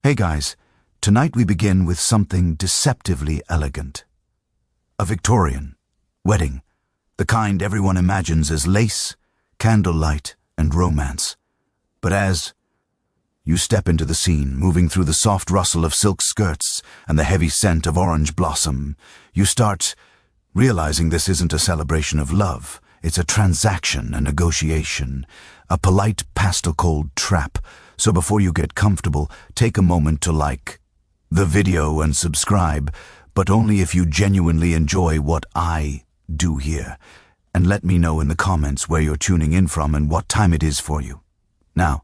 Hey guys, tonight we begin with something deceptively elegant. A Victorian wedding, the kind everyone imagines as lace, candlelight, and romance. But as you step into the scene, moving through the soft rustle of silk skirts and the heavy scent of orange blossom, you start realizing this isn't a celebration of love. It's a transaction, a negotiation, a polite pastel-cold trap. So before you get comfortable, take a moment to like the video and subscribe, but only if you genuinely enjoy what I do here. And let me know in the comments where you're tuning in from and what time it is for you. Now,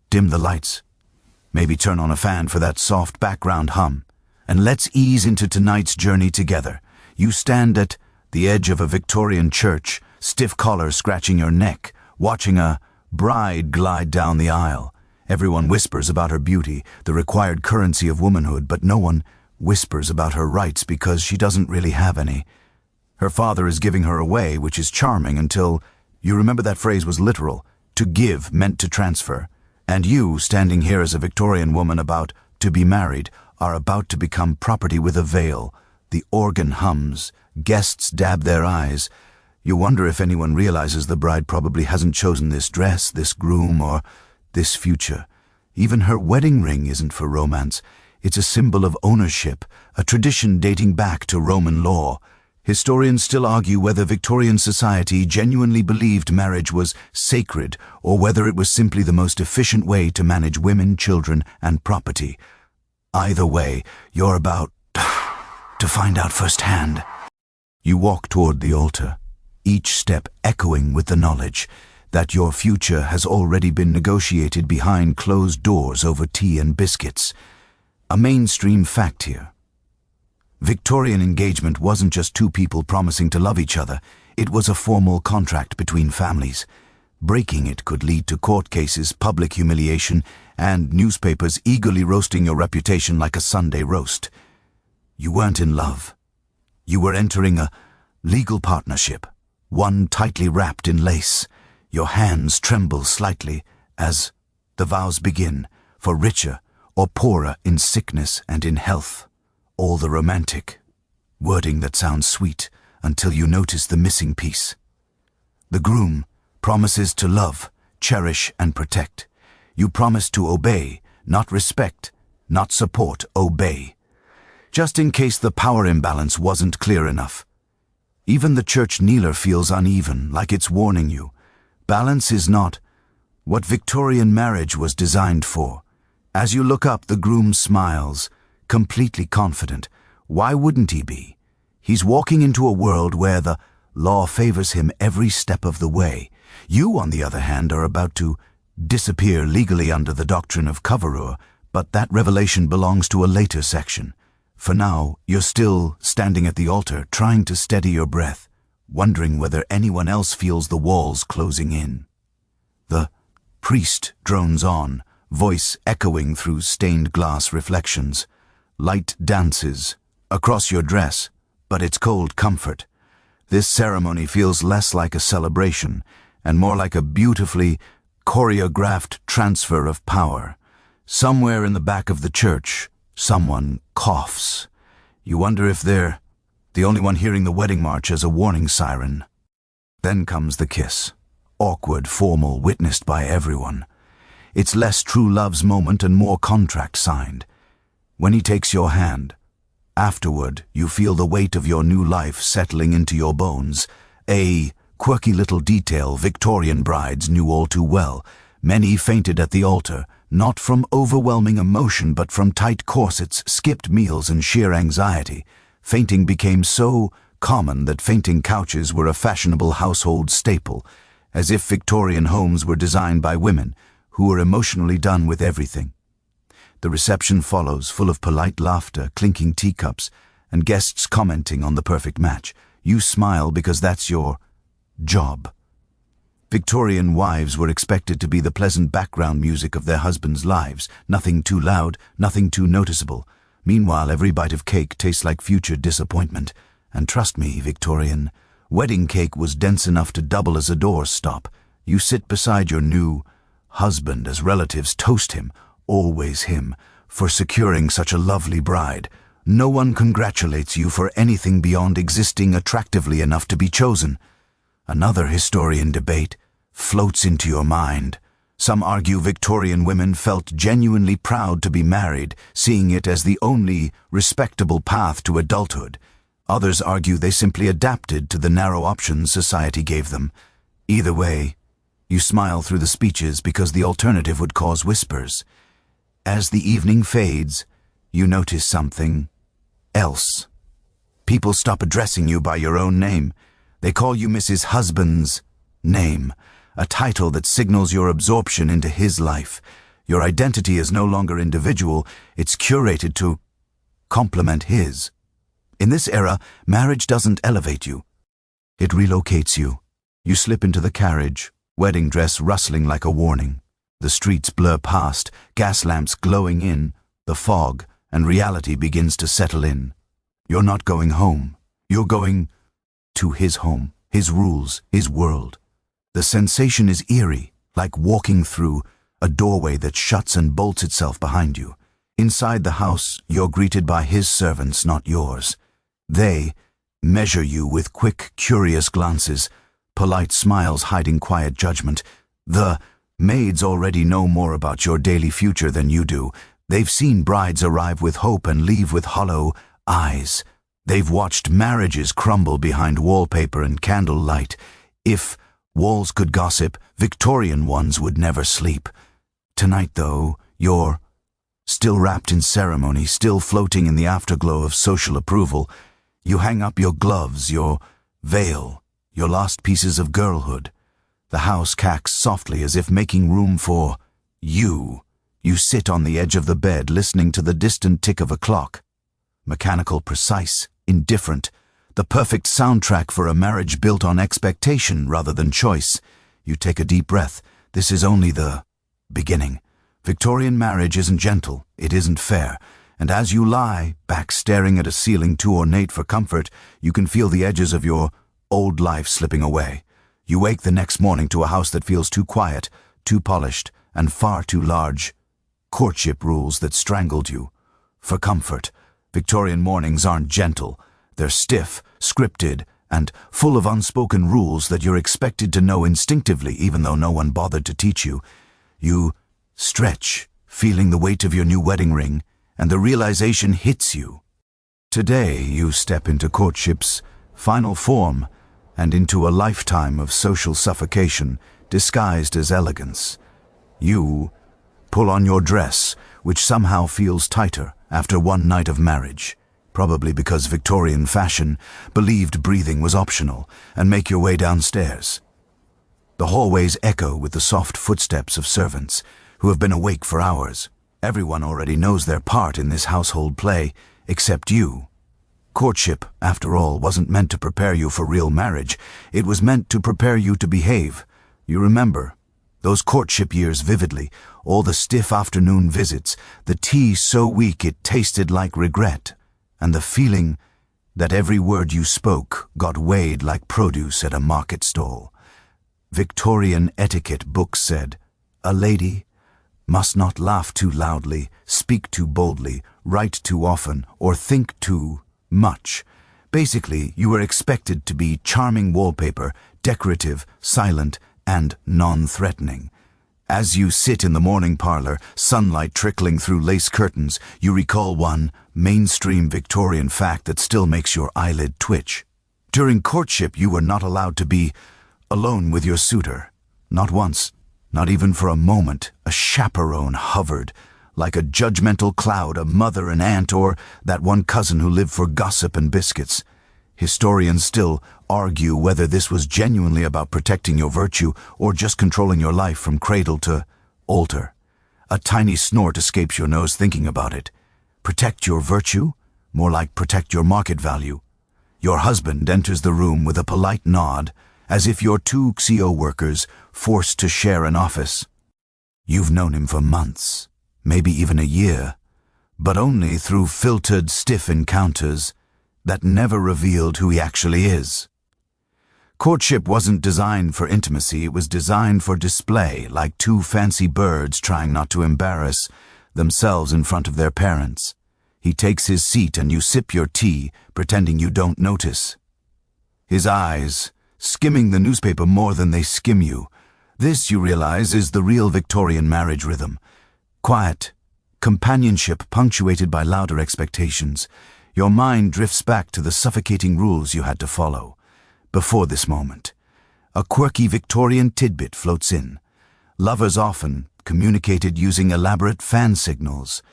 dim the lights. Maybe turn on a fan for that soft background hum. And let's ease into tonight's journey together. You stand at the edge of a Victorian church, stiff collar scratching your neck, watching a bride glide down the aisle. Everyone whispers about her beauty, the required currency of womanhood, but no one whispers about her rights because she doesn't really have any. Her father is giving her away, which is charming until you remember that phrase was literal. To give meant to transfer. And you, standing here as a Victorian woman about to be married, are about to become property with a veil. The organ hums. Guests dab their eyes. You wonder if anyone realizes the bride probably hasn't chosen this dress, this groom, or this future. Even her wedding ring isn't for romance. It's a symbol of ownership, a tradition dating back to Roman law. Historians still argue whether Victorian society genuinely believed marriage was sacred or whether it was simply the most efficient way to manage women, children, and property. Either way, you're about to find out firsthand. You walk toward the altar, each step echoing with the knowledge that your future has already been negotiated behind closed doors over tea and biscuits. A mainstream fact here. Victorian engagement wasn't just two people promising to love each other. It was a formal contract between families. Breaking it could lead to court cases, public humiliation, and newspapers eagerly roasting your reputation like a Sunday roast. You weren't in love. You were entering a legal partnership, one tightly wrapped in lace. Your hands tremble slightly as the vows begin, for richer or poorer in sickness and in health. All the romantic wording that sounds sweet until you notice the missing piece. The groom promises to love, cherish, and protect. You promise to obey, not respect, not support, obey. Just in case the power imbalance wasn't clear enough. Even the church kneeler feels uneven, like it's warning you. Balance is not what Victorian marriage was designed for. As you look up, the groom smiles, completely confident. Why wouldn't he be? He's walking into a world where the law favors him every step of the way. You, on the other hand, are about to disappear legally under the doctrine of coverure, but that revelation belongs to a later section. For now, you're still standing at the altar, trying to steady your breath, wondering whether anyone else feels the walls closing in. The priest drones on, voice echoing through stained glass reflections. Light dances across your dress, but it's cold comfort. This ceremony feels less like a celebration and more like a beautifully choreographed transfer of power. Somewhere in the back of the church, someone coughs. You wonder if they're the only one hearing the wedding march as a warning siren. Then comes the kiss. Awkward, formal, witnessed by everyone. It's less true love's moment and more contract signed. When he takes your hand, afterward you feel the weight of your new life settling into your bones. A quirky little detail Victorian brides knew all too well. Many fainted at the altar, not from overwhelming emotion but from tight corsets, skipped meals, and sheer anxiety. Fainting became so common that fainting couches were a fashionable household staple, as if Victorian homes were designed by women who were emotionally done with everything. The reception follows, full of polite laughter, clinking teacups, and guests commenting on the perfect match. You smile because that's your job. Victorian wives were expected to be the pleasant background music of their husbands' lives, nothing too loud, nothing too noticeable. Meanwhile, every bite of cake tastes like future disappointment. And trust me, Victorian, wedding cake was dense enough to double as a doorstop. You sit beside your new husband as relatives toast him, always him, for securing such a lovely bride. No one congratulates you for anything beyond existing attractively enough to be chosen. Another historian debate floats into your mind. Some argue Victorian women felt genuinely proud to be married, seeing it as the only respectable path to adulthood. Others argue they simply adapted to the narrow options society gave them. Either way, you smile through the speeches because the alternative would cause whispers. As the evening fades, you notice something else. People stop addressing you by your own name. They call you Mrs. Husband's name, a title that signals your absorption into his life. Your identity is no longer individual, it's curated to complement his. In this era, marriage doesn't elevate you. It relocates you. You slip into the carriage, wedding dress rustling like a warning. The streets blur past, gas lamps glowing in, the fog, and reality begins to settle in. You're not going home. You're going to his home, his rules, his world. The sensation is eerie, like walking through a doorway that shuts and bolts itself behind you. Inside the house, you're greeted by his servants, not yours. They measure you with quick, curious glances, polite smiles hiding quiet judgment. The maids already know more about your daily future than you do. They've seen brides arrive with hope and leave with hollow eyes. They've watched marriages crumble behind wallpaper and candlelight. If walls could gossip, Victorian ones would never sleep. Tonight, though, you're still wrapped in ceremony, still floating in the afterglow of social approval. You hang up your gloves, your veil, your lost pieces of girlhood. The house cacks softly as if making room for you. You sit on the edge of the bed listening to the distant tick of a clock. Mechanical, precise, indifferent. The perfect soundtrack for a marriage built on expectation rather than choice. You take a deep breath. This is only the beginning. Victorian marriage isn't gentle. It isn't fair. And as you lie back staring at a ceiling too ornate for comfort, you can feel the edges of your old life slipping away. You wake the next morning to a house that feels too quiet, too polished, and far too large. Courtship rules that strangled you. For comfort, Victorian mornings aren't gentle. They're stiff, scripted, and full of unspoken rules that you're expected to know instinctively even though no one bothered to teach you. You stretch, feeling the weight of your new wedding ring, and the realization hits you. Today you step into courtship's final form and into a lifetime of social suffocation disguised as elegance. You pull on your dress, which somehow feels tighter after one night of marriage, probably because Victorian fashion believed breathing was optional, and make your way downstairs. The hallways echo with the soft footsteps of servants who have been awake for hours. Everyone already knows their part in this household play, except you. Courtship, after all, wasn't meant to prepare you for real marriage. It was meant to prepare you to behave. You remember those courtship years vividly, all the stiff afternoon visits, the tea so weak it tasted like regret, and the feeling that every word you spoke got weighed like produce at a market stall. Victorian etiquette books said, "A lady must not laugh too loudly, speak too boldly, write too often, or think too much." Basically, you were expected to be charming wallpaper, decorative, silent, and non-threatening. As you sit in the morning parlor, sunlight trickling through lace curtains, you recall one mainstream Victorian fact that still makes your eyelid twitch. During courtship, you were not allowed to be alone with your suitor. Not once, not even for a moment. A chaperone hovered, like a judgmental cloud, a mother and aunt, or that one cousin who lived for gossip and biscuits. Historians still argue whether this was genuinely about protecting your virtue or just controlling your life from cradle to altar. A tiny snort escapes your nose thinking about it. Protect your virtue? More like protect your market value. Your husband enters the room with a polite nod, as if you're two XIO workers forced to share an office. You've known him for months, maybe even a year, but only through filtered, stiff encounters that never revealed who he actually is. Courtship wasn't designed for intimacy, it was designed for display, like two fancy birds trying not to embarrass themselves in front of their parents. He takes his seat and you sip your tea, pretending you don't notice. His eyes, skimming the newspaper more than they skim you. This, you realize, is the real Victorian marriage rhythm. Quiet, companionship punctuated by louder expectations. Your mind drifts back to the suffocating rules you had to follow. Before this moment, a quirky Victorian tidbit floats in. Lovers often communicated using elaborate fan signals.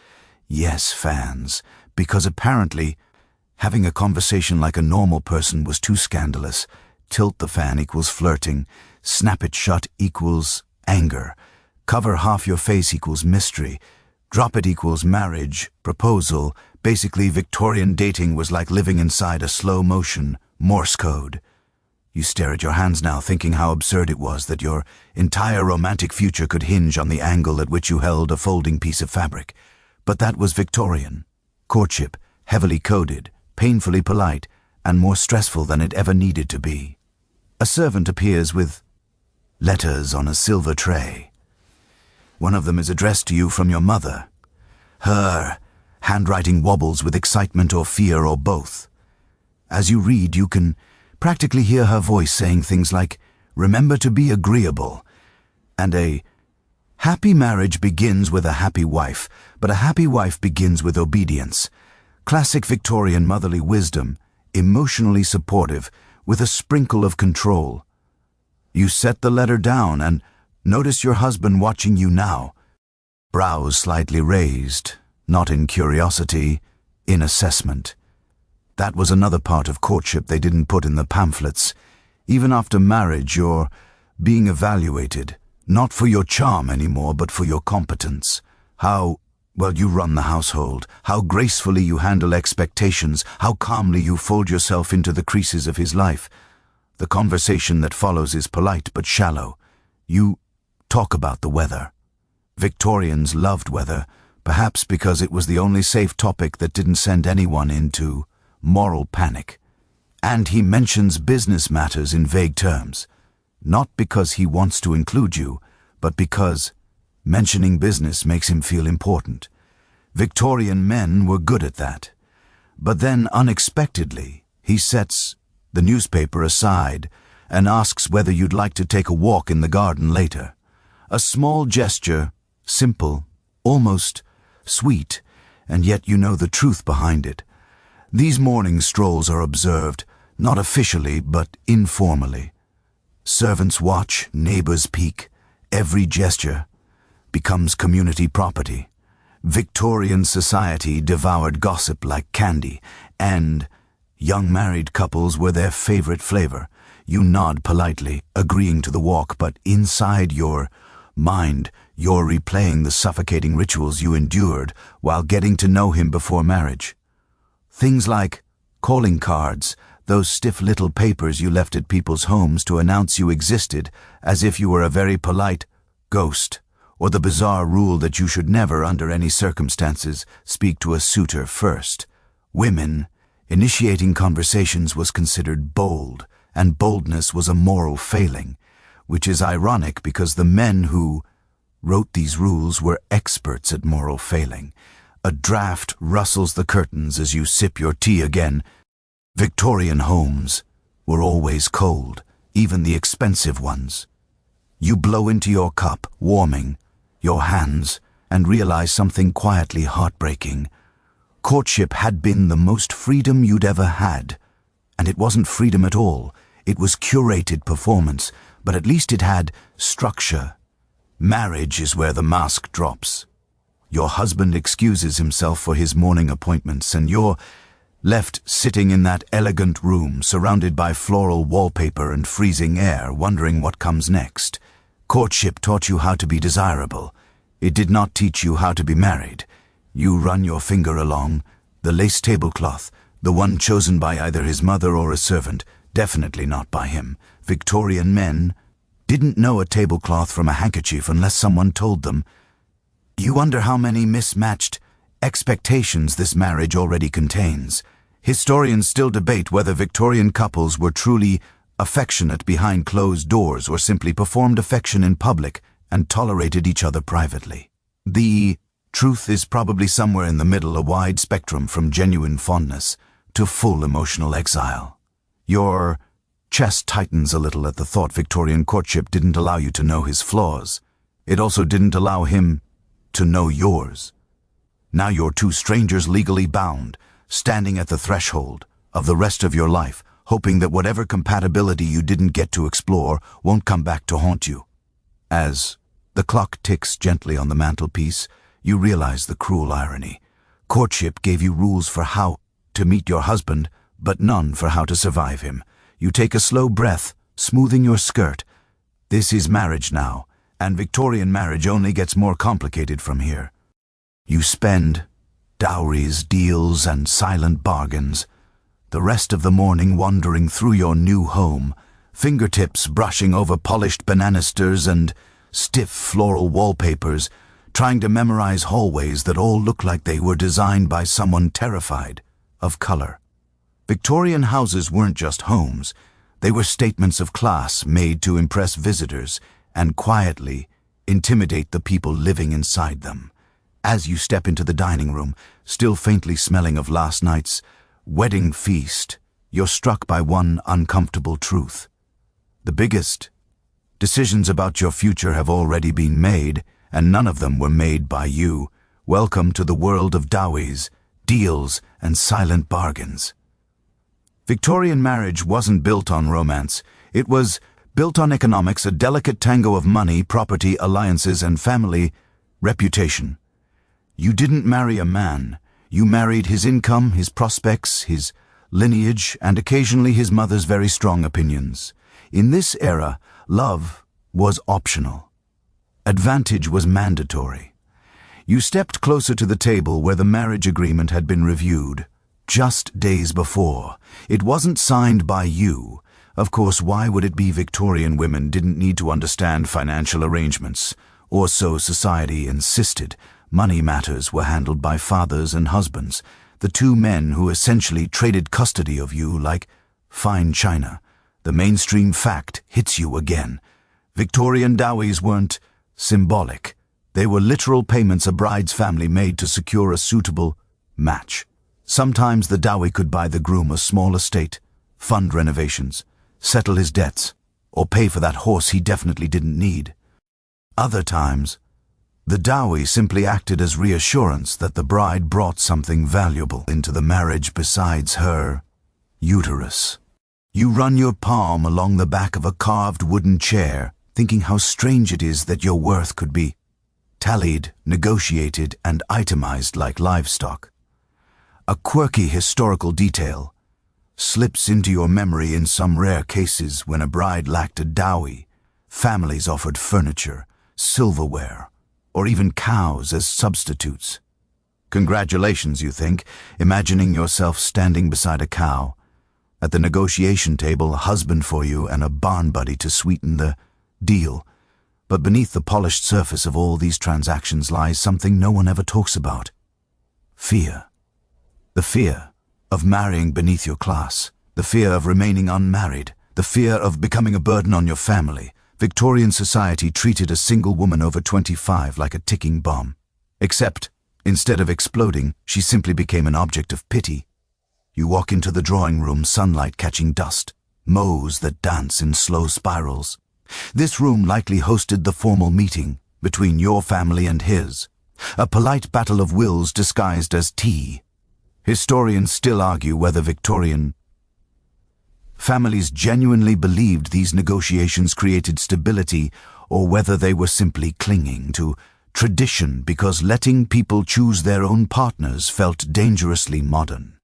Yes, fans, because apparently having a conversation like a normal person was too scandalous. Tilt the fan equals flirting. Snap it shut equals anger. Cover half your face equals mystery. Drop it equals marriage, proposal. Basically, Victorian dating was like living inside a slow-motion Morse code. You stare at your hands now, thinking how absurd it was that your entire romantic future could hinge on the angle at which you held a folding piece of fabric. But that was Victorian. Courtship, heavily coded, painfully polite, and more stressful than it ever needed to be. A servant appears with letters on a silver tray. One of them is addressed to you from your mother. Her handwriting wobbles with excitement or fear or both. As you read, you can practically hear her voice saying things like, "Remember to be agreeable," and a happy marriage begins with a happy wife, but a happy wife begins with obedience. Classic Victorian motherly wisdom, emotionally supportive, with a sprinkle of control. You set the letter down and notice your husband watching you now. Brows slightly raised, not in curiosity, in assessment. That was another part of courtship they didn't put in the pamphlets. Even after marriage, you're being evaluated, not for your charm anymore, but for your competence. How well you run the household, how gracefully you handle expectations, how calmly you fold yourself into the creases of his life. The conversation that follows is polite but shallow. You talk about the weather. Victorians loved weather, perhaps because it was the only safe topic that didn't send anyone into moral panic. And he mentions business matters in vague terms, not because he wants to include you, but because mentioning business makes him feel important. Victorian men were good at that. But then, unexpectedly, he sets the newspaper aside and asks whether you'd like to take a walk in the garden later. A small gesture, simple, almost sweet, and yet you know the truth behind it. These morning strolls are observed, not officially, but informally. Servants watch, neighbors peek. Every gesture becomes community property. Victorian society devoured gossip like candy, and young married couples were their favorite flavor. You nod politely, agreeing to the walk, but inside your mind, you're replaying the suffocating rituals you endured while getting to know him before marriage. Things like calling cards, those stiff little papers you left at people's homes to announce you existed as if you were a very polite ghost, or the bizarre rule that you should never, under any circumstances, speak to a suitor first. Women, initiating conversations was considered bold, and boldness was a moral failing, which is ironic because the men who wrote these rules were experts at moral failing. A draft rustles the curtains as you sip your tea again. Victorian homes were always cold, even the expensive ones. You blow into your cup, warming your hands, and realize something quietly heartbreaking. Courtship had been the most freedom you'd ever had. And it wasn't freedom at all. It was curated performance, but at least it had structure. Marriage is where the mask drops. Your husband excuses himself for his morning appointments, and you're left sitting in that elegant room, surrounded by floral wallpaper and freezing air, wondering what comes next. Courtship taught you how to be desirable. It did not teach you how to be married. You run your finger along the lace tablecloth, the one chosen by either his mother or a servant, definitely not by him. Victorian men didn't know a tablecloth from a handkerchief unless someone told them. You wonder how many mismatched expectations this marriage already contains. Historians still debate whether Victorian couples were truly affectionate behind closed doors or simply performed affection in public and tolerated each other privately. The Truth is probably somewhere in the middle, a wide spectrum from genuine fondness to full emotional exile. Your chest tightens a little at the thought Victorian courtship didn't allow you to know his flaws. It also didn't allow him to know yours. Now you're two strangers legally bound, standing at the threshold of the rest of your life, hoping that whatever compatibility you didn't get to explore won't come back to haunt you. As the clock ticks gently on the mantelpiece, you realize the cruel irony. Courtship gave you rules for how to meet your husband, but none for how to survive him. You take a slow breath, smoothing your skirt. This is marriage now, and Victorian marriage only gets more complicated from here. You spend dowries, deals, and silent bargains. The rest of the morning wandering through your new home, fingertips brushing over polished banisters and stiff floral wallpapers, trying to memorize hallways that all look like they were designed by someone terrified of color. Victorian houses weren't just homes. They were statements of class made to impress visitors and quietly intimidate the people living inside them. As you step into the dining room, still faintly smelling of last night's wedding feast, you're struck by one uncomfortable truth. The biggest decisions about your future have already been made, and none of them were made by you. Welcome to the world of dowies, deals, and silent bargains. Victorian marriage wasn't built on romance. It was built on economics, a delicate tango of money, property, alliances, and family reputation. You didn't marry a man. You married his income, his prospects, his lineage, and occasionally his mother's very strong opinions. In this era, love was optional. Advantage was mandatory. You stepped closer to the table where the marriage agreement had been reviewed just days before. It wasn't signed by you. Of course, why would it be? Victorian women didn't need to understand financial arrangements, or so society insisted. Money matters were handled by fathers and husbands, the two men who essentially traded custody of you like fine china. The mainstream fact hits you again. Victorian dowies weren't symbolic. They were literal payments a bride's family made to secure a suitable match. Sometimes the dowry could buy the groom a small estate, fund renovations, settle his debts, or pay for that horse he definitely didn't need. Other times, the dowry simply acted as reassurance that the bride brought something valuable into the marriage besides her uterus. You run your palm along the back of a carved wooden chair, thinking how strange it is that your worth could be tallied, negotiated, and itemized like livestock. A quirky historical detail slips into your memory in some rare cases. When a bride lacked a dowry, families offered furniture, silverware, or even cows as substitutes. Congratulations, you think, imagining yourself standing beside a cow. At the negotiation table, a husband for you and a barn buddy to sweeten the deal. But beneath the polished surface of all these transactions lies something no one ever talks about. Fear. The fear of marrying beneath your class. The fear of remaining unmarried. The fear of becoming a burden on your family. Victorian society treated a single woman over 25 like a ticking bomb. Except, instead of exploding, she simply became an object of pity. You walk into the drawing room, sunlight catching dust, mows that dance in slow spirals. This room likely hosted the formal meeting between your family and his, a polite battle of wills disguised as tea. Historians still argue whether Victorian families genuinely believed these negotiations created stability or whether they were simply clinging to tradition because letting people choose their own partners felt dangerously modern.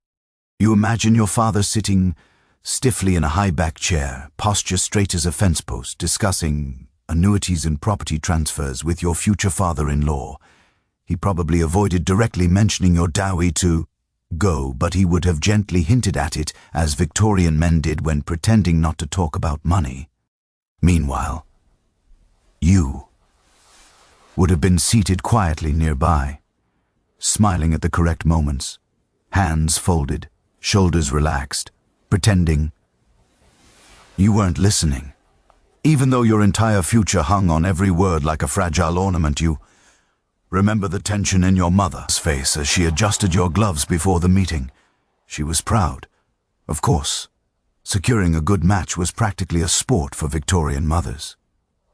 You imagine your father sitting stiffly in a high-back chair, posture straight as a fence post, discussing annuities and property transfers with your future father-in-law. He probably avoided directly mentioning your dowry to go, but he would have gently hinted at it, as Victorian men did when pretending not to talk about money. Meanwhile, you would have been seated quietly nearby, smiling at the correct moments, hands folded, shoulders relaxed, pretending you weren't listening. Even though your entire future hung on every word like a fragile ornament, you Remember the tension in your mother's face as she adjusted your gloves before the meeting. She was proud. Of course, securing a good match was practically a sport for Victorian mothers.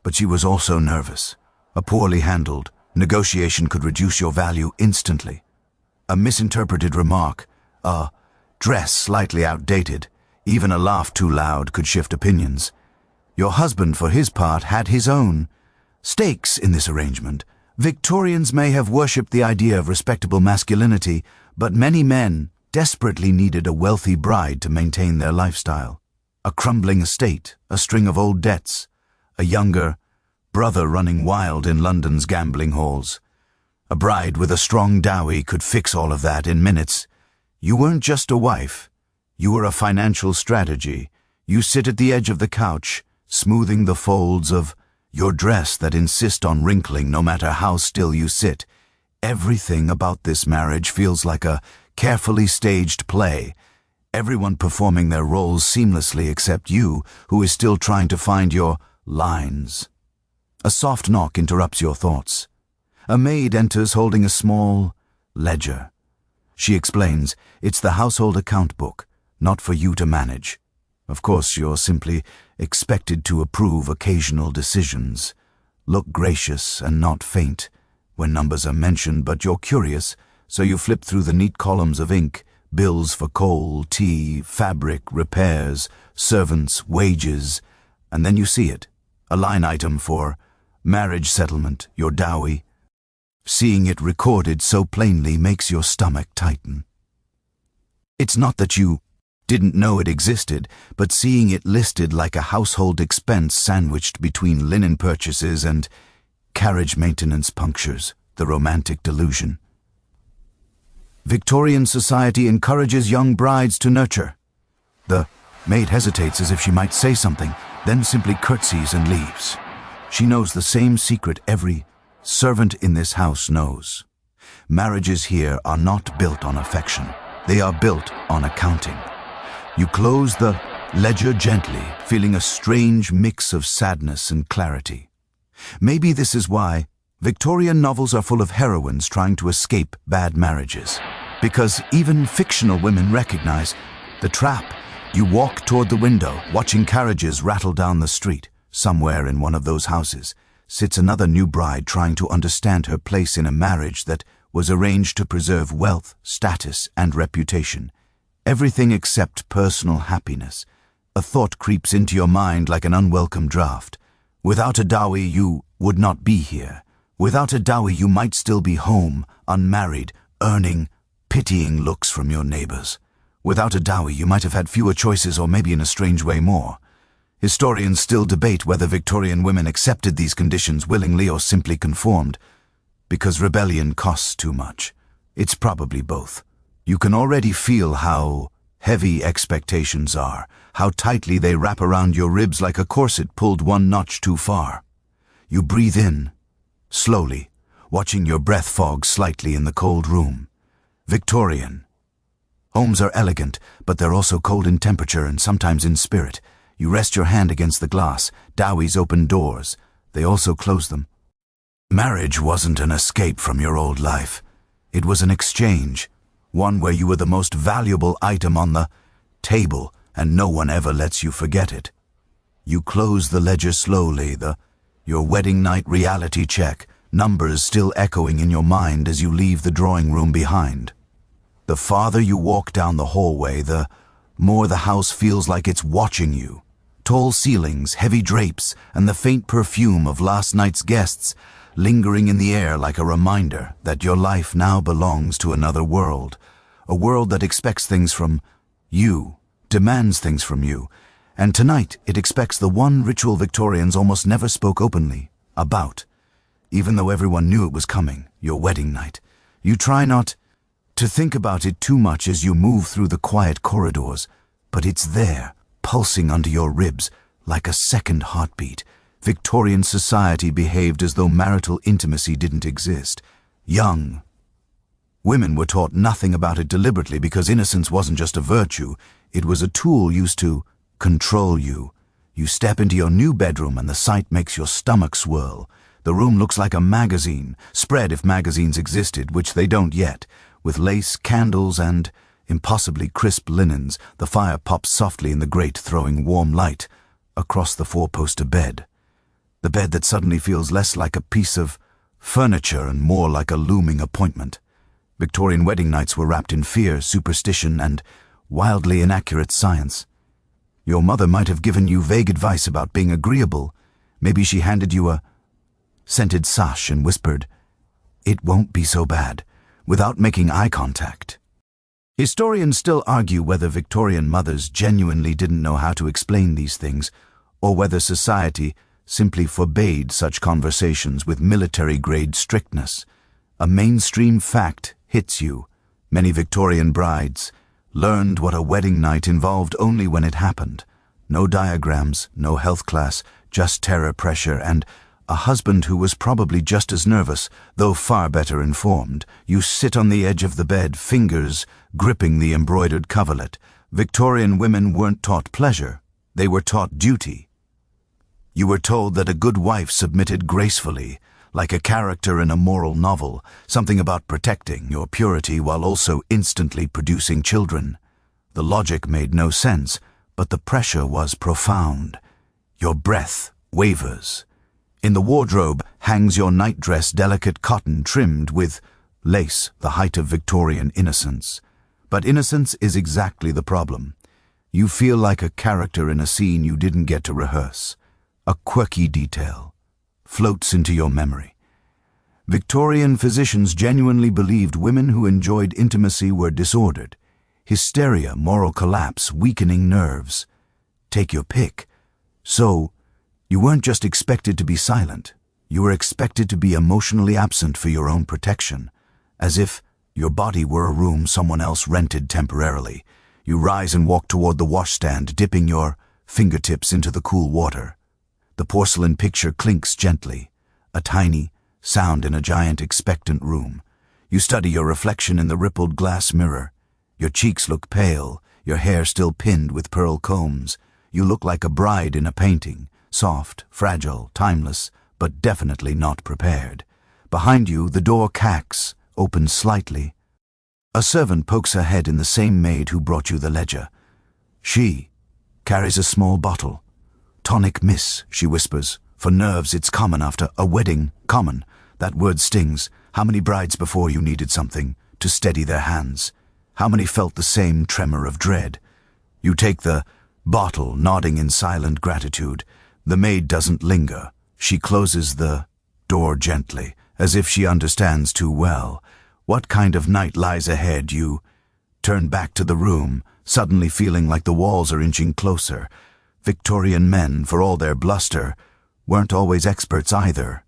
But she was also nervous. A poorly handled negotiation could reduce your value instantly. A misinterpreted remark, a dress slightly outdated, even a laugh too loud could shift opinions. Your husband, for his part, had his own stakes in this arrangement. Victorians may have worshipped the idea of respectable masculinity, but many men desperately needed a wealthy bride to maintain their lifestyle. A crumbling estate, a string of old debts, a younger brother running wild in London's gambling halls. A bride with a strong dowry could fix all of that in minutes. You weren't just a wife. You were a financial strategy. You sit at the edge of the couch, smoothing the folds of your dress that insist on wrinkling no matter how still you sit. Everything about this marriage feels like a carefully staged play, everyone performing their roles seamlessly except you, who is still trying to find your lines. A soft knock interrupts your thoughts. A maid enters holding a small ledger. She explains, it's the household account book, not for you to manage. Of course, you're simply expected to approve occasional decisions, look gracious and not faint when numbers are mentioned, but you're curious, so you flip through the neat columns of ink, bills for coal, tea, fabric, repairs, servants, wages, and then you see it, a line item for marriage settlement, your dowry. Seeing it recorded so plainly makes your stomach tighten. It's not that you didn't know it existed, but seeing it listed like a household expense sandwiched between linen purchases and carriage maintenance punctures the romantic delusion. Victorian society encourages young brides to nurture. The maid hesitates as if she might say something, then simply curtsies and leaves. She knows the same secret every servant in this house knows. Marriages here are not built on affection. They are built on accounting. You close the ledger gently, feeling a strange mix of sadness and clarity. Maybe this is why Victorian novels are full of heroines trying to escape bad marriages. Because even fictional women recognize the trap. You walk toward the window, watching carriages rattle down the street. Somewhere in one of those houses sits another new bride trying to understand her place in a marriage that was arranged to preserve wealth, status, and reputation. Everything except personal happiness. A thought creeps into your mind like an unwelcome draft. Without a dowry, you would not be here. Without a dowry, you might still be home, unmarried, earning pitying looks from your neighbors. Without a dowry, you might have had fewer choices or maybe in a strange way more. Historians still debate whether Victorian women accepted these conditions willingly or simply conformed. Because rebellion costs too much. It's probably both. You can already feel how heavy expectations are, how tightly they wrap around your ribs like a corset pulled one notch too far. You breathe in, slowly, watching your breath fog slightly in the cold room. Victorian. Homes are elegant, but they're also cold in temperature and sometimes in spirit. You rest your hand against the glass. Dowries open doors. They also close them. Marriage wasn't an escape from your old life. It was an exchange, one where you were the most valuable item on the table, and no one ever lets you forget it. You close the ledger slowly, your wedding night reality check, numbers still echoing in your mind as you leave the drawing room behind. The farther you walk down the hallway, the more the house feels like it's watching you. Tall ceilings, heavy drapes, and the faint perfume of last night's guests lingering in the air like a reminder that your life now belongs to another world, a world that expects things from you, demands things from you, and tonight it expects the one ritual Victorians almost never spoke openly about. Even though everyone knew it was coming, your wedding night, you try not to think about it too much as you move through the quiet corridors, but it's there, pulsing under your ribs like a second heartbeat. Victorian society behaved as though marital intimacy didn't exist. Young women were taught nothing about it deliberately because innocence wasn't just a virtue, it was a tool used to control you. You step into your new bedroom and the sight makes your stomach swirl. The room looks like a magazine, spread if magazines existed, which they don't yet, with lace, candles, and impossibly crisp linens. The fire pops softly in the grate, throwing warm light across the four-poster bed. The bed that suddenly feels less like a piece of furniture and more like a looming appointment. Victorian wedding nights were wrapped in fear, superstition, and wildly inaccurate science. Your mother might have given you vague advice about being agreeable. Maybe she handed you a scented sash and whispered, "It won't be so bad," without making eye contact. Historians still argue whether Victorian mothers genuinely didn't know how to explain these things, or whether society simply forbade such conversations with military-grade strictness. A mainstream fact hits you. Many Victorian brides learned what a wedding night involved only when it happened. No diagrams, no health class, just terror, pressure, and a husband who was probably just as nervous, though far better informed. You sit on the edge of the bed, fingers gripping the embroidered coverlet. Victorian women weren't taught pleasure. They were taught duty. You were told that a good wife submitted gracefully, like a character in a moral novel, something about protecting your purity while also instantly producing children. The logic made no sense, but the pressure was profound. Your breath wavers. In the wardrobe hangs your nightdress, delicate cotton trimmed with lace, the height of Victorian innocence. But innocence is exactly the problem. You feel like a character in a scene you didn't get to rehearse. A quirky detail floats into your memory. Victorian physicians genuinely believed women who enjoyed intimacy were disordered. Hysteria, moral collapse, weakening nerves. Take your pick. So, you weren't just expected to be silent. You were expected to be emotionally absent for your own protection, as if your body were a room someone else rented temporarily. You rise and walk toward the washstand, dipping your fingertips into the cool water. The porcelain picture clinks gently, a tiny sound in a giant expectant room. You study your reflection in the rippled glass mirror. Your cheeks look pale, your hair still pinned with pearl combs. You look like a bride in a painting, soft, fragile, timeless, but definitely not prepared. Behind you, the door cacks, opens slightly. A servant pokes her head in, the same maid who brought you the ledger. She carries a small bottle. "Tonic, miss," she whispers. "For nerves, it's common after a wedding." Common. That word stings. How many brides before you needed something to steady their hands? How many felt the same tremor of dread? You take the bottle, nodding in silent gratitude. The maid doesn't linger. She closes the door gently, as if she understands too well. What kind of night lies ahead? You turn back to the room, suddenly feeling like the walls are inching closer. Victorian men, for all their bluster, weren't always experts either.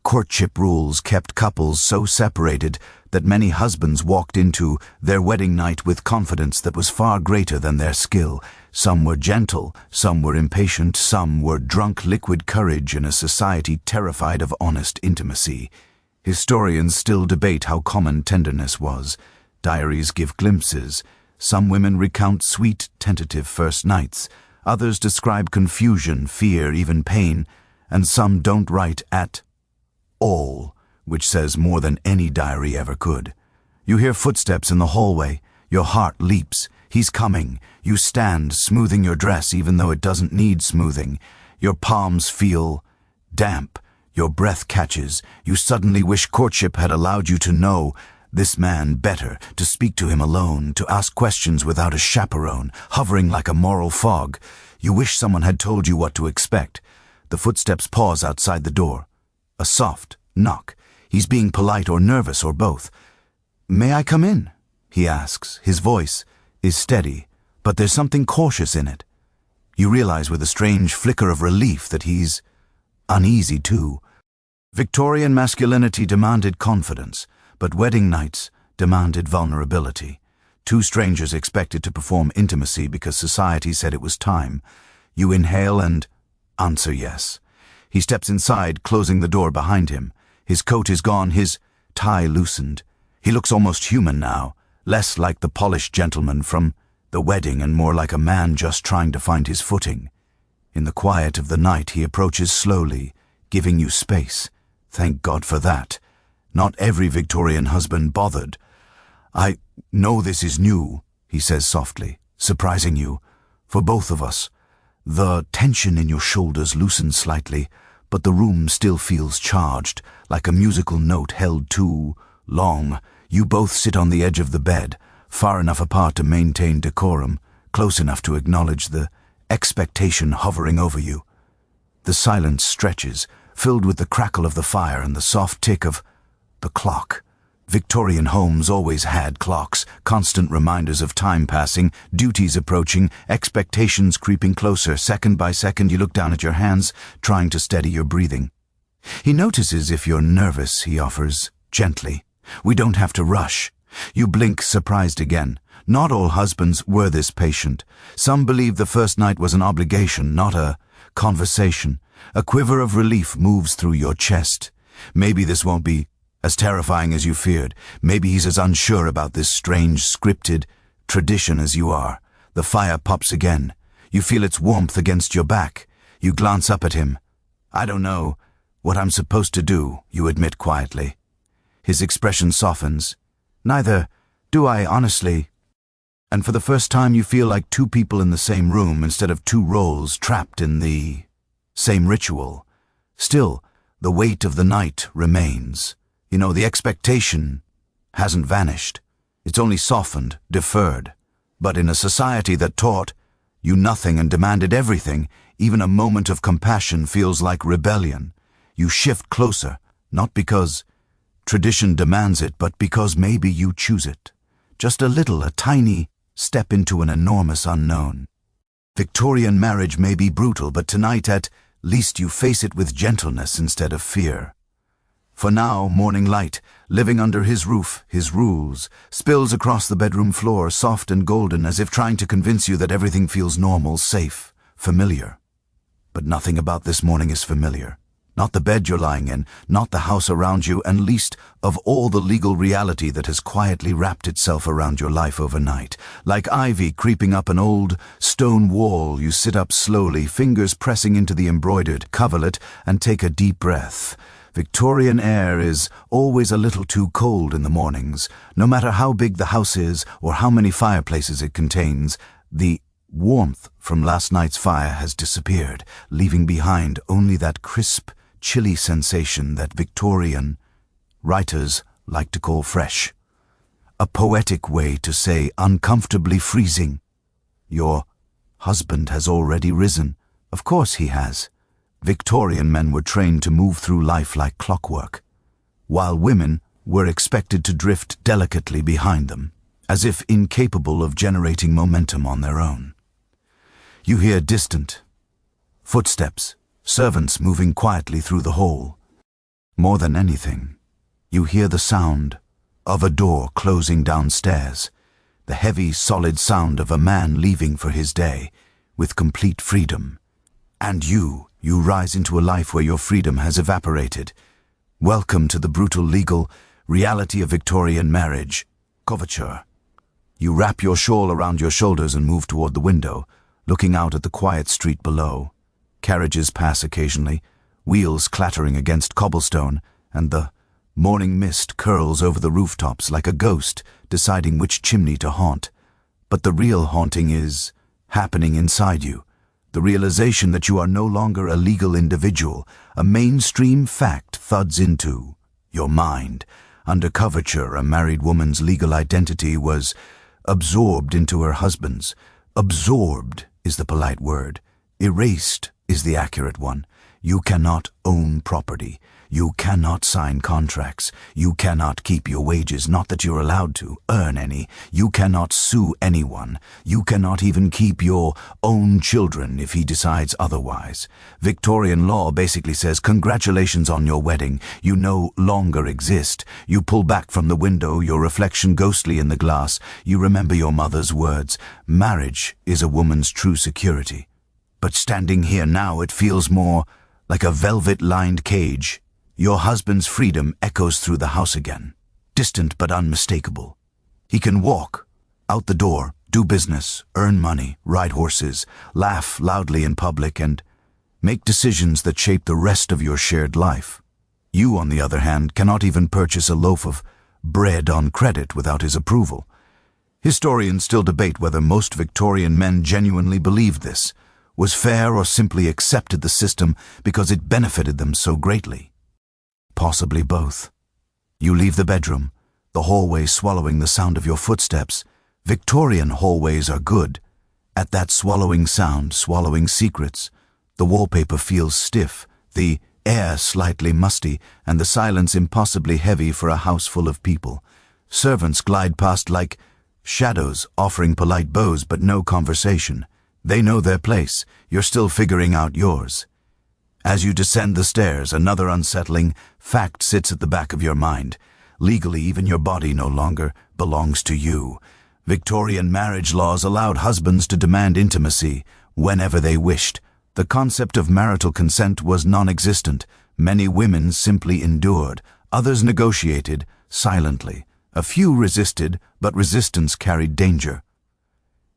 Courtship rules kept couples so separated that many husbands walked into their wedding night with confidence that was far greater than their skill. Some were gentle, some were impatient, some were drunk liquid courage in a society terrified of honest intimacy. Historians still debate how common tenderness was. Diaries give glimpses. Some women recount sweet, tentative first nights. Others describe confusion, fear, even pain, and some don't write at all, which says more than any diary ever could. You hear footsteps in the hallway. Your heart leaps. He's coming. You stand, smoothing your dress even though it doesn't need smoothing. Your palms feel damp. Your breath catches. You suddenly wish courtship had allowed you to know this man better, to speak to him alone, to ask questions without a chaperone, hovering like a moral fog. You wish someone had told you what to expect. The footsteps pause outside the door. A soft knock. He's being polite or nervous or both. "May I come in?" he asks. His voice is steady, but there's something cautious in it. You realize with a strange flicker of relief that he's uneasy too. Victorian masculinity demanded confidence, but wedding nights demanded vulnerability. Two strangers expected to perform intimacy because society said it was time. You inhale and answer yes. He steps inside, closing the door behind him. His coat is gone, his tie loosened. He looks almost human now, less like the polished gentleman from the wedding and more like a man just trying to find his footing. In the quiet of the night, he approaches slowly, giving you space. Thank God for that. Not every Victorian husband bothered. I know this is new, he says softly, surprising you. For both of us. The tension in your shoulders loosens slightly, but the room still feels charged, like a musical note held too long. You both sit on the edge of the bed, far enough apart to maintain decorum, close enough to acknowledge the expectation hovering over you. The silence stretches, filled with the crackle of the fire and the soft tick of the clock. Victorian homes always had clocks, constant reminders of time passing, duties approaching, expectations creeping closer. Second by second you look down at your hands, trying to steady your breathing. He notices if you're nervous, he offers, gently. We don't have to rush. You blink, surprised again. Not all husbands were this patient. Some believe the first night was an obligation, not a conversation. A quiver of relief moves through your chest. Maybe this won't be as terrifying as you feared. Maybe he's as unsure about this strange, scripted tradition as you are. The fire pops again. You feel its warmth against your back. You glance up at him. I don't know what I'm supposed to do, you admit quietly. His expression softens. Neither do I, honestly. And for the first time you feel like two people in the same room instead of two roles trapped in the same ritual. Still, the weight of the night remains. You know, the expectation hasn't vanished. It's only softened, deferred. But in a society that taught you nothing and demanded everything, even a moment of compassion feels like rebellion. You shift closer, not because tradition demands it, but because maybe you choose it. Just a little, a tiny step into an enormous unknown. Victorian marriage may be brutal, but tonight at least you face it with gentleness instead of fear. For now, morning light, living under his roof, his rules, spills across the bedroom floor, soft and golden, as if trying to convince you that everything feels normal, safe, familiar. But nothing about this morning is familiar. Not the bed you're lying in, not the house around you, and least of all the legal reality that has quietly wrapped itself around your life overnight. Like ivy creeping up an old stone wall, you sit up slowly, fingers pressing into the embroidered coverlet, and take a deep breath. Victorian air is always a little too cold in the mornings. No matter how big the house is or how many fireplaces it contains, the warmth from last night's fire has disappeared, leaving behind only that crisp, chilly sensation that Victorian writers like to call fresh. A poetic way to say uncomfortably freezing. Your husband has already risen. Of course he has. Victorian men were trained to move through life like clockwork, while women were expected to drift delicately behind them, as if incapable of generating momentum on their own. You hear distant footsteps, servants moving quietly through the hall. More than anything, you hear the sound of a door closing downstairs, the heavy, solid sound of a man leaving for his day with complete freedom. And you rise into a life where your freedom has evaporated. Welcome to the brutal legal reality of Victorian marriage, coverture. You wrap your shawl around your shoulders and move toward the window, looking out at the quiet street below. Carriages pass occasionally, wheels clattering against cobblestone, and the morning mist curls over the rooftops like a ghost deciding which chimney to haunt. But the real haunting is happening inside you. The realization that you are no longer a legal individual, a mainstream fact thuds into your mind. Under coverture, a married woman's legal identity was absorbed into her husband's. Absorbed is the polite word. Erased is the accurate one. You cannot own property. You cannot sign contracts. You cannot keep your wages, not that you're allowed to earn any. You cannot sue anyone. You cannot even keep your own children if he decides otherwise. Victorian law basically says, congratulations on your wedding. You no longer exist. You pull back from the window, your reflection ghostly in the glass. You remember your mother's words. Marriage is a woman's true security. But standing here now, it feels more like a velvet-lined cage. Your husband's freedom echoes through the house again, distant but unmistakable. He can walk out the door, do business, earn money, ride horses, laugh loudly in public, and make decisions that shape the rest of your shared life. You, on the other hand, cannot even purchase a loaf of bread on credit without his approval. Historians still debate whether most Victorian men genuinely believed this, was fair, or simply accepted the system because it benefited them so greatly. Possibly both. You leave the bedroom, the hallway swallowing the sound of your footsteps. Victorian hallways are good. At that swallowing sound, swallowing secrets, the wallpaper feels stiff, the air slightly musty, and the silence impossibly heavy for a house full of people. Servants glide past like shadows, offering polite bows but no conversation. They know their place. You're still figuring out yours. As you descend the stairs, another unsettling fact sits at the back of your mind. Legally, even your body no longer belongs to you. Victorian marriage laws allowed husbands to demand intimacy whenever they wished. The concept of marital consent was non-existent. Many women simply endured. Others negotiated silently. A few resisted, but resistance carried danger.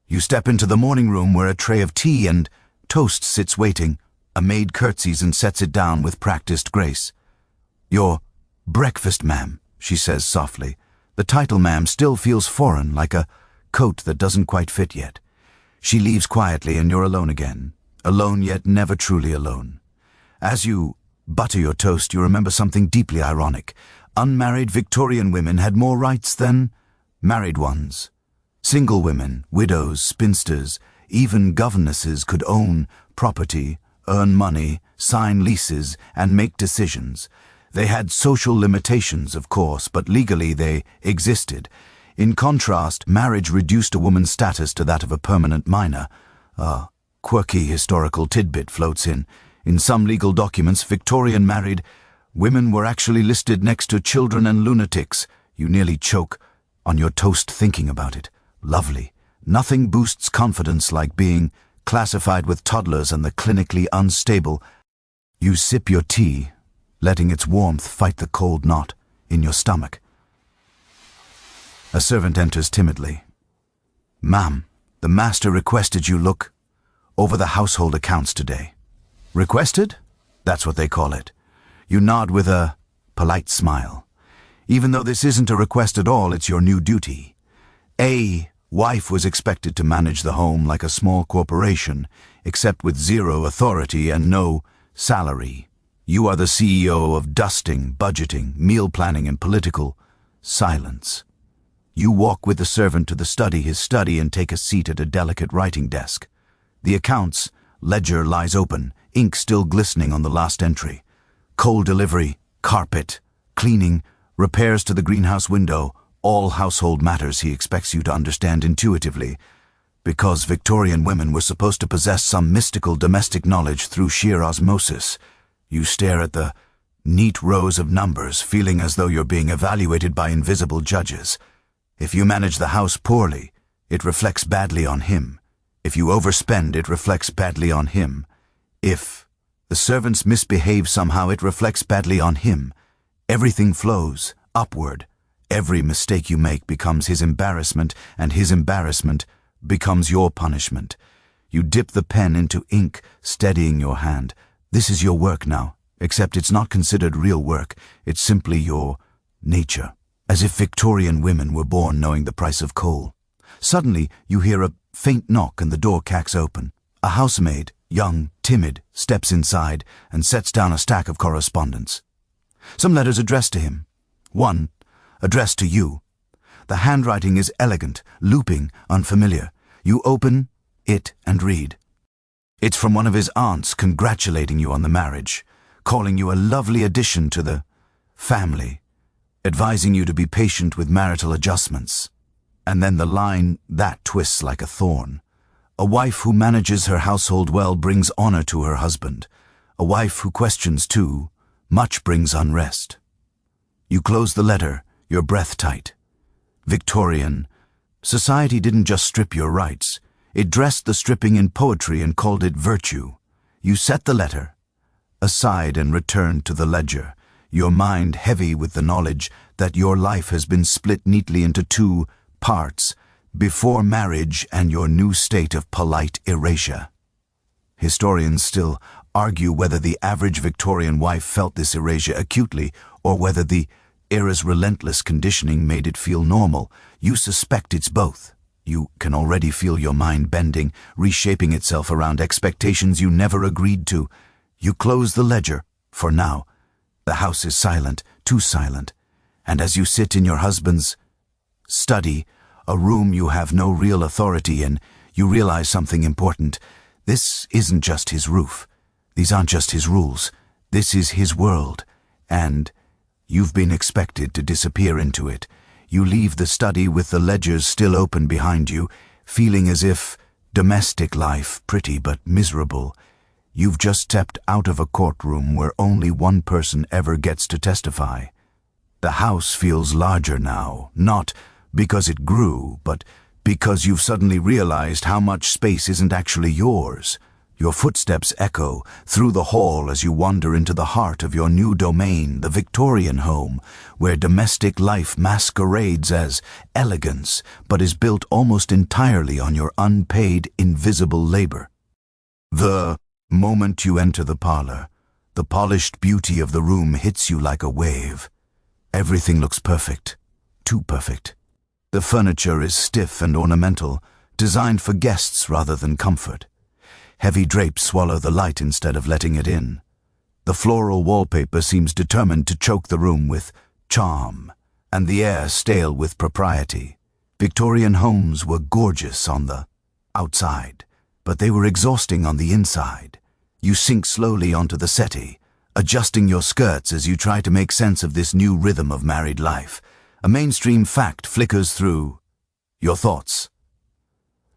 You step into the morning room where a tray of tea and toast sits waiting. A maid curtsies and sets it down with practiced grace. "Your breakfast, ma'am," she says softly. The title "ma'am" still feels foreign, like a coat that doesn't quite fit yet. She leaves quietly and you're alone again. Alone, yet never truly alone. As you butter your toast, you remember something deeply ironic. Unmarried Victorian women had more rights than married ones. Single women, widows, spinsters, even governesses could own property, earn money, sign leases, and make decisions. They had social limitations, of course, but legally they existed. In contrast, marriage reduced a woman's status to that of a permanent minor. A quirky historical tidbit floats in. In some legal documents, Victorian married women were actually listed next to children and lunatics. You nearly choke on your toast thinking about it. Lovely. Nothing boosts confidence like being classified with toddlers and the clinically unstable. You sip your tea, letting its warmth fight the cold knot in your stomach. A servant enters timidly. "Ma'am, the master requested you look over the household accounts today." "Requested?" That's what they call it. You nod with a polite smile. Even though this isn't a request at all, it's your new duty. A wife was expected to manage the home like a small corporation, except with zero authority and no salary. You are the CEO of dusting, budgeting, meal planning, and political silence. You walk with the servant to the study, his study, and take a seat at a delicate writing desk. The accounts ledger lies open, ink still glistening on the last entry. Coal delivery, carpet, cleaning, repairs to the greenhouse window, all household matters he expects you to understand intuitively. Because Victorian women were supposed to possess some mystical domestic knowledge through sheer osmosis, you stare at the neat rows of numbers, feeling as though you're being evaluated by invisible judges. If you manage the house poorly, it reflects badly on him. If you overspend, it reflects badly on him. If the servants misbehave somehow, it reflects badly on him. Everything flows upward. Every mistake you make becomes his embarrassment, and his embarrassment becomes your punishment. You dip the pen into ink, steadying your hand. This is your work now, except it's not considered real work. It's simply your nature. As if Victorian women were born knowing the price of coal. Suddenly, you hear a faint knock and the door cacks open. A housemaid, young, timid, steps inside and sets down a stack of correspondence. Some letters addressed to him. One, addressed to you. The handwriting is elegant, looping, unfamiliar. You open it and read. It's from one of his aunts congratulating you on the marriage, calling you a lovely addition to the family, advising you to be patient with marital adjustments. And then the line that twists like a thorn. A wife who manages her household well brings honor to her husband. A wife who questions too much brings unrest. You close the letter, your breath tight. Victorian. Society didn't just strip your rights. It dressed the stripping in poetry and called it virtue. You set the letter aside and return to the ledger, your mind heavy with the knowledge that your life has been split neatly into two parts, before marriage and your new state of polite erasure. Historians still argue whether the average Victorian wife felt this erasure acutely or whether the era's relentless conditioning made it feel normal. You suspect it's both. You can already feel your mind bending, reshaping itself around expectations you never agreed to. You close the ledger, for now. The house is silent, too silent. And as you sit in your husband's study, a room you have no real authority in, you realize something important. This isn't just his roof. These aren't just his rules. This is his world. And you've been expected to disappear into it. You leave the study with the ledgers still open behind you, feeling as if domestic life, pretty but miserable. You've just stepped out of a courtroom where only one person ever gets to testify. The house feels larger now, not because it grew, but because you've suddenly realized how much space isn't actually yours. Your footsteps echo through the hall as you wander into the heart of your new domain, the Victorian home, where domestic life masquerades as elegance, but is built almost entirely on your unpaid, invisible labor. The moment you enter the parlor, the polished beauty of the room hits you like a wave. Everything looks perfect, too perfect. The furniture is stiff and ornamental, designed for guests rather than comfort. Heavy drapes swallow the light instead of letting it in. The floral wallpaper seems determined to choke the room with charm, and the air stale with propriety. Victorian homes were gorgeous on the outside, but they were exhausting on the inside. You sink slowly onto the settee, adjusting your skirts as you try to make sense of this new rhythm of married life. A mainstream fact flickers through your thoughts.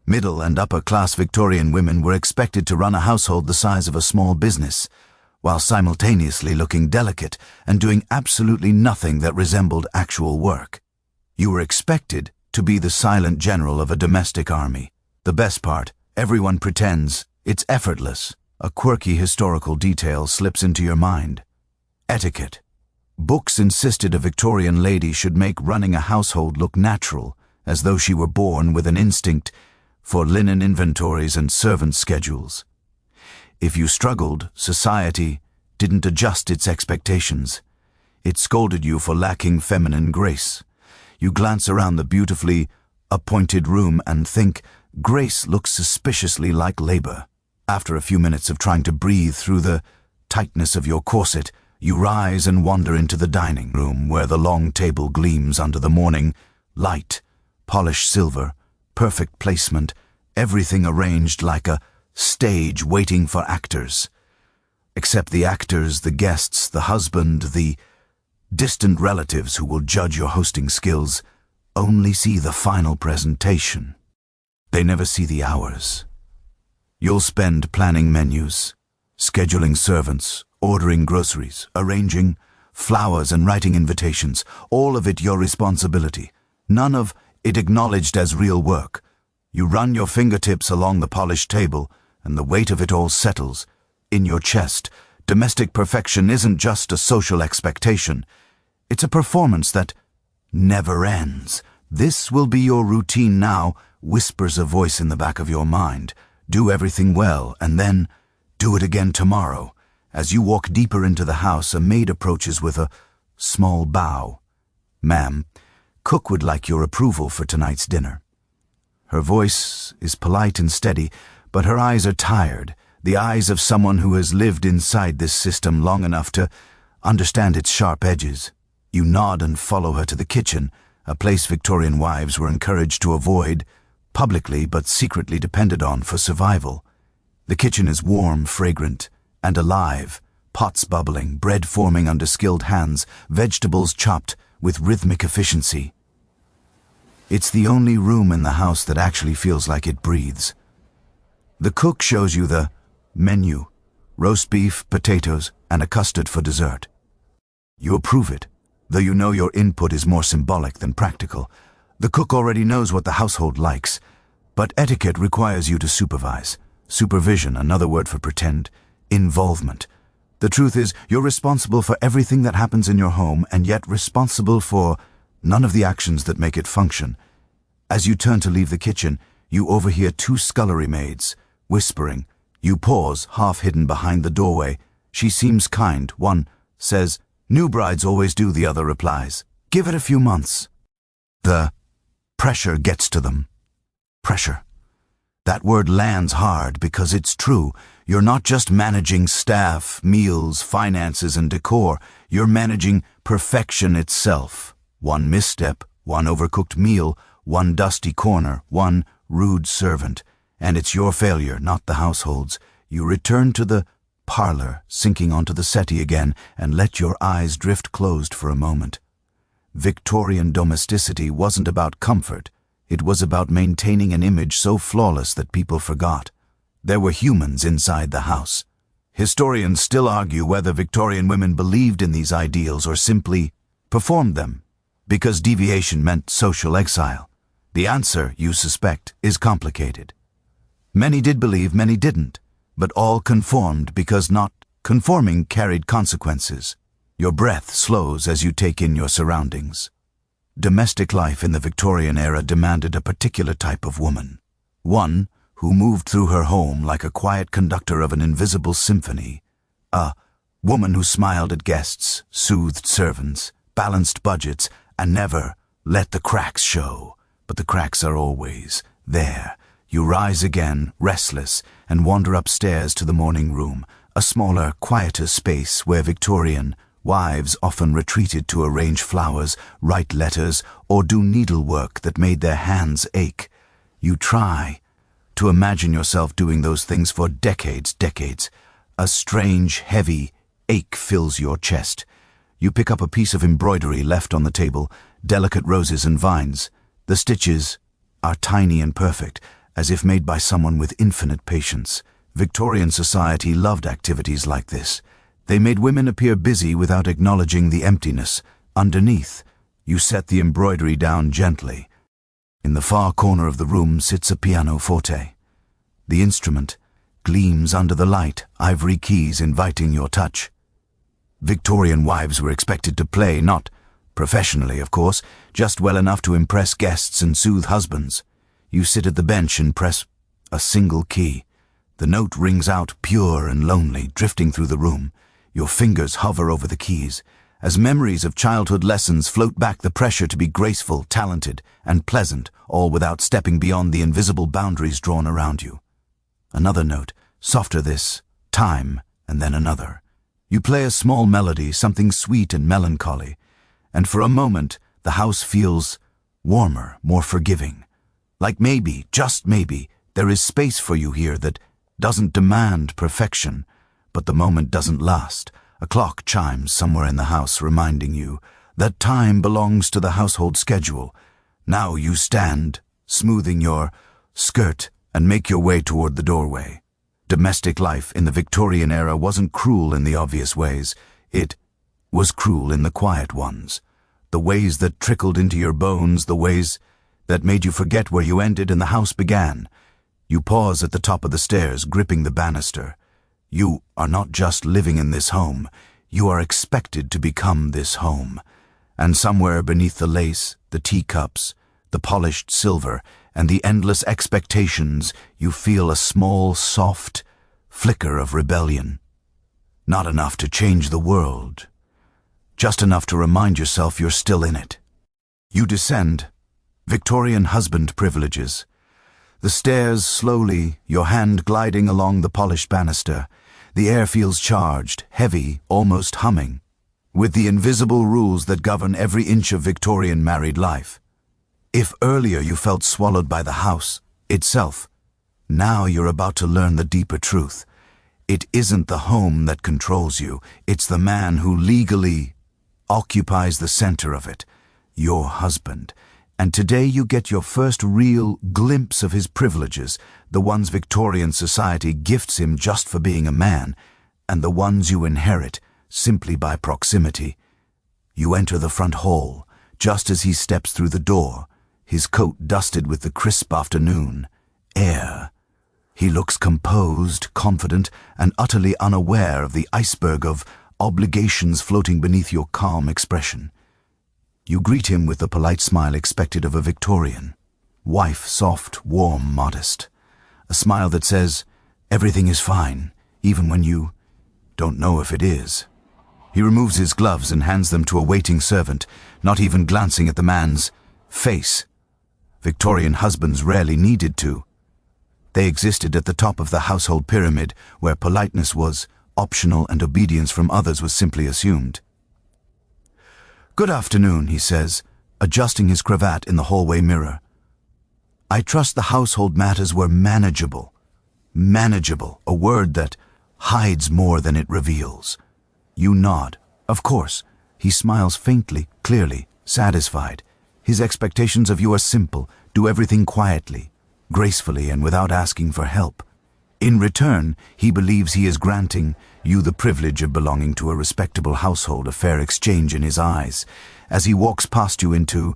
Middle and upper-class Victorian women were expected to run a household the size of a small business, while simultaneously looking delicate and doing absolutely nothing that resembled actual work. You were expected to be the silent general of a domestic army. The best part, everyone pretends it's effortless. A quirky historical detail slips into your mind. Etiquette. Books insisted a Victorian lady should make running a household look natural, as though she were born with an instinct for linen inventories and servant schedules. If you struggled, society didn't adjust its expectations. It scolded you for lacking feminine grace. You glance around the beautifully appointed room and think, grace looks suspiciously like labor. After a few minutes of trying to breathe through the tightness of your corset, you rise and wander into the dining room where the long table gleams under the morning light, polished silver, perfect placement, everything arranged like a stage waiting for actors. Except the actors, the guests, the husband, the distant relatives who will judge your hosting skills only see the final presentation. They never see the hours. You'll spend planning menus, scheduling servants, ordering groceries, arranging flowers and writing invitations, all of it your responsibility, none of it acknowledged as real work. You run your fingertips along the polished table, and the weight of it all settles in your chest. Domestic perfection isn't just a social expectation. It's a performance that never ends. This will be your routine now, whispers a voice in the back of your mind. Do everything well, and then do it again tomorrow. As you walk deeper into the house, a maid approaches with a small bow. "Ma'am, cook would like your approval for tonight's dinner." Her voice is polite and steady, but her eyes are tired, the eyes of someone who has lived inside this system long enough to understand its sharp edges. You nod and follow her to the kitchen, a place Victorian wives were encouraged to avoid, publicly but secretly depended on for survival. The kitchen is warm, fragrant, and alive, pots bubbling, bread forming under skilled hands, vegetables chopped with rhythmic efficiency. It's the only room in the house that actually feels like it breathes. The cook shows you the menu: roast beef, potatoes, and a custard for dessert. You approve it, though you know your input is more symbolic than practical. The cook already knows what the household likes, but etiquette requires you to supervise. Supervision, another word for pretend. Involvement. The truth is, you're responsible for everything that happens in your home, and yet responsible for none of the actions that make it function. As you turn to leave the kitchen, you overhear two scullery maids whispering, You pause, half hidden behind the doorway. She seems kind. One says, "New brides always do," the other replies, "Give it a few months." The pressure gets to them. Pressure. That word lands hard because it's true. You're not just managing staff, meals, finances, and decor. You're managing perfection itself. One misstep, one overcooked meal, one dusty corner, one rude servant. And it's your failure, not the household's. You return to the parlor, sinking onto the settee again, and let your eyes drift closed for a moment. Victorian domesticity wasn't about comfort. It was about maintaining an image so flawless that people forgot. There were humans inside the house. Historians still argue whether Victorian women believed in these ideals or simply performed them, because deviation meant social exile. The answer, you suspect, is complicated. Many did believe, many didn't, but all conformed because not conforming carried consequences. Your breath slows as you take in your surroundings. Domestic life in the Victorian era demanded a particular type of woman. One who moved through her home like a quiet conductor of an invisible symphony. A woman who smiled at guests, soothed servants, balanced budgets, and never let the cracks show. But the cracks are always there. You rise again, restless, and wander upstairs to the morning room, a smaller, quieter space where Victorian wives often retreated to arrange flowers, write letters, or do needlework that made their hands ache. You try to imagine yourself doing those things for decades. A strange, heavy ache fills your chest. You pick up a piece of embroidery left on the table, delicate roses and vines. The stitches are tiny and perfect, as if made by someone with infinite patience. Victorian society loved activities like this. They made women appear busy without acknowledging the emptiness underneath. You set the embroidery down gently. In the far corner of the room sits a pianoforte. The instrument gleams under the light, ivory keys inviting your touch. Victorian wives were expected to play, not professionally, of course, just well enough to impress guests and soothe husbands. You sit at the bench and press a single key. The note rings out pure and lonely, drifting through the room. Your fingers hover over the keys. As memories of childhood lessons float back the pressure to be graceful, talented, and pleasant, all without stepping beyond the invisible boundaries drawn around you. Another note, softer this time, and then another. You play a small melody, something sweet and melancholy, and for a moment the house feels warmer, more forgiving. Like maybe, just maybe, there is space for you here that doesn't demand perfection, but the moment doesn't last. A clock chimes somewhere in the house, reminding you that time belongs to the household schedule. Now you stand, smoothing your skirt, and make your way toward the doorway. Domestic life in the Victorian era wasn't cruel in the obvious ways. It was cruel in the quiet ones. The ways that trickled into your bones, the ways that made you forget where you ended and the house began. You pause at the top of the stairs, gripping the banister. You are not just living in this home. You are expected to become this home. And somewhere beneath the lace, the teacups, the polished silver, and the endless expectations, you feel a small, soft flicker of rebellion. Not enough to change the world. Just enough to remind yourself you're still in it. You descend. Victorian husband privileges. The stairs slowly, your hand gliding along the polished banister. The air feels charged, heavy, almost humming, with the invisible rules that govern every inch of Victorian married life. If earlier you felt swallowed by the house itself, now you're about to learn the deeper truth. It isn't the home that controls you, it's the man who legally occupies the center of it, your husband. And today you get your first real glimpse of his privileges, the ones Victorian society gifts him just for being a man, and the ones you inherit simply by proximity. You enter the front hall, just as he steps through the door, his coat dusted with the crisp afternoon air. He looks composed, confident, and utterly unaware of the iceberg of obligations floating beneath your calm expression. You greet him with the polite smile expected of a Victorian. Wife, soft, warm, modest. A smile that says, Everything is fine, even when you don't know if it is. He removes his gloves and hands them to a waiting servant, not even glancing at the man's face. Victorian husbands rarely needed to. They existed at the top of the household pyramid, where politeness was optional and obedience from others was simply assumed. "Good afternoon," he says, adjusting his cravat in the hallway mirror. "I trust the household matters were manageable." Manageable, a word that hides more than it reveals. You nod. Of course. He smiles faintly, clearly, satisfied. His expectations of you are simple. Do everything quietly, gracefully, and without asking for help. In return, he believes he is granting you the privilege of belonging to a respectable household, a fair exchange in his eyes. As he walks past you into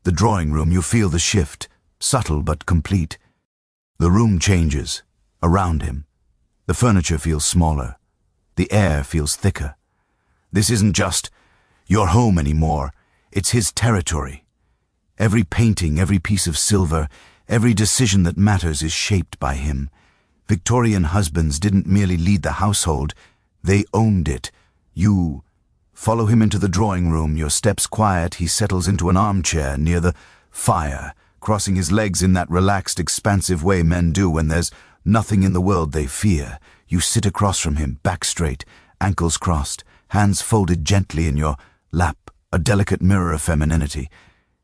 the drawing room, you feel the shift, subtle but complete. The room changes around him. The furniture feels smaller. The air feels thicker. This isn't just your home anymore. It's his territory. Every painting, every piece of silver, every decision that matters is shaped by him. Victorian husbands didn't merely lead the household, they owned it. You follow him into the drawing room, your steps quiet. He settles into an armchair near the fire, crossing his legs in that relaxed, expansive way men do when there's nothing in the world they fear. You sit across from him, back straight, ankles crossed, hands folded gently in your lap, a delicate mirror of femininity.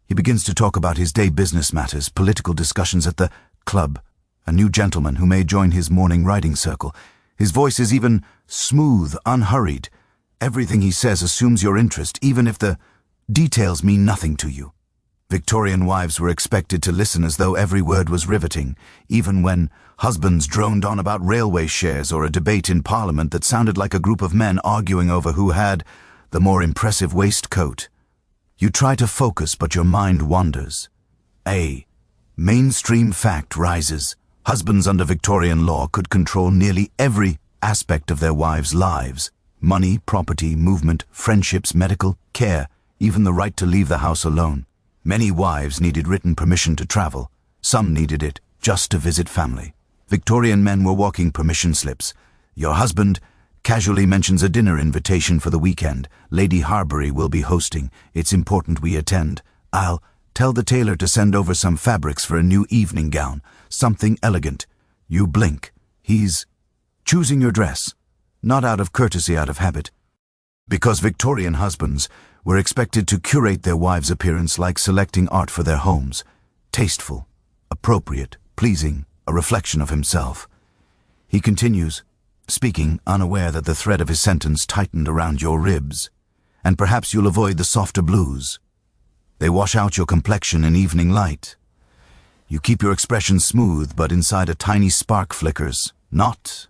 He begins to talk about his day business matters, political discussions at the club, a new gentleman who may join his morning riding circle. His voice is even smooth, unhurried. Everything he says assumes your interest, even if the details mean nothing to you. Victorian wives were expected to listen as though every word was riveting, even when husbands droned on about railway shares or a debate in Parliament that sounded like a group of men arguing over who had the more impressive waistcoat. You try to focus, but your mind wanders. A mainstream fact rises. Husbands under Victorian law could control nearly every aspect of their wives' lives. Money, property, movement, friendships, medical care, even the right to leave the house alone. Many wives needed written permission to travel. Some needed it just to visit family. Victorian men were walking permission slips. Your husband casually mentions a dinner invitation for the weekend. Lady Harbury will be hosting. It's important we attend. I'll tell the tailor to send over some fabrics for a new evening gown. Something elegant. You blink. He's choosing your dress. Not out of courtesy, out of habit. Because Victorian husbands were expected to curate their wives' appearance like selecting art for their homes. Tasteful, appropriate, pleasing, a reflection of himself. He continues, speaking, unaware that the thread of his sentence tightened around your ribs. And perhaps you'll avoid the softer blues. They wash out your complexion in evening light. You keep your expression smooth, but inside a tiny spark flickers. Not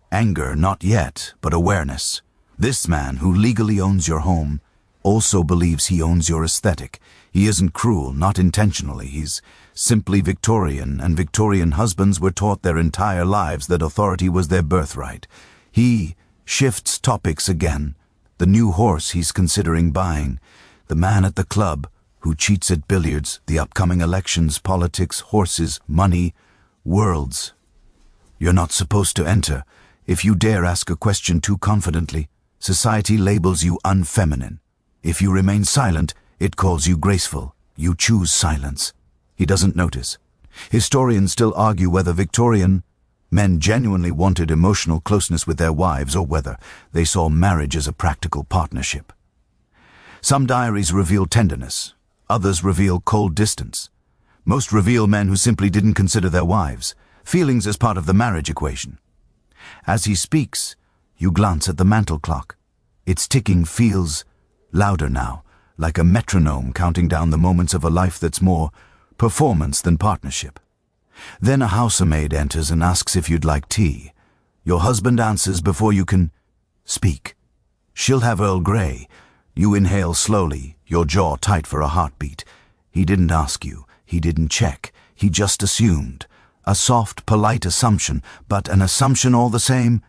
anger, not yet, but awareness. This man, who legally owns your home, also believes he owns your aesthetic. He isn't cruel, not intentionally. He's simply Victorian, and Victorian husbands were taught their entire lives that authority was their birthright. He shifts topics again. The new horse he's considering buying. The man at the club who cheats at billiards, the upcoming elections, politics, horses, money, worlds. You're not supposed to enter. If you dare ask a question too confidently, society labels you unfeminine. If you remain silent, it calls you graceful. You choose silence. He doesn't notice. Historians still argue whether Victorian men genuinely wanted emotional closeness with their wives or whether they saw marriage as a practical partnership. Some diaries reveal tenderness. Others reveal cold distance. Most reveal men who simply didn't consider their wives, feelings as part of the marriage equation. As he speaks, you glance at the mantel clock. Its ticking feels louder now, like a metronome counting down the moments of a life that's more performance than partnership. Then a housemaid enters and asks if you'd like tea. Your husband answers before you can speak. She'll have Earl Grey. You inhale slowly, your jaw tight for a heartbeat. He didn't ask you. He didn't check. He just assumed. A soft, polite assumption, but an assumption all the same.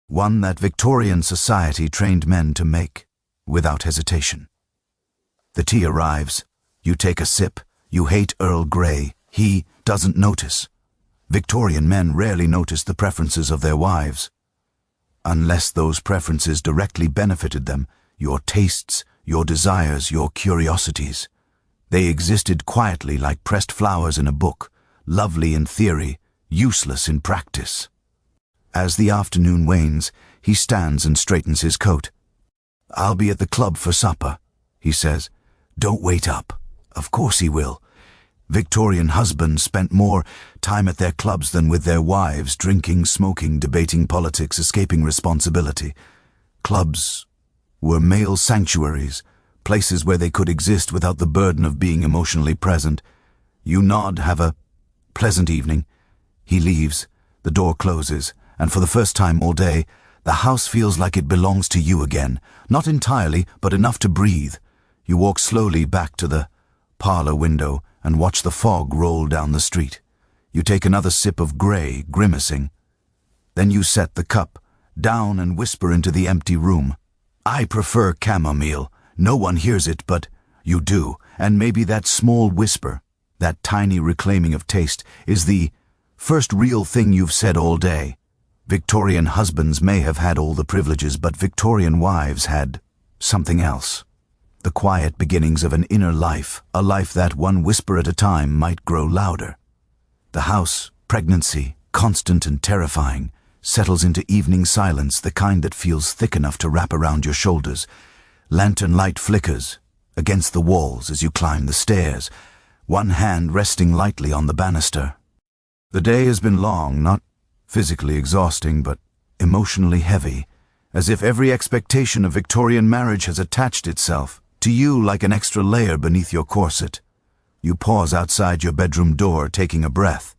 One that Victorian society trained men to make without hesitation. The tea arrives. You take a sip. You hate Earl Grey. He doesn't notice. Victorian men rarely noticed the preferences of their wives. Unless those preferences directly benefited them, your tastes, your desires, your curiosities. They existed quietly like pressed flowers in a book, lovely in theory, useless in practice. As the afternoon wanes, he stands and straightens his coat. "I'll be at the club for supper," he says. "Don't wait up." Of course he will. Victorian husbands spent more time at their clubs than with their wives, drinking, smoking, debating politics, escaping responsibility. Clubs were male sanctuaries, places where they could exist without the burden of being emotionally present. You nod, have a pleasant evening. He leaves, the door closes, and for the first time all day, the house feels like it belongs to you again. Not entirely, but enough to breathe. You walk slowly back to the parlor window and watch the fog roll down the street. You take another sip of grey, grimacing. Then you set the cup down and whisper into the empty room. "I prefer chamomile. No one hears it, but you do, and maybe that small whisper, that tiny reclaiming of taste, is the first real thing you've said all day." Victorian husbands may have had all the privileges, but Victorian wives had something else. The quiet beginnings of an inner life, a life that, one whisper at a time, might grow louder. The house, pregnancy, constant and terrifying, settles into evening silence, the kind that feels thick enough to wrap around your shoulders. Lantern light flickers against the walls as you climb the stairs, one hand resting lightly on the banister. The day has been long, not physically exhausting, but emotionally heavy, as if every expectation of Victorian marriage has attached itself to you like an extra layer beneath your corset. You pause outside your bedroom door, taking a breath.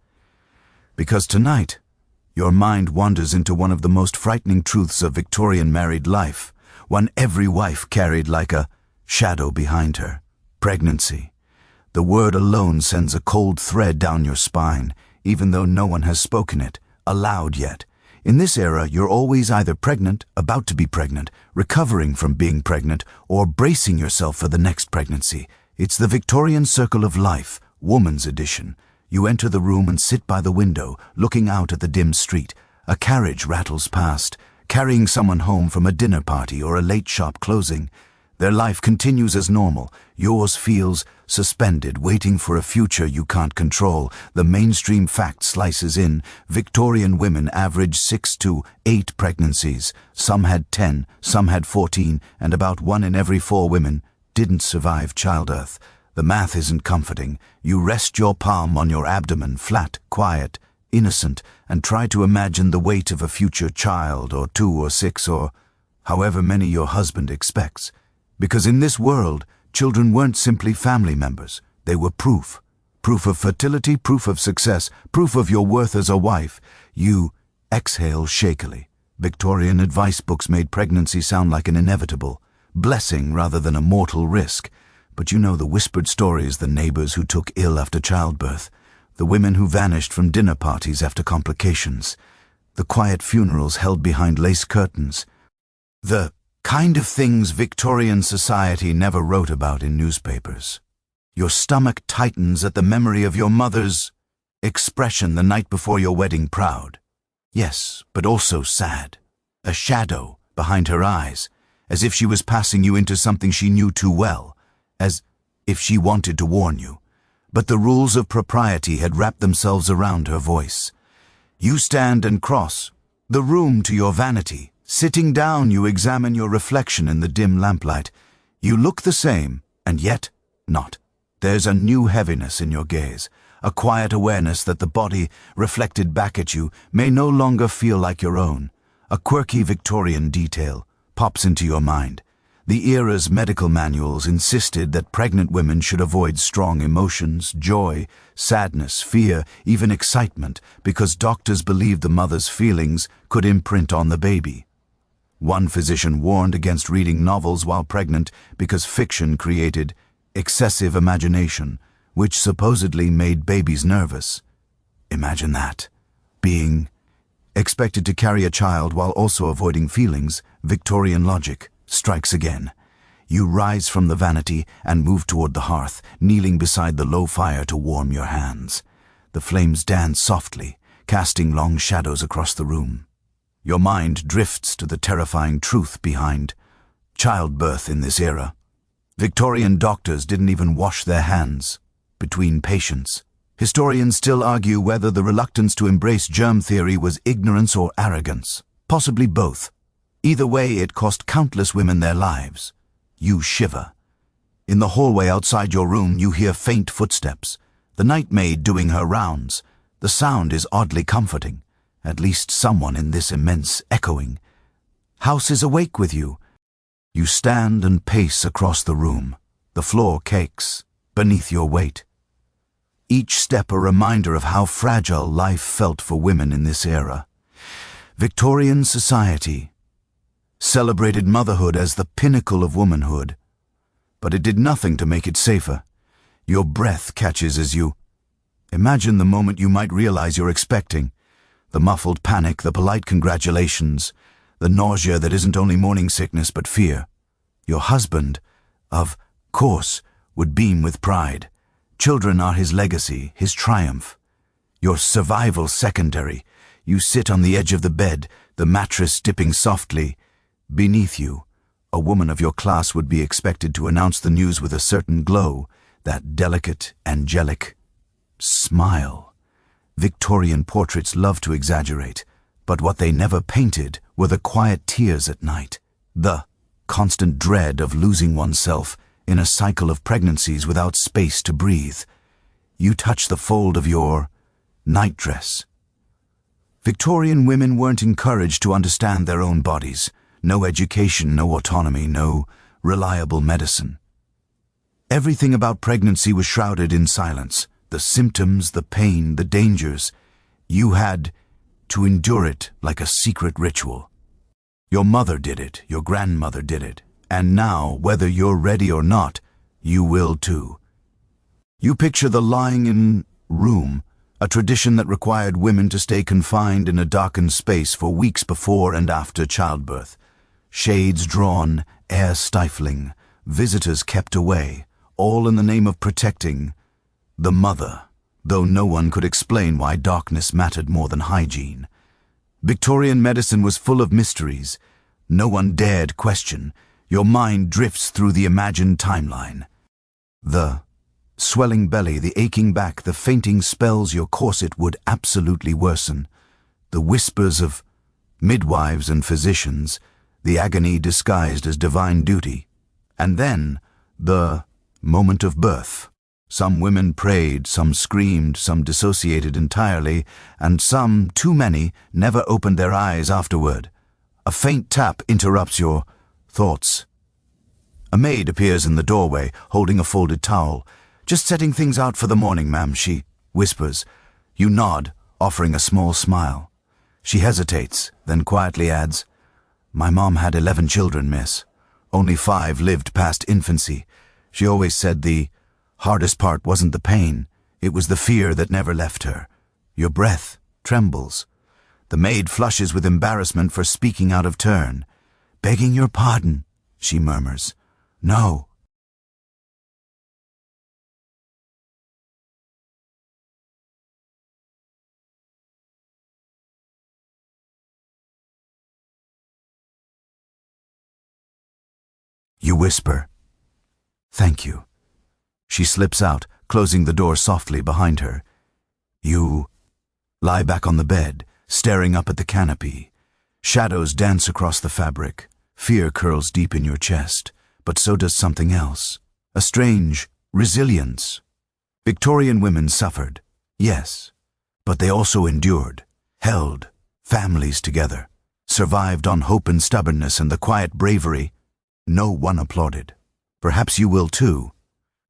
Because tonight, your mind wanders into one of the most frightening truths of Victorian married life, one every wife carried like a shadow behind her: pregnancy. The word alone sends a cold thread down your spine, even though no one has spoken it aloud yet. In this era, you're always either pregnant, about to be pregnant, recovering from being pregnant, or bracing yourself for the next pregnancy. It's the Victorian circle of life, woman's edition. You enter the room and sit by the window, looking out at the dim street. A carriage rattles past, carrying someone home from a dinner party or a late shop closing. Their life continues as normal. Yours feels suspended, waiting for a future you can't control. The mainstream fact slices in. Victorian women average 6 to 8 pregnancies. Some had 10, some had 14, and about 1 in every 4 women didn't survive childbirth. The math isn't comforting. You rest your palm on your abdomen, flat, quiet, innocent, and try to imagine the weight of a future child, or 2 or 6, or however many your husband expects. Because in this world, children weren't simply family members. They were proof. Proof of fertility, proof of success, proof of your worth as a wife. You exhale shakily. Victorian advice books made pregnancy sound like an inevitable blessing rather than a mortal risk. But you know the whispered stories, the neighbors who took ill after childbirth, the women who vanished from dinner parties after complications, the quiet funerals held behind lace curtains. The kind of things Victorian society never wrote about in newspapers. Your stomach tightens at the memory of your mother's expression the night before your wedding, proud. Yes, but also sad. A shadow behind her eyes, as if she was passing you into something she knew too well, as if she wanted to warn you. But the rules of propriety had wrapped themselves around her voice. You stand and cross the room to your vanity. Sitting down, you examine your reflection in the dim lamplight. You look the same, and yet not. There's a new heaviness in your gaze, a quiet awareness that the body reflected back at you may no longer feel like your own. A quirky Victorian detail pops into your mind. The era's medical manuals insisted that pregnant women should avoid strong emotions, joy, sadness, fear, even excitement, because doctors believed the mother's feelings could imprint on the baby. One physician warned against reading novels while pregnant because fiction created excessive imagination, which supposedly made babies nervous. Imagine that. Being expected to carry a child while also avoiding feelings. Victorian logic strikes again. You rise from the vanity and move toward the hearth, kneeling beside the low fire to warm your hands. The flames dance softly, casting long shadows across the room. Your mind drifts to the terrifying truth behind childbirth in this era. Victorian doctors didn't even wash their hands between patients. Historians still argue whether the reluctance to embrace germ theory was ignorance or arrogance. Possibly both. Either way, it cost countless women their lives. You shiver. In the hallway outside your room, you hear faint footsteps. The night maid doing her rounds. The sound is oddly comforting. At least someone in this immense echoing. House is awake with you. You stand and pace across the room. The floor cakes beneath your weight. Each step a reminder of how fragile life felt for women in this era. Victorian society celebrated motherhood as the pinnacle of womanhood, but it did nothing to make it safer. Your breath catches as you imagine the moment you might realize you're expecting. The muffled panic, the polite congratulations, the nausea that isn't only morning sickness but fear. Your husband, of course, would beam with pride. Children are his legacy, his triumph. Your survival secondary. You sit on the edge of the bed, the mattress dipping softly. Beneath you, a woman of your class would be expected to announce the news with a certain glow, that delicate, angelic smile. Victorian portraits love to exaggerate, but what they never painted were the quiet tears at night, the constant dread of losing oneself in a cycle of pregnancies without space to breathe. You touch the fold of your nightdress. Victorian women weren't encouraged to understand their own bodies. No education, no autonomy, no reliable medicine. Everything about pregnancy was shrouded in silence. The symptoms, the pain, the dangers. You had to endure it like a secret ritual. Your mother did it, your grandmother did it, and now, whether you're ready or not, you will too. You picture the lying-in room, a tradition that required women to stay confined in a darkened space for weeks before and after childbirth. Shades drawn, air stifling, visitors kept away, all in the name of protecting the mother, though no one could explain why darkness mattered more than hygiene. Victorian medicine was full of mysteries. No one dared question. Your mind drifts through the imagined timeline. The swelling belly, the aching back, the fainting spells your corset would absolutely worsen. The whispers of midwives and physicians, the agony disguised as divine duty. And then, the moment of birth. Some women prayed, some screamed, some dissociated entirely, and some, too many, never opened their eyes afterward. A faint tap interrupts your thoughts. A maid appears in the doorway, holding a folded towel. "Just setting things out for the morning, ma'am," she whispers. You nod, offering a small smile. She hesitates, then quietly adds, "My mom had 11 children, miss. Only 5 lived past infancy. She always said the hardest part wasn't the pain, it was the fear that never left her." Your breath trembles. The maid flushes with embarrassment for speaking out of turn. "Begging your pardon," she murmurs. "No." You whisper, "Thank you." She slips out, closing the door softly behind her. You lie back on the bed, staring up at the canopy. Shadows dance across the fabric. Fear curls deep in your chest, but so does something else. A strange resilience. Victorian women suffered, yes, but they also endured, held families together, survived on hope and stubbornness and the quiet bravery no one applauded. Perhaps you will too.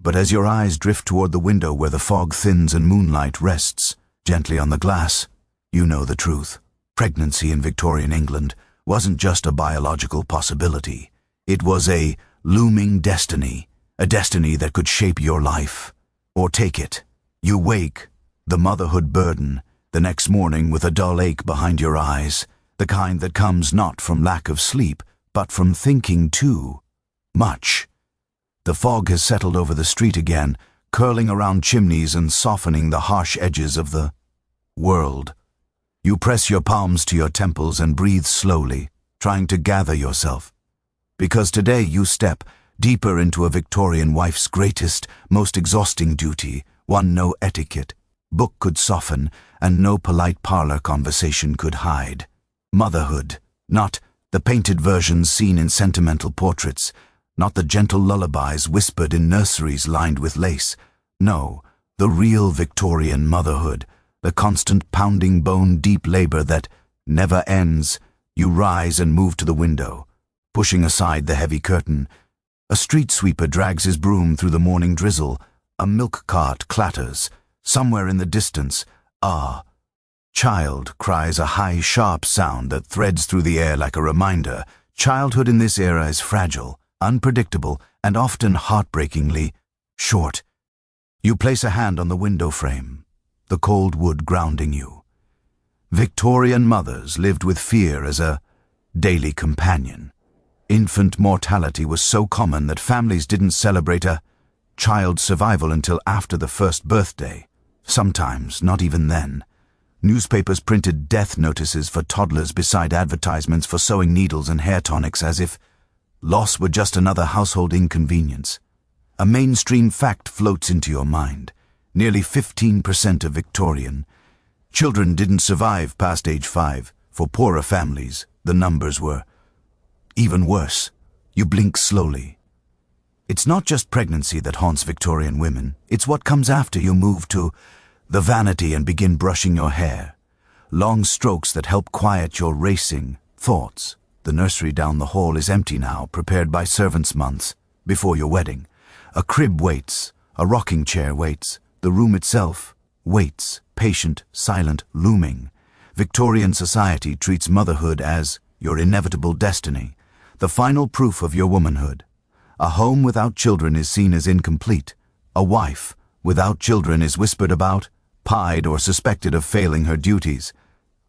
But as your eyes drift toward the window where the fog thins and moonlight rests gently on the glass, you know the truth. Pregnancy in Victorian England wasn't just a biological possibility. It was a looming destiny, a destiny that could shape your life. Or take it. You wake, the motherhood burden, the next morning with a dull ache behind your eyes, the kind that comes not from lack of sleep, but from thinking too much. The fog has settled over the street again, curling around chimneys and softening the harsh edges of the world. You press your palms to your temples and breathe slowly, trying to gather yourself. Because today you step deeper into a Victorian wife's greatest, most exhausting duty, one no etiquette, book could soften, and no polite parlor conversation could hide. Motherhood, not the painted versions seen in sentimental portraits, not the gentle lullabies whispered in nurseries lined with lace. No, the real Victorian motherhood, the constant pounding bone-deep labor that never ends. You rise and move to the window, pushing aside the heavy curtain. A street sweeper drags his broom through the morning drizzle. A milk cart clatters. Somewhere in the distance, a child cries a high, sharp sound that threads through the air like a reminder. Childhood in this era is fragile, unpredictable, and often heartbreakingly short. You place a hand on the window frame, the cold wood grounding you. Victorian mothers lived with fear as a daily companion. Infant mortality was so common that families didn't celebrate a child's survival until after the first birthday. Sometimes, not even then. Newspapers printed death notices for toddlers beside advertisements for sewing needles and hair tonics, as if loss were just another household inconvenience. A mainstream fact floats into your mind. Nearly 15% of Victorian children didn't survive past age 5. For poorer families, the numbers were even worse. You blink slowly. It's not just pregnancy that haunts Victorian women. It's what comes after you move to the vanity and begin brushing your hair. Long strokes that help quiet your racing thoughts. The nursery down the hall is empty now, prepared by servants months before your wedding. A crib waits. A rocking chair waits. The room itself waits, patient, silent, looming. Victorian society treats motherhood as your inevitable destiny, the final proof of your womanhood. A home without children is seen as incomplete. A wife without children is whispered about, pied, or suspected of failing her duties.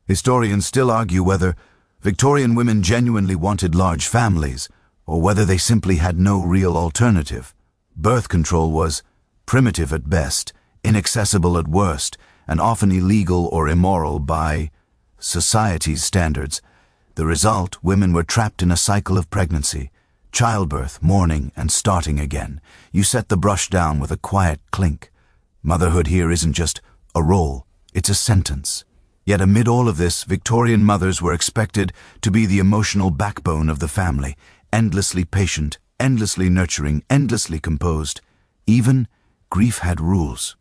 Historians still argue whether Victorian women genuinely wanted large families, or whether they simply had no real alternative. Birth control was primitive at best, inaccessible at worst, and often illegal or immoral by society's standards. The result, women were trapped in a cycle of pregnancy, childbirth, mourning, and starting again. You set the brush down with a quiet clink. Motherhood here isn't just a role, it's a sentence. Yet amid all of this, Victorian mothers were expected to be the emotional backbone of the family, endlessly patient, endlessly nurturing, endlessly composed. Even grief had rules.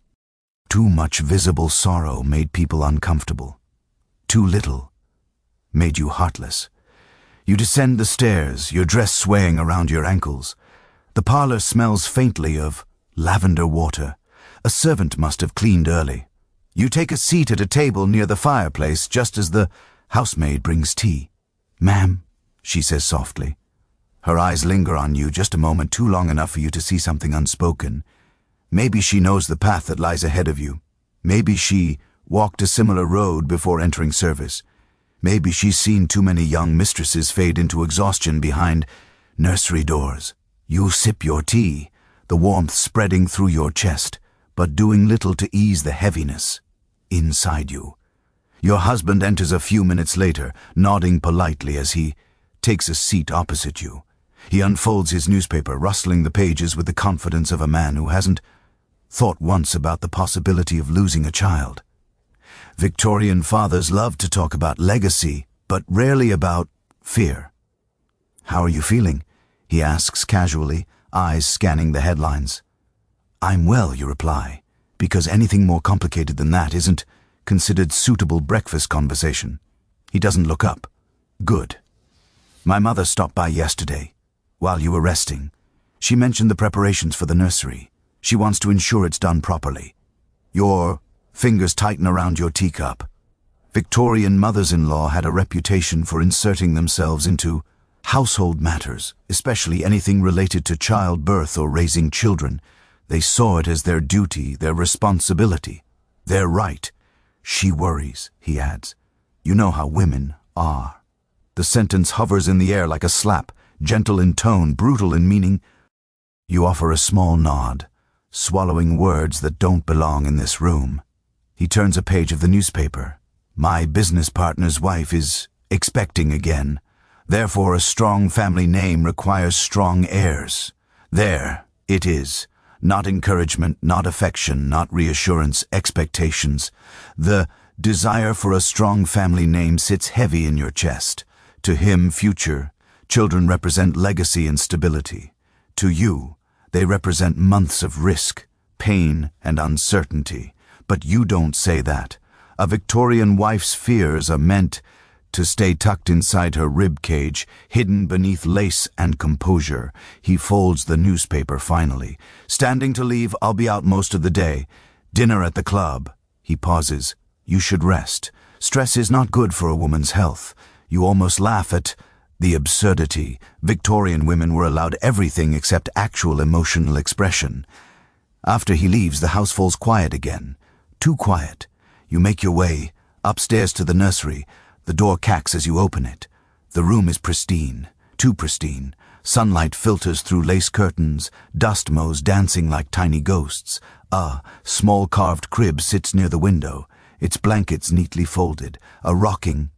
Too much visible sorrow made people uncomfortable. Too little made you heartless. You descend the stairs, your dress swaying around your ankles. The parlor smells faintly of lavender water. A servant must have cleaned early. You take a seat at a table near the fireplace just as the housemaid brings tea. "Ma'am," she says softly. Her eyes linger on you just a moment, too long enough for you to see something unspoken. Maybe she knows the path that lies ahead of you. Maybe she walked a similar road before entering service. Maybe she's seen too many young mistresses fade into exhaustion behind nursery doors. You sip your tea, the warmth spreading through your chest, but doing little to ease the heaviness inside you. Your husband enters a few minutes later, nodding politely as he takes a seat opposite you. He unfolds his newspaper, rustling the pages with the confidence of a man who hasn't thought once about the possibility of losing a child. Victorian fathers loved to talk about legacy, but rarely about fear. "How are you feeling?" he asks casually, eyes scanning the headlines. "I'm well," you reply, because anything more complicated than that isn't considered suitable breakfast conversation. He doesn't look up. "Good. My mother stopped by yesterday, while you were resting. She mentioned the preparations for the nursery. She wants to ensure it's done properly." Your fingers tighten around your teacup. Victorian mothers-in-law had a reputation for inserting themselves into household matters, especially anything related to childbirth or raising children. They saw it as their duty, their responsibility, their right. "She worries," he adds. "You know how women are." The sentence hovers in the air like a slap, gentle in tone, brutal in meaning. You offer a small nod, swallowing words that don't belong in this room. He turns a page of the newspaper. My business partner's wife is expecting again. Therefore, a strong family name requires strong heirs. There it is. Not encouragement, not affection, not reassurance, expectations. The desire for a strong family name sits heavy in your chest. To him, future. Children represent legacy and stability. To you, they represent months of risk, pain, and uncertainty. But you don't say that. A Victorian wife's fears are meant to stay tucked inside her rib cage, hidden beneath lace and composure. He folds the newspaper finally. Standing to leave, I'll be out most of the day. Dinner at the club. He pauses. You should rest. Stress is not good for a woman's health. You almost laugh at the absurdity. Victorian women were allowed everything except actual emotional expression. After he leaves, the house falls quiet again. Too quiet. You make your way upstairs to the nursery. The door cacks as you open it. The room is pristine, too pristine. Sunlight filters through lace curtains, dust motes dancing like tiny ghosts. A small carved crib sits near the window, its blankets neatly folded. A rocking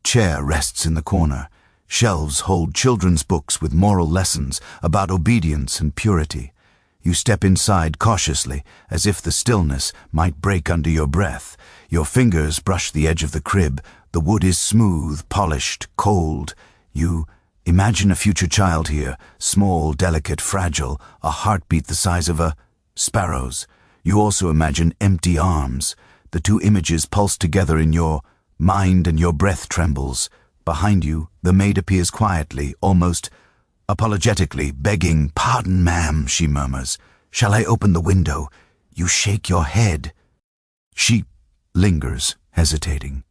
chair rests in the corner. Shelves hold children's books with moral lessons about obedience and purity. You step inside cautiously, as if the stillness might break under your breath. Your fingers brush the edge of the crib. The wood is smooth, polished, cold. You imagine a future child here, small, delicate, fragile, a heartbeat the size of a sparrow's. You also imagine empty arms. The two images pulse together in your mind and your breath trembles. Behind you, the maid appears quietly, almost apologetically, begging, "Pardon, ma'am," she murmurs. "Shall I open the window?" You shake your head. She lingers, hesitating.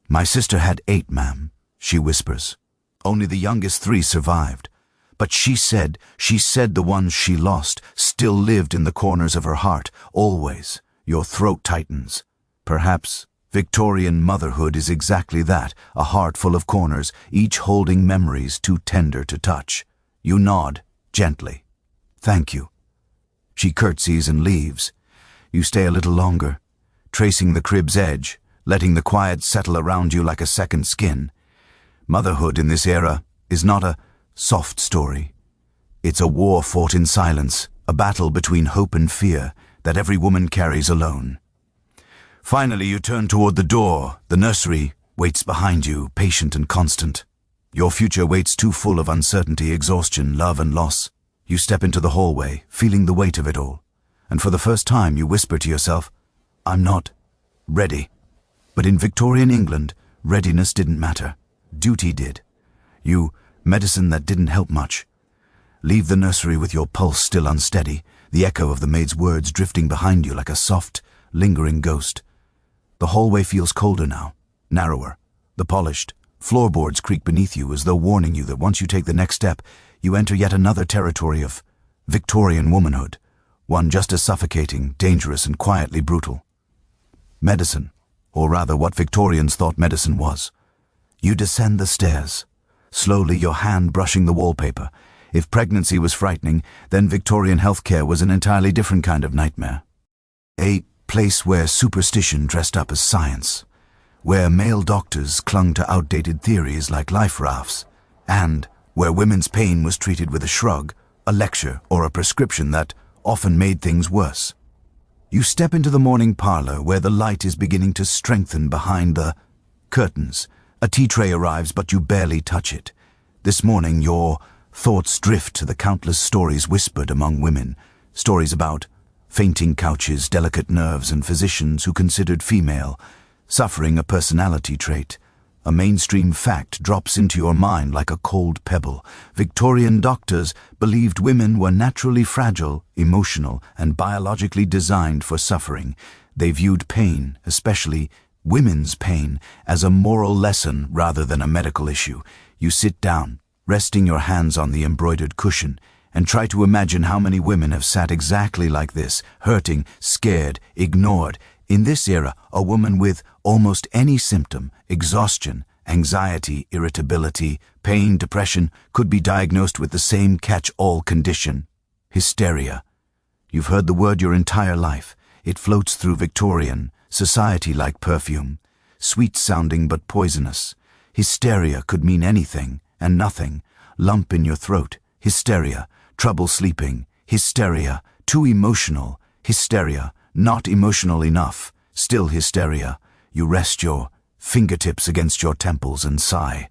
"My sister had 8, ma'am," she whispers. "Only the youngest 3 survived. But she said the ones she lost still lived in the corners of her heart, always." Your throat tightens. Perhaps Victorian motherhood is exactly that, a heart full of corners, each holding memories too tender to touch. You nod, gently. "Thank you." She curtsies and leaves. You stay a little longer, tracing the crib's edge, letting the quiet settle around you like a second skin. Motherhood in this era is not a soft story. It's a war fought in silence, a battle between hope and fear that every woman carries alone. Finally, you turn toward the door. The nursery waits behind you, patient and constant. Your future waits too full of uncertainty, exhaustion, love, and loss. You step into the hallway, feeling the weight of it all. And for the first time, you whisper to yourself, "I'm not ready." But in Victorian England, readiness didn't matter. Duty did. Medicine that didn't help much. Leave the nursery with your pulse still unsteady, the echo of the maid's words drifting behind you like a soft, lingering ghost. The hallway feels colder now, narrower. The polished floorboards creak beneath you as though warning you that once you take the next step, you enter yet another territory of Victorian womanhood, one just as suffocating, dangerous, and quietly brutal. Medicine, or rather what Victorians thought medicine was. You descend the stairs, slowly, your hand brushing the wallpaper. If pregnancy was frightening, then Victorian healthcare was an entirely different kind of nightmare. A place where superstition dressed up as science, where male doctors clung to outdated theories like life rafts, and where women's pain was treated with a shrug, a lecture, or a prescription that often made things worse. You step into the morning parlor where the light is beginning to strengthen behind the curtains. A tea tray arrives, but you barely touch it. This morning, your thoughts drift to the countless stories whispered among women, stories about fainting couches, delicate nerves, and physicians who considered female suffering a personality trait. A mainstream fact drops into your mind like a cold pebble. Victorian doctors believed women were naturally fragile, emotional, and biologically designed for suffering. They viewed pain, especially women's pain, as a moral lesson rather than a medical issue. You sit down, resting your hands on the embroidered cushion, and try to imagine how many women have sat exactly like this, hurting, scared, ignored. In this era, a woman with almost any symptom, exhaustion, anxiety, irritability, pain, depression, could be diagnosed with the same catch-all condition, hysteria. You've heard the word your entire life. It floats through Victorian society like perfume. sweet-sounding but poisonous. Hysteria could mean anything and nothing. Lump in your throat, hysteria. Trouble sleeping, hysteria. Too emotional, hysteria. Not emotional enough, still hysteria. You rest your fingertips against your temples and sigh.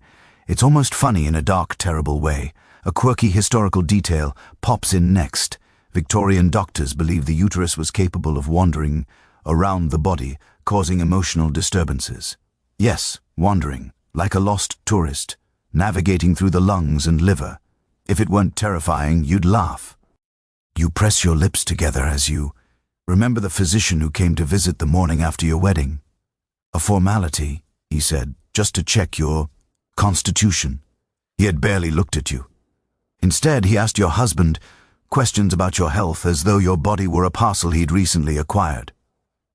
It's almost funny in a dark, terrible way. A quirky historical detail pops in next. Victorian doctors believed the uterus was capable of wandering around the body, causing emotional disturbances. Yes, wandering, like a lost tourist, navigating through the lungs and liver. If it weren't terrifying, you'd laugh. You press your lips together as you remember the physician who came to visit the morning after your wedding. A formality, he said, just to check your constitution. He had barely looked at you. Instead, he asked your husband questions about your health as though your body were a parcel he'd recently acquired.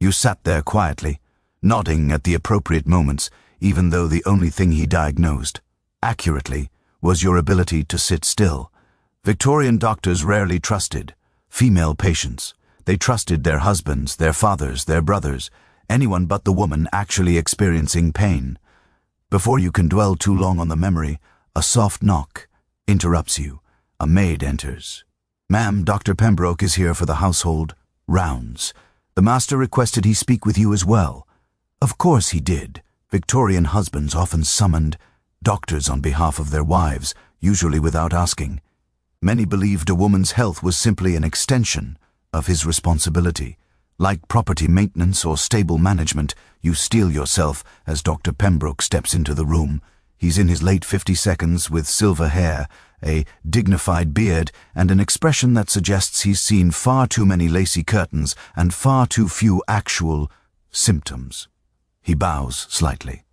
You sat there quietly, nodding at the appropriate moments, even though the only thing he diagnosed, accurately, was your ability to sit still. Victorian doctors rarely trusted female patients. They trusted their husbands, their fathers, their brothers, anyone but the woman actually experiencing pain. Before you can dwell too long on the memory, a soft knock interrupts you. A maid enters. "Ma'am, Dr. Pembroke is here for the household rounds. The master requested he speak with you as well." Of course he did. Victorian husbands often summoned doctors on behalf of their wives, usually without asking. Many believed a woman's health was simply an extension of his responsibility. Like property maintenance or stable management, you steel yourself as Dr. Pembroke steps into the room. He's in his late 50s with silver hair, a dignified beard, and an expression that suggests he's seen far too many lacy curtains and far too few actual symptoms. He bows slightly.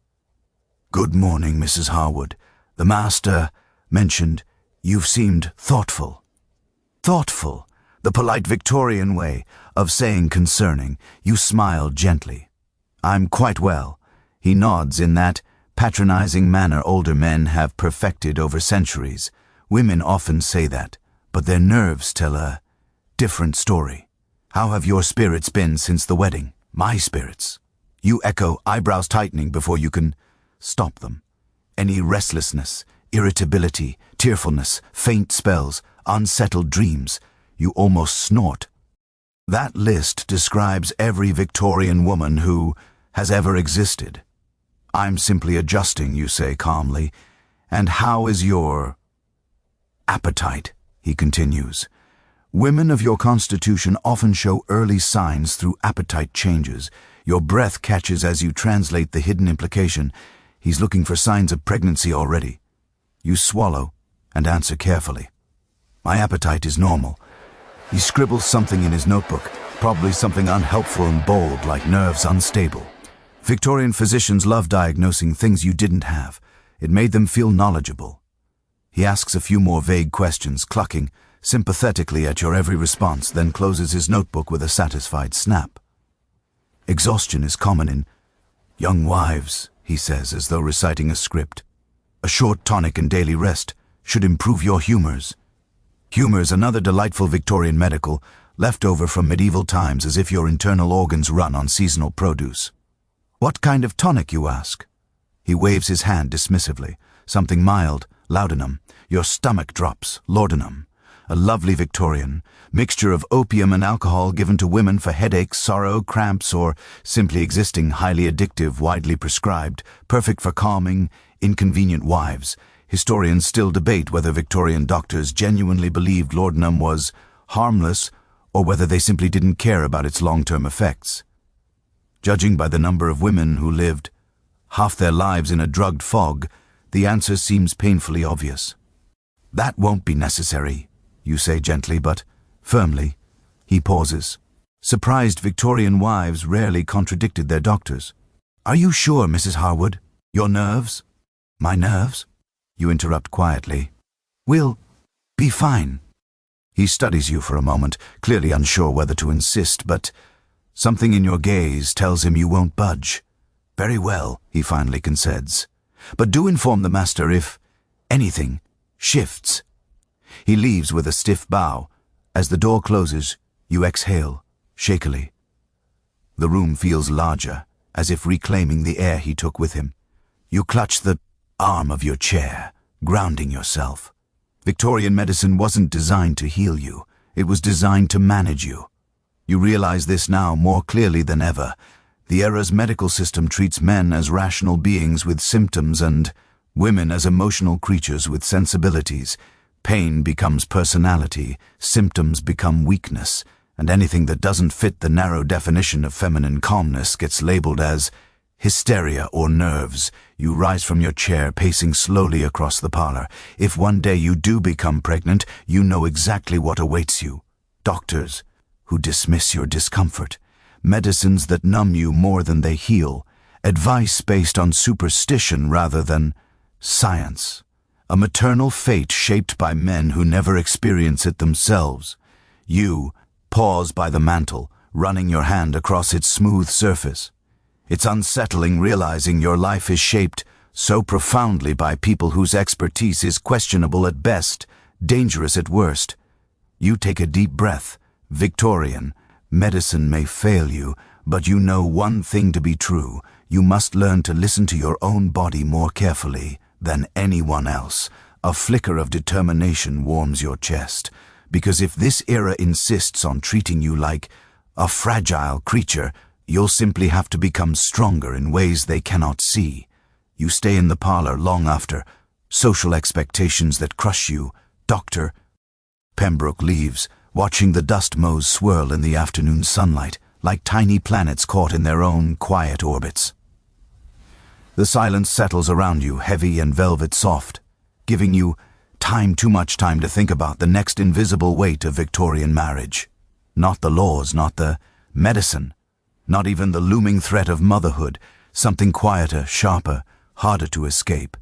"Good morning, Mrs. Harwood. The master mentioned you've seemed thoughtful." Thoughtful, the polite Victorian way of saying concerning. You smile gently. "I'm quite well." He nods in that patronizing manner older men have perfected over centuries. Women often say that, but their nerves tell a different story. "How have your spirits been since the wedding?" "My spirits." You echo, eyebrows tightening before you can stop them. "Any restlessness, irritability, tearfulness, faint spells, unsettled dreams?" You almost snort. That list describes every Victorian woman who has ever existed. "I'm simply adjusting," you say calmly. "And how is your appetite?" he continues. "Women of your constitution often show early signs through appetite changes. Your breath catches as you translate the hidden implication. He's looking for signs of pregnancy already." You swallow and answer carefully. "My appetite is normal." He scribbles something in his notebook, probably something unhelpful and bold like nerves unstable. Victorian physicians love diagnosing things you didn't have. It made them feel knowledgeable. He asks a few more vague questions, clucking sympathetically at your every response, then closes his notebook with a satisfied snap. "Exhaustion is common in young wives," he says, as though reciting a script. "A short tonic and daily rest should improve your humors." Humors, another delightful Victorian medical, left over from medieval times, as if your internal organs run on seasonal produce. "What kind of tonic?" you ask. He waves his hand dismissively. "Something mild, laudanum. Your stomach drops, laudanum. A lovely Victorian mixture of opium and alcohol given to women for headaches, sorrow, cramps, or simply existing, highly addictive, widely prescribed, perfect for calming inconvenient wives. Historians still debate whether Victorian doctors genuinely believed laudanum was harmless or whether they simply didn't care about its long-term effects. Judging by the number of women who lived half their lives in a drugged fog, the answer seems painfully obvious. "That won't be necessary," you say gently but firmly. He pauses. Surprised Victorian wives rarely contradicted their doctors. "Are you sure, Mrs. Harwood? Your nerves?" "My nerves?" You interrupt quietly. "We'll be fine." He studies you for a moment, clearly unsure whether to insist, but something in your gaze tells him you won't budge. "Very well," he finally concedes. "But do inform the master if anything shifts." He leaves with a stiff bow. As the door closes, you exhale, shakily. The room feels larger, as if reclaiming the air he took with him. You clutch the arm of your chair, grounding yourself. Victorian medicine wasn't designed to heal you. It was designed to manage you. You realize this now more clearly than ever. The era's medical system treats men as rational beings with symptoms and women as emotional creatures with sensibilities. Pain becomes personality, symptoms become weakness, and anything that doesn't fit the narrow definition of feminine calmness gets labeled as hysteria or nerves. You rise from your chair, pacing slowly across the parlor. If one day you do become pregnant, you know exactly what awaits you. Doctors who dismiss your discomfort, medicines that numb you more than they heal, advice based on superstition rather than science, a maternal fate shaped by men who never experience it themselves. You pause by the mantle, running your hand across its smooth surface. It's unsettling realizing your life is shaped so profoundly by people whose expertise is questionable at best, dangerous at worst. You take a deep breath. Victorian, medicine may fail you, but you know one thing to be true. You must learn to listen to your own body more carefully than anyone else. A flicker of determination warms your chest, because if this era insists on treating you like a fragile creature, you'll simply have to become stronger in ways they cannot see. You stay in the parlor long after social expectations that crush you. Dr. Pembroke leaves, watching the dust motes swirl in the afternoon sunlight, like tiny planets caught in their own quiet orbits. The silence settles around you, heavy and velvet soft, giving you too much time to think about the next invisible weight of Victorian marriage. Not the laws, not the medicine, not even the looming threat of motherhood, something quieter, sharper, harder to escape.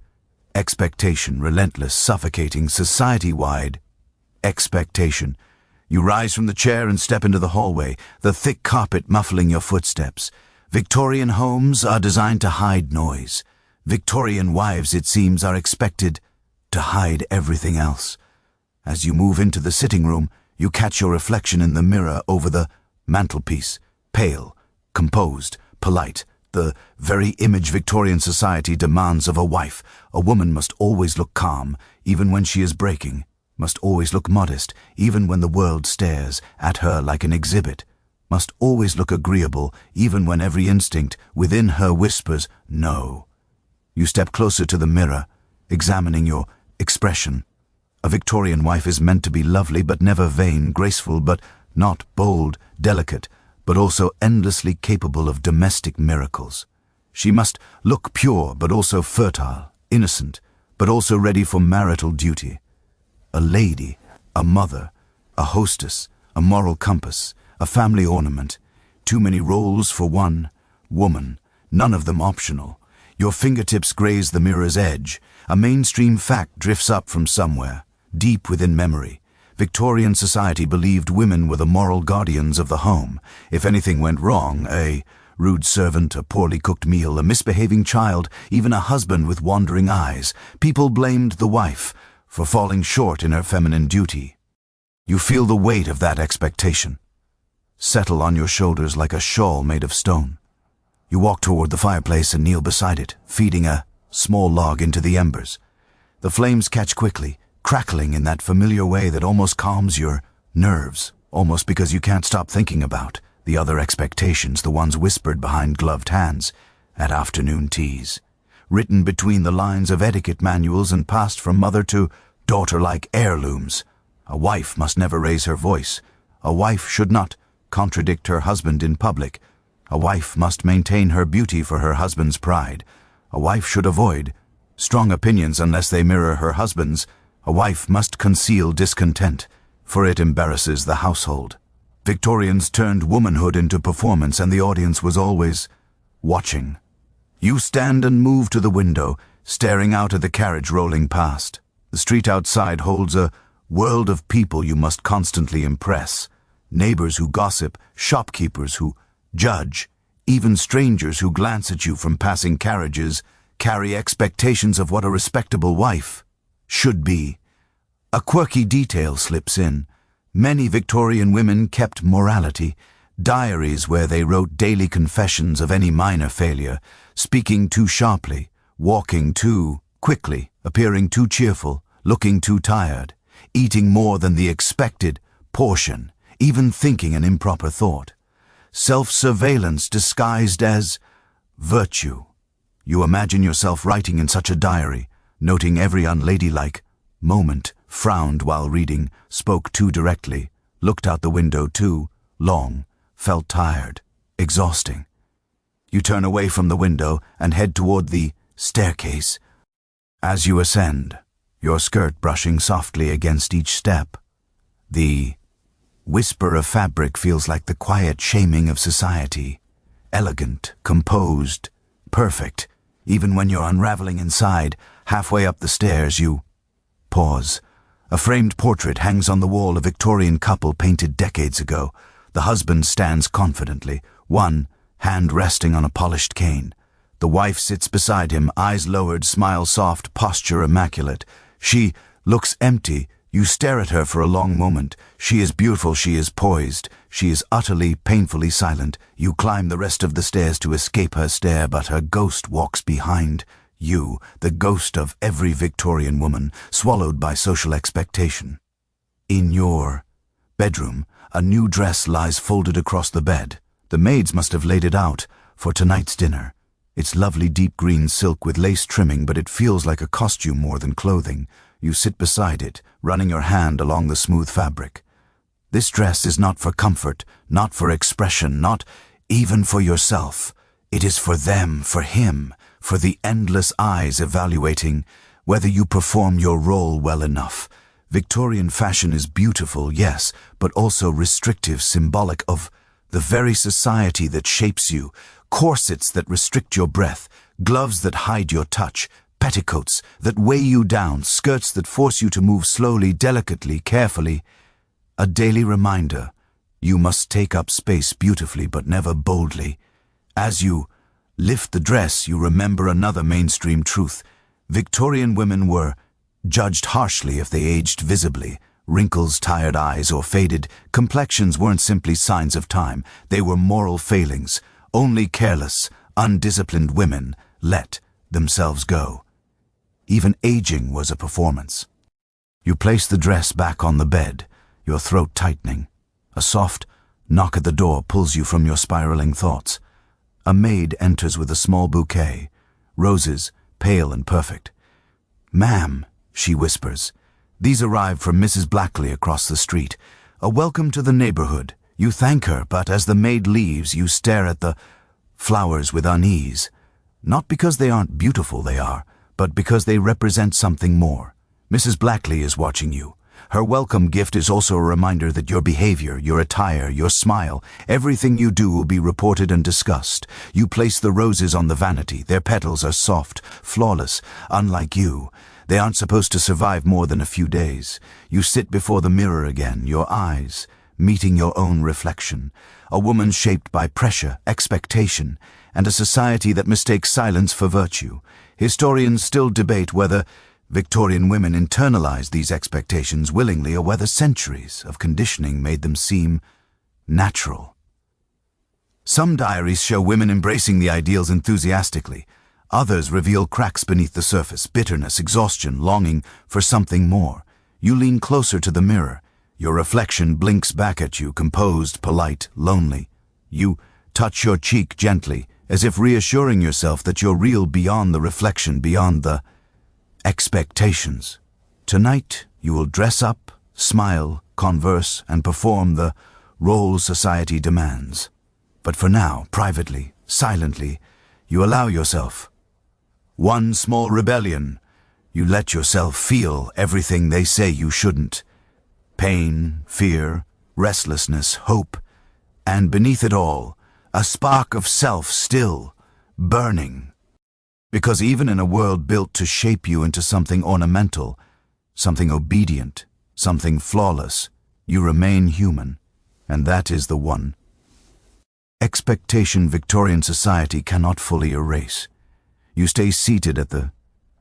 Expectation, relentless, suffocating, society-wide expectation. You rise from the chair and step into the hallway, the thick carpet muffling your footsteps. Victorian homes are designed to hide noise. Victorian wives, it seems, are expected to hide everything else. As you move into the sitting room, you catch your reflection in the mirror over the mantelpiece, pale, composed, polite, the very image Victorian society demands of a wife. A woman must always look calm, even when she is breaking, must always look modest, even when the world stares at her like an exhibit, must always look agreeable, even when every instinct within her whispers, no. You step closer to the mirror, examining your expression. A Victorian wife is meant to be lovely but never vain, graceful but not bold, delicate, but also endlessly capable of domestic miracles. She must look pure but also fertile, innocent, but also ready for marital duty. A lady, a mother, a hostess, a moral compass, a family ornament. Too many roles for one woman, none of them optional. Your fingertips graze the mirror's edge. A mainstream fact drifts up from somewhere, deep within memory. Victorian society believed women were the moral guardians of the home. If anything went wrong, a rude servant, a poorly cooked meal, a misbehaving child, even a husband with wandering eyes, people blamed the wife for falling short in her feminine duty. You feel the weight of that expectation settle on your shoulders like a shawl made of stone. You walk toward the fireplace and kneel beside it, feeding a small log into the embers. The flames catch quickly, crackling in that familiar way that almost calms your nerves, almost because you can't stop thinking about the other expectations, the ones whispered behind gloved hands at afternoon teas, written between the lines of etiquette manuals and passed from mother to daughter like heirlooms. A wife must never raise her voice. A wife should not contradict her husband in public. A wife must maintain her beauty for her husband's pride. A wife should avoid strong opinions unless they mirror her husband's. A wife must conceal discontent, for it embarrasses the household. Victorians turned womanhood into performance, and the audience was always watching. You stand and move to the window, staring out at the carriage rolling past. The street outside holds a world of people you must constantly impress. Neighbors who gossip, shopkeepers who judge, even strangers who glance at you from passing carriages carry expectations of what a respectable wife should be. A quirky detail slips in. Many Victorian women kept morality. diaries where they wrote daily confessions of any minor failure, speaking too sharply, walking too quickly, appearing too cheerful, looking too tired, eating more than the expected portion, even thinking an improper thought. Self-surveillance disguised as virtue. You imagine yourself writing in such a diary, noting every unladylike moment, frowned while reading, spoke too directly, looked out the window too long, felt tired, exhausting. You turn away from the window and head toward the staircase. As you ascend, your skirt brushing softly against each step, the whisper of fabric feels like the quiet shaming of society. Elegant, composed, perfect. Even when you're unraveling inside, halfway up the stairs, you pause. A framed portrait hangs on the wall, a Victorian couple painted decades ago. The husband stands confidently, one hand resting on a polished cane. The wife sits beside him, eyes lowered, smile soft, posture immaculate. She looks empty. You stare at her for a long moment. She is beautiful, she is poised. She is utterly, painfully silent. You climb the rest of the stairs to escape her stare, but her ghost walks behind you, the ghost of every Victorian woman, swallowed by social expectation. In your bedroom, a new dress lies folded across the bed. The maids must have laid it out for tonight's dinner. It's lovely deep green silk with lace trimming, but it feels like a costume more than clothing. You sit beside it, running your hand along the smooth fabric. This dress is not for comfort, not for expression, not even for yourself. It is for them, for him, for the endless eyes evaluating whether you perform your role well enough. Victorian fashion is beautiful, yes, but also restrictive, symbolic of the very society that shapes you. Corsets that restrict your breath, gloves that hide your touch, petticoats that weigh you down, skirts that force you to move slowly, delicately, carefully. A daily reminder, you must take up space beautifully but never boldly. As you lift the dress, you remember another mainstream truth. Victorian women were judged harshly if they aged visibly. Wrinkles, tired eyes, or faded complexions weren't simply signs of time. They were moral failings. Only careless, undisciplined women let themselves go. Even aging was a performance. You place the dress back on the bed, your throat tightening. A soft knock at the door pulls you from your spiraling thoughts. A maid enters with a small bouquet, roses, pale and perfect. "Ma'am," she whispers, "these arrived from Mrs. Blackley across the street. A welcome to the neighborhood." You thank her, but as the maid leaves, you stare at the flowers with unease. Not because they aren't beautiful, they are, but because they represent something more. Mrs. Blackley is watching you. Her welcome gift is also a reminder that your behavior, your attire, your smile, everything you do will be reported and discussed. You place the roses on the vanity. Their petals are soft, flawless, unlike you. They aren't supposed to survive more than a few days. You sit before the mirror again, your eyes meeting your own reflection. A woman shaped by pressure, expectation, and a society that mistakes silence for virtue. Historians still debate whether Victorian women internalized these expectations willingly or whether centuries of conditioning made them seem natural. Some diaries show women embracing the ideals enthusiastically. Others reveal cracks beneath the surface, bitterness, exhaustion, longing for something more. You lean closer to the mirror. Your reflection blinks back at you, composed, polite, lonely. You touch your cheek gently, as if reassuring yourself that you're real beyond the reflection, beyond the expectations. Tonight, you will dress up, smile, converse, and perform the role society demands. But for now, privately, silently, you allow yourself one small rebellion. You let yourself feel everything they say you shouldn't. Pain, fear, restlessness, hope, and beneath it all, a spark of self still burning. Because even in a world built to shape you into something ornamental, something obedient, something flawless, you remain human, and that is the one expectation Victorian society cannot fully erase. You stay seated at the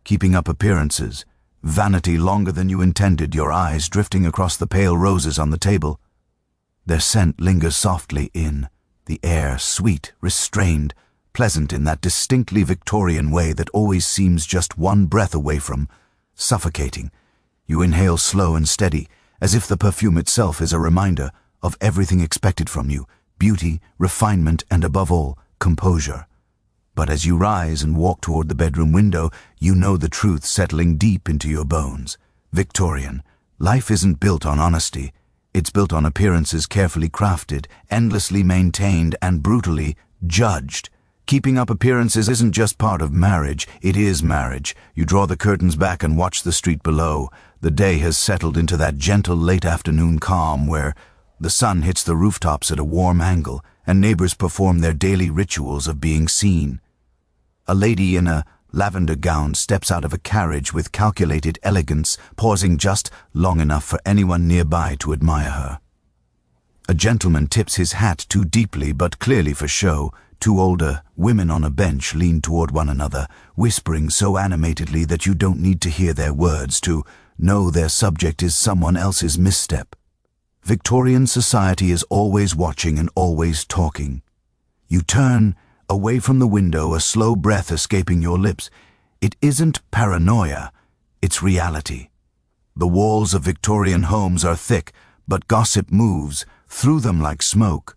keeping up appearances, vanity longer than you intended, your eyes drifting across the pale roses on the table. Their scent lingers softly in the air, sweet, restrained, pleasant in that distinctly Victorian way that always seems just one breath away from suffocating. You inhale slow and steady, as if the perfume itself is a reminder of everything expected from you: beauty, refinement, and above all, composure. But as you rise and walk toward the bedroom window, you know the truth settling deep into your bones. Victorian. Life isn't built on honesty. It's built on appearances carefully crafted, endlessly maintained, and brutally judged. Keeping up appearances isn't just part of marriage, it is marriage. You draw the curtains back and watch the street below. The day has settled into that gentle late afternoon calm where the sun hits the rooftops at a warm angle and neighbors perform their daily rituals of being seen. A lady in a lavender gown steps out of a carriage with calculated elegance, pausing just long enough for anyone nearby to admire her. A gentleman tips his hat too deeply but clearly for show. Two older women on a bench lean toward one another, whispering so animatedly that you don't need to hear their words to know their subject is someone else's misstep. Victorian society is always watching and always talking. You turn away from the window, a slow breath escaping your lips. It isn't paranoia, it's reality. The walls of Victorian homes are thick, but gossip moves through them like smoke.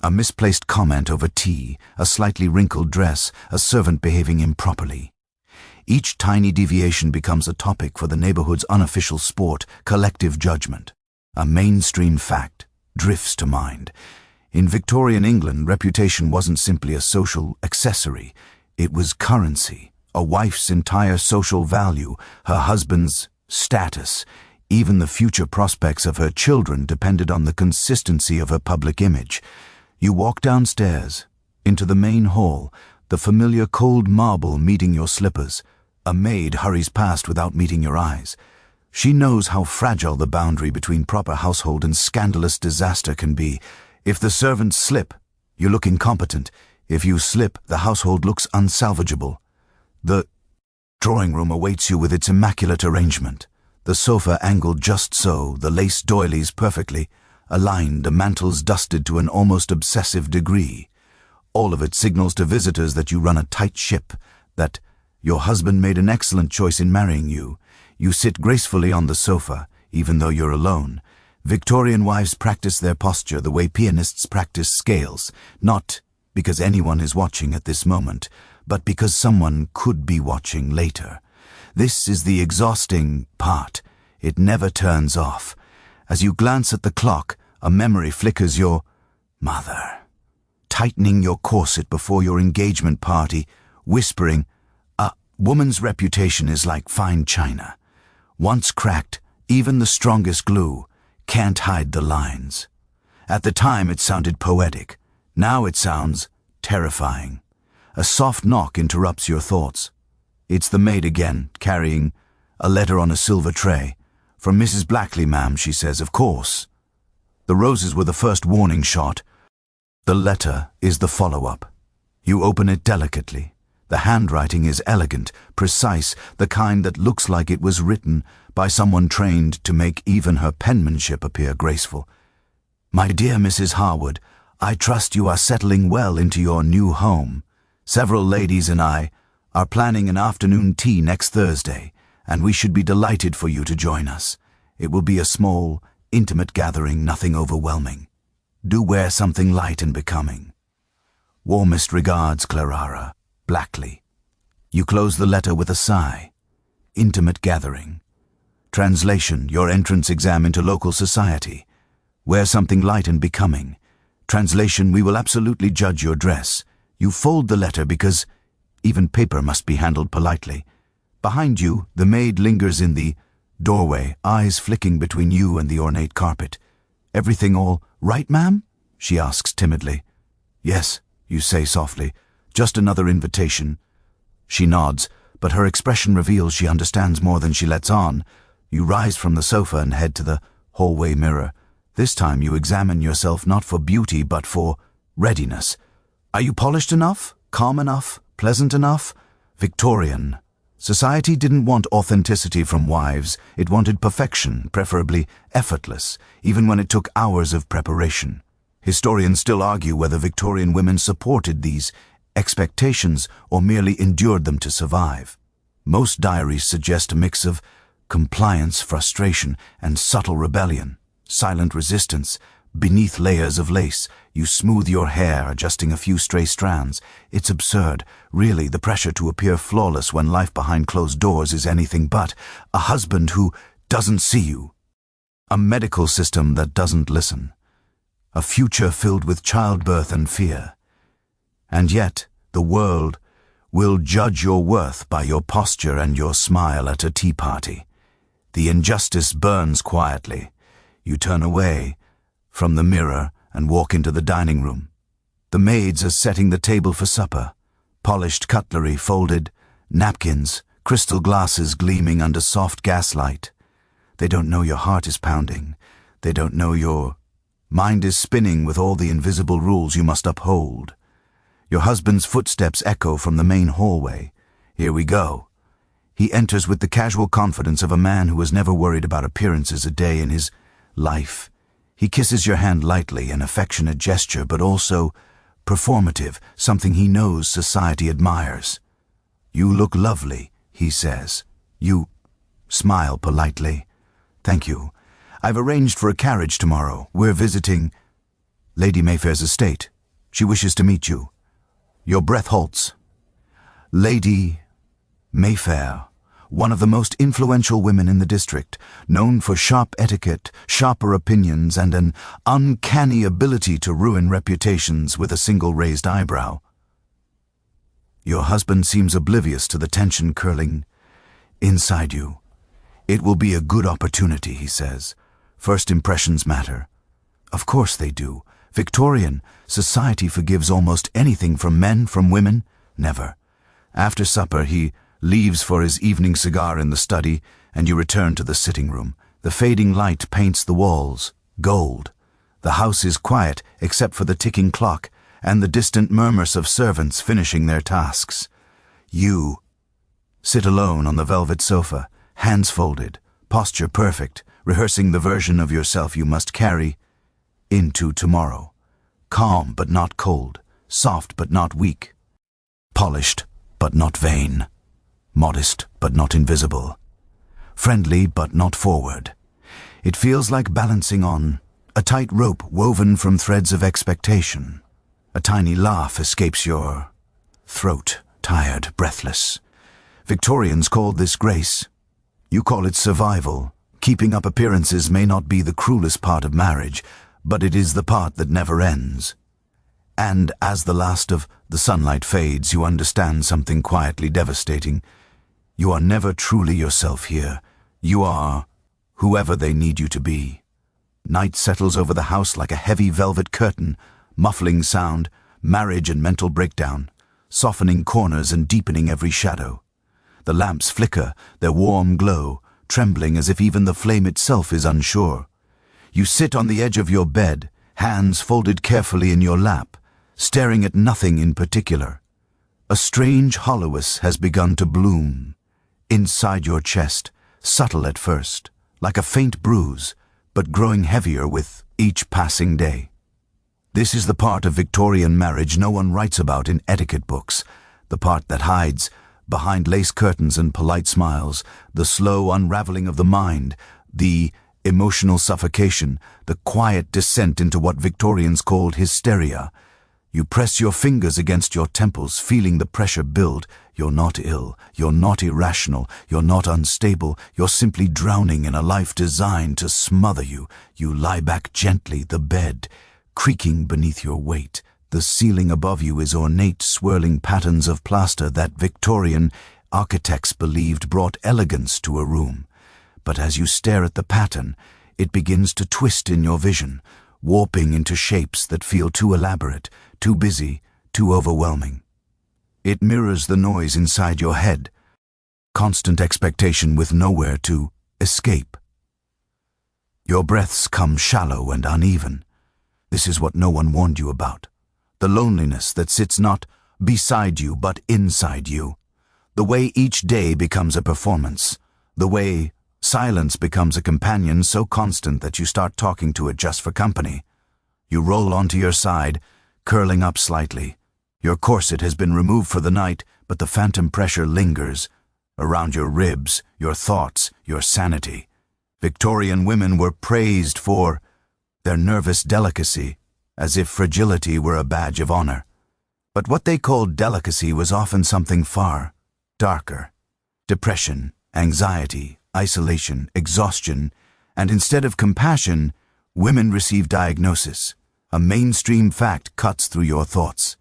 A misplaced comment over tea, a slightly wrinkled dress, a servant behaving improperly. Each tiny deviation becomes a topic for the neighborhood's unofficial sport, collective judgment. A mainstream fact drifts to mind. In Victorian England, reputation wasn't simply a social accessory. It was currency, a wife's entire social value, her husband's status. Even the future prospects of her children depended on the consistency of her public image. You walk downstairs, into the main hall, the familiar cold marble meeting your slippers. A maid hurries past without meeting your eyes. She knows how fragile the boundary between proper household and scandalous disaster can be. If the servants slip, you look incompetent. If you slip, the household looks unsalvageable. The drawing room awaits you with its immaculate arrangement. The sofa angled just so, the lace doilies perfectly aligned, the mantels dusted to an almost obsessive degree. All of it signals to visitors that you run a tight ship, that your husband made an excellent choice in marrying you. You sit gracefully on the sofa, even though you're alone. Victorian wives practice their posture the way pianists practice scales, not because anyone is watching at this moment, but because someone could be watching later. This is the exhausting part. It never turns off. As you glance at the clock, a memory flickers your mother. Tightening your corset before your engagement party, whispering, "A woman's reputation is like fine china. Once cracked, even the strongest glue can't hide the lines." At the time it sounded poetic. Now it sounds terrifying. A soft knock interrupts your thoughts. It's the maid again, carrying a letter on a silver tray. "From Mrs. Blackley, ma'am," she says. "Of course." The roses were the first warning shot. The letter is the follow-up. You open it delicately. The handwriting is elegant, precise, the kind that looks like it was written by someone trained to make even her penmanship appear graceful. "My dear Mrs. Harwood, I trust you are settling well into your new home. Several ladies and I are planning an afternoon tea next Thursday, and we should be delighted for you to join us. It will be a small, intimate gathering, nothing overwhelming. Do wear something light and becoming. Warmest regards, Clara Blackley." You close the letter with a sigh. Intimate gathering. Translation: your entrance exam into local society. Wear something light and becoming. Translation: we will absolutely judge your dress. You fold the letter because even paper must be handled politely. Behind you, the maid lingers in the doorway, eyes flicking between you and the ornate carpet. "Everything all right, ma'am?" she asks timidly. "Yes," you say softly. "Just another invitation." She nods, but her expression reveals she understands more than she lets on. You rise from the sofa and head to the hallway mirror. This time you examine yourself not for beauty but for readiness. Are you polished enough? Calm enough? Pleasant enough? Victorian? Society didn't want authenticity from wives. It wanted perfection, preferably effortless, even when it took hours of preparation. Historians still argue whether Victorian women supported these expectations or merely endured them to survive. Most diaries suggest a mix of compliance, frustration, and subtle rebellion. Silent resistance. Beneath layers of lace, you smooth your hair, adjusting a few stray strands. It's absurd. Really, the pressure to appear flawless when life behind closed doors is anything but. A husband who doesn't see you. A medical system that doesn't listen. A future filled with childbirth and fear. And yet, the world will judge your worth by your posture and your smile at a tea party. The injustice burns quietly. You turn away from the mirror and walk into the dining room. The maids are setting the table for supper. Polished cutlery folded, napkins, crystal glasses gleaming under soft gaslight. They don't know your heart is pounding. They don't know your mind is spinning with all the invisible rules you must uphold. Your husband's footsteps echo from the main hallway. Here we go. He enters with the casual confidence of a man who has never worried about appearances a day in his life. He kisses your hand lightly, an affectionate gesture, but also performative, something he knows society admires. You look lovely, he says. You smile politely. Thank you. I've arranged for a carriage tomorrow. We're visiting Lady Mayfair's estate. She wishes to meet you. Your breath halts. Lady Mayfair, one of the most influential women in the district, known for sharp etiquette, sharper opinions, and an uncanny ability to ruin reputations with a single raised eyebrow. Your husband seems oblivious to the tension curling inside you. It will be a good opportunity, he says. First impressions matter. Of course they do. Victorian society forgives almost anything from men, from women. Never. After supper, he leaves for his evening cigar in the study, and you return to the sitting room. The fading light paints the walls gold. The house is quiet except for the ticking clock and the distant murmurs of servants finishing their tasks. You sit alone on the velvet sofa, hands folded, posture perfect, rehearsing the version of yourself you must carry into tomorrow. Calm but not cold, soft but not weak, polished but not vain. Modest but not invisible, friendly but not forward. It feels like balancing on a tight rope woven from threads of expectation. A tiny laugh escapes your throat, tired, breathless. Victorians called this grace. You call it survival. Keeping up appearances may not be the cruelest part of marriage, but it is the part that never ends. And as the last of the sunlight fades, you understand something quietly devastating. You are never truly yourself here. You are whoever they need you to be. Night settles over the house like a heavy velvet curtain, muffling sound, marriage and mental breakdown, softening corners and deepening every shadow. The lamps flicker, their warm glow, trembling as if even the flame itself is unsure. You sit on the edge of your bed, hands folded carefully in your lap, staring at nothing in particular. A strange hollowness has begun to bloom inside your chest, subtle at first, like a faint bruise, but growing heavier with each passing day. This is the part of Victorian marriage no one writes about in etiquette books, the part that hides behind lace curtains and polite smiles, the slow unraveling of the mind, the emotional suffocation, the quiet descent into what Victorians called hysteria. You press your fingers against your temples, feeling the pressure build. You're not ill, you're not irrational, you're not unstable, you're simply drowning in a life designed to smother you. You lie back gently, the bed creaking beneath your weight. The ceiling above you is ornate, swirling patterns of plaster that Victorian architects believed brought elegance to a room. But as you stare at the pattern, it begins to twist in your vision, warping into shapes that feel too elaborate, too busy, too overwhelming. It mirrors the noise inside your head, constant expectation with nowhere to escape. Your breaths come shallow and uneven. This is what no one warned you about. The loneliness that sits not beside you but inside you. The way each day becomes a performance. The way silence becomes a companion so constant that you start talking to it just for company. You roll onto your side, curling up slightly. Your corset has been removed for the night, but the phantom pressure lingers around your ribs, your thoughts, your sanity. Victorian women were praised for their nervous delicacy, as if fragility were a badge of honor. But what they called delicacy was often something far darker. Depression, anxiety, isolation, exhaustion, and instead of compassion, women receive diagnosis. A mainstream fact cuts through your thoughts.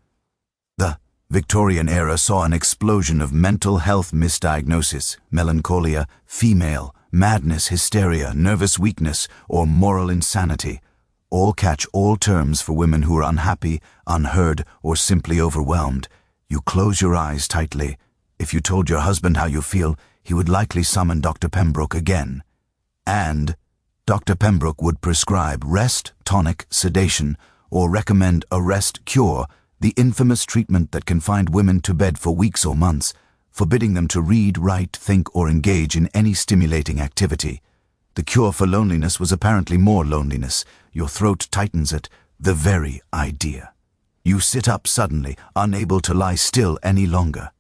The Victorian era saw an explosion of mental health misdiagnosis, melancholia, female, madness, hysteria, nervous weakness, or moral insanity. All catch all terms for women who are unhappy, unheard, or simply overwhelmed. You close your eyes tightly. If you told your husband how you feel, he would likely summon Dr. Pembroke again. And Dr. Pembroke would prescribe rest, tonic, sedation, or recommend a rest cure, the infamous treatment that confined women to bed for weeks or months, forbidding them to read, write, think, or engage in any stimulating activity. The cure for loneliness was apparently more loneliness. Your throat tightens at the very idea. You sit up suddenly, unable to lie still any longer.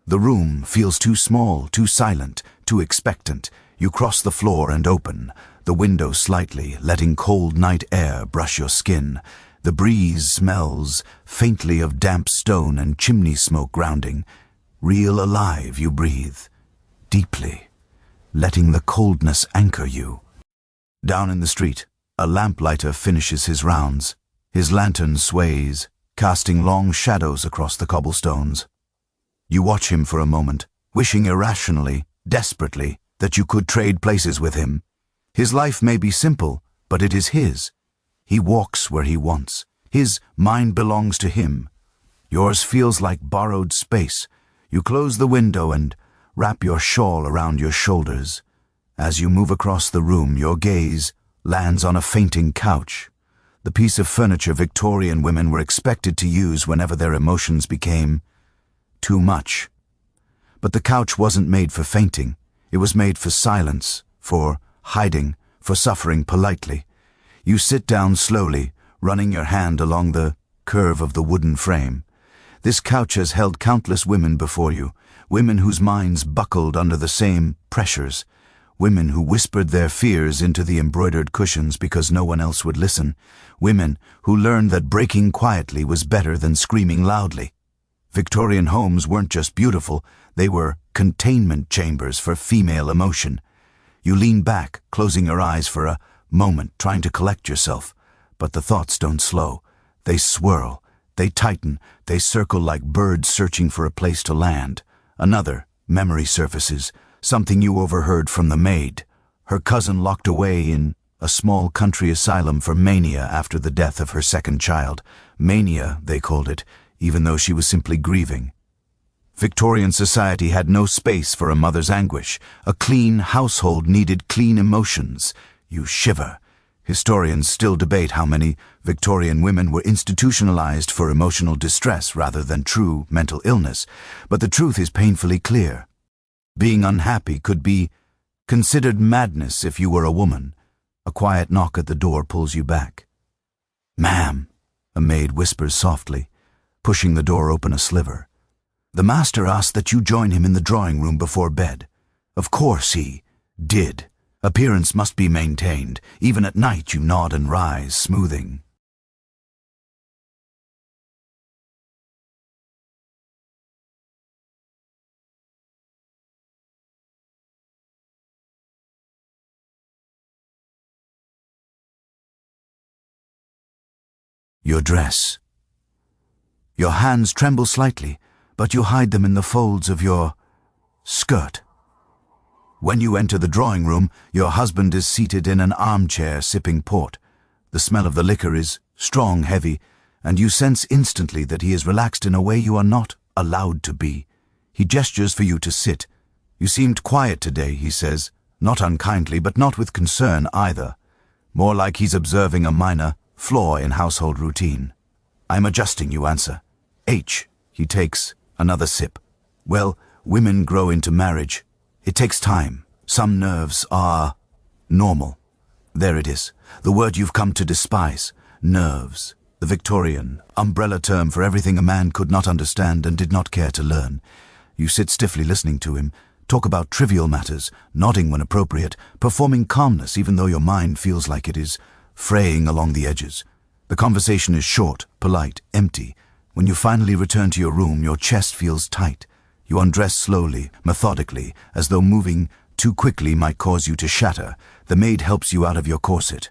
The room feels too small, too silent, too expectant. You cross the floor and open the window slightly, letting cold night air brush your skin. The breeze smells faintly of damp stone and chimney smoke grounding. Real alive you breathe, deeply, letting the coldness anchor you. Down in the street, a lamplighter finishes his rounds. His lantern sways, casting long shadows across the cobblestones. You watch him for a moment, wishing irrationally, desperately, that you could trade places with him. His life may be simple, but it is his. He walks where he wants. His mind belongs to him. Yours feels like borrowed space. You close the window and wrap your shawl around your shoulders. As you move across the room, your gaze lands on a fainting couch, the piece of furniture Victorian women were expected to use whenever their emotions became too much. But the couch wasn't made for fainting. It was made for silence, for hiding, for suffering politely. You sit down slowly, running your hand along the curve of the wooden frame. This couch has held countless women before you, women whose minds buckled under the same pressures, women who whispered their fears into the embroidered cushions because no one else would listen, women who learned that breaking quietly was better than screaming loudly. Victorian homes weren't just beautiful, they were containment chambers for female emotion. You lean back, closing your eyes for a moment, trying to collect yourself. But the thoughts don't slow. They swirl, they tighten, they circle like birds searching for a place to land. Another memory surfaces, something you overheard from the maid. Her cousin locked away in a small country asylum for mania after the death of her second child. Mania, they called it, even though she was simply grieving. Victorian society had no space for a mother's anguish. A clean household needed clean emotions. You shiver. Historians still debate how many Victorian women were institutionalized for emotional distress rather than true mental illness, but the truth is painfully clear. Being unhappy could be considered madness if you were a woman. A quiet knock at the door pulls you back. "Ma'am," a maid whispers softly, pushing the door open a sliver. "The master asked that you join him in the drawing room before bed." Of course he did. Appearance must be maintained. Even at night you nod and rise, smoothing. Your dress. Your hands tremble slightly, but you hide them in the folds of your skirt. When you enter the drawing room, your husband is seated in an armchair sipping port. The smell of the liquor is strong, heavy, and you sense instantly that he is relaxed in a way you are not allowed to be. He gestures for you to sit. "You seemed quiet today," he says, not unkindly, but not with concern either. More like he's observing a minor flaw in household routine. "I'm adjusting," you answer. "H." He takes another sip. "Well, women grow into marriage. It takes time. Some nerves are normal. There it is, the word you've come to despise. Nerves, the Victorian umbrella term for everything a man could not understand and did not care to learn. You sit stiffly listening to him, talk about trivial matters, nodding when appropriate, performing calmness even though your mind feels like it is fraying along the edges. The conversation is short, polite, empty. When you finally return to your room, your chest feels tight. You undress slowly, methodically, as though moving too quickly might cause you to shatter. The maid helps you out of your corset.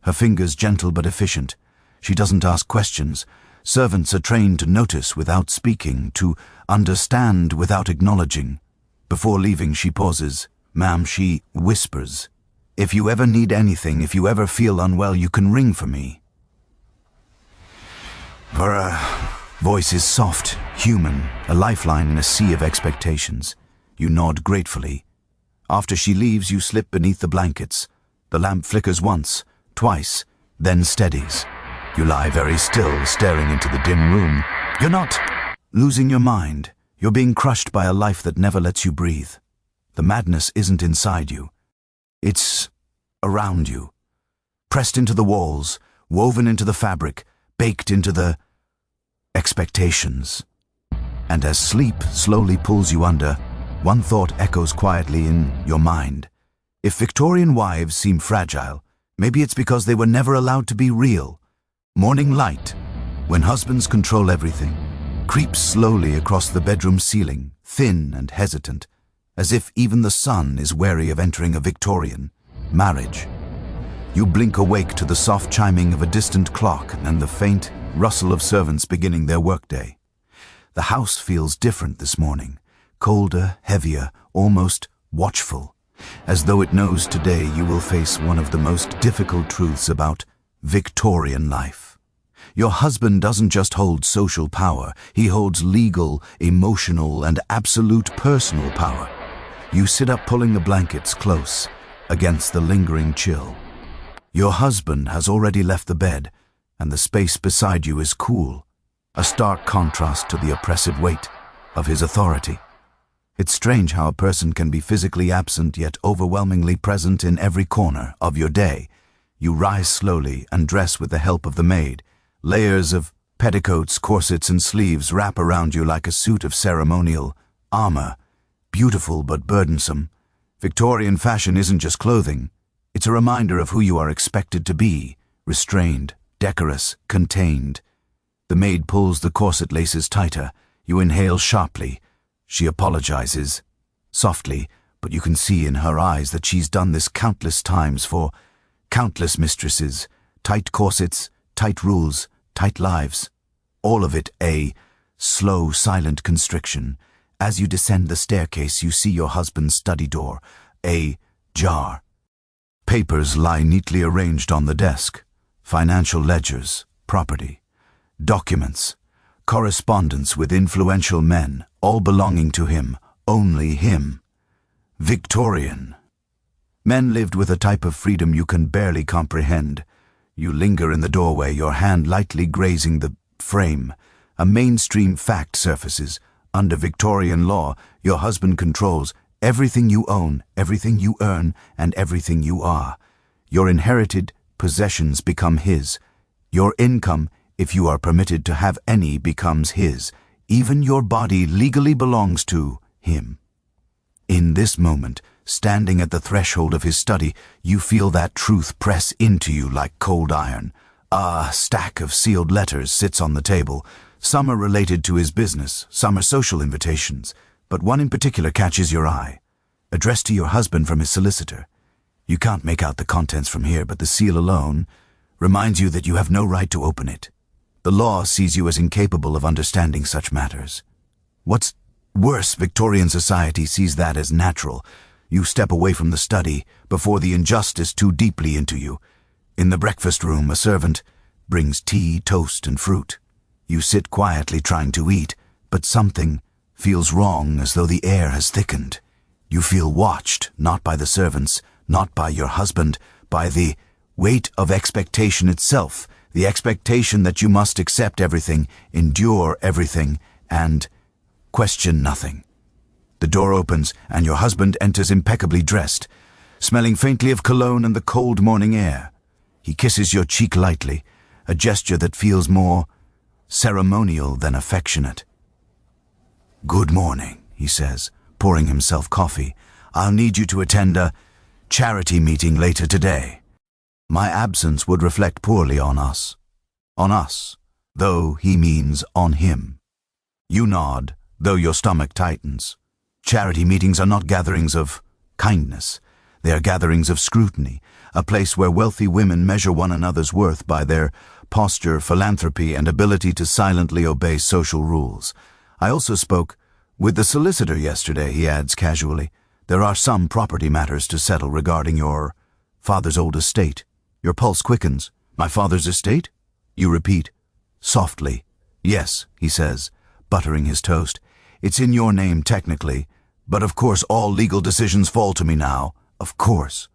Her fingers gentle but efficient. She doesn't ask questions. Servants are trained to notice without speaking, to understand without acknowledging. Before leaving, she pauses. Ma'am, she whispers, "If you ever need anything, if you ever feel unwell, you can ring for me." Her voice is soft, human, a lifeline in a sea of expectations. You nod gratefully. After she leaves, you slip beneath the blankets. The lamp flickers once, twice, then steadies. You lie very still, staring into the dim room. You're not losing your mind. You're being crushed by a life that never lets you breathe. The madness isn't inside you. It's around you. Pressed into the walls, woven into the fabric, baked into the expectations. And as sleep slowly pulls you under, one thought echoes quietly in your mind. If Victorian wives seem fragile, maybe it's because they were never allowed to be real. Morning light, when husbands control everything, creeps slowly across the bedroom ceiling, thin and hesitant, as if even the sun is wary of entering a Victorian marriage. You blink awake to the soft chiming of a distant clock and the faint rustle of servants beginning their workday. The house feels different this morning, colder, heavier, almost watchful, as though it knows today you will face one of the most difficult truths about Victorian life. Your husband doesn't just hold social power, he holds legal, emotional, and absolute personal power. You sit up pulling the blankets close against the lingering chill. Your husband has already left the bed, and the space beside you is cool, a stark contrast to the oppressive weight of his authority. It's strange how a person can be physically absent yet overwhelmingly present in every corner of your day. You rise slowly and dress with the help of the maid. Layers of petticoats, corsets, and sleeves wrap around you like a suit of ceremonial armor, beautiful but burdensome. Victorian fashion isn't just clothing. It's a reminder of who you are expected to be, restrained, decorous, contained. The maid pulls the corset laces tighter. You inhale sharply. She apologizes, softly, but you can see in her eyes that she's done this countless times for countless mistresses. Tight corsets, tight rules, tight lives. All of it a slow, silent constriction. As you descend the staircase, you see your husband's study door, ajar. Papers lie neatly arranged on the desk. Financial ledgers, property, documents, correspondence with influential men, all belonging to him, only him. Victorian. Men lived with a type of freedom you can barely comprehend. You linger in the doorway, your hand lightly grazing the frame. A mainstream fact surfaces. Under Victorian law, your husband controls everything you own, everything you earn, and everything you are. Your inherited possessions become his. Your income, if you are permitted to have any, becomes his. Even your body legally belongs to him. In this moment, standing at the threshold of his study, you feel that truth press into you like cold iron. A stack of sealed letters sits on the table. Some are related to his business, some are social invitations, but one in particular catches your eye. Addressed to your husband from his solicitor. You can't make out the contents from here, but the seal alone reminds you that you have no right to open it. The law sees you as incapable of understanding such matters. What's worse, Victorian society sees that as natural. You step away from the study before the injustice too deeply into you. In the breakfast room, a servant brings tea, toast, and fruit. You sit quietly trying to eat, but something feels wrong, as though the air has thickened. You feel watched, not by the servants, not by your husband, by the weight of expectation itself, the expectation that you must accept everything, endure everything, and question nothing. The door opens, and your husband enters impeccably dressed, smelling faintly of cologne and the cold morning air. He kisses your cheek lightly, a gesture that feels more ceremonial than affectionate. "Good morning," he says, pouring himself coffee. "I'll need you to attend a charity meeting later today." My absence would reflect poorly on us. On us, though he means on him. You nod, though your stomach tightens. Charity meetings are not gatherings of kindness. They are gatherings of scrutiny, a place where wealthy women measure one another's worth by their posture, philanthropy, and ability to silently obey social rules. I also spoke with the solicitor yesterday, he adds casually. There are some property matters to settle regarding your father's old estate. Your pulse quickens. My father's estate? You repeat, softly. Yes, he says, buttering his toast. It's in your name technically, but of course all legal decisions fall to me now. Of course.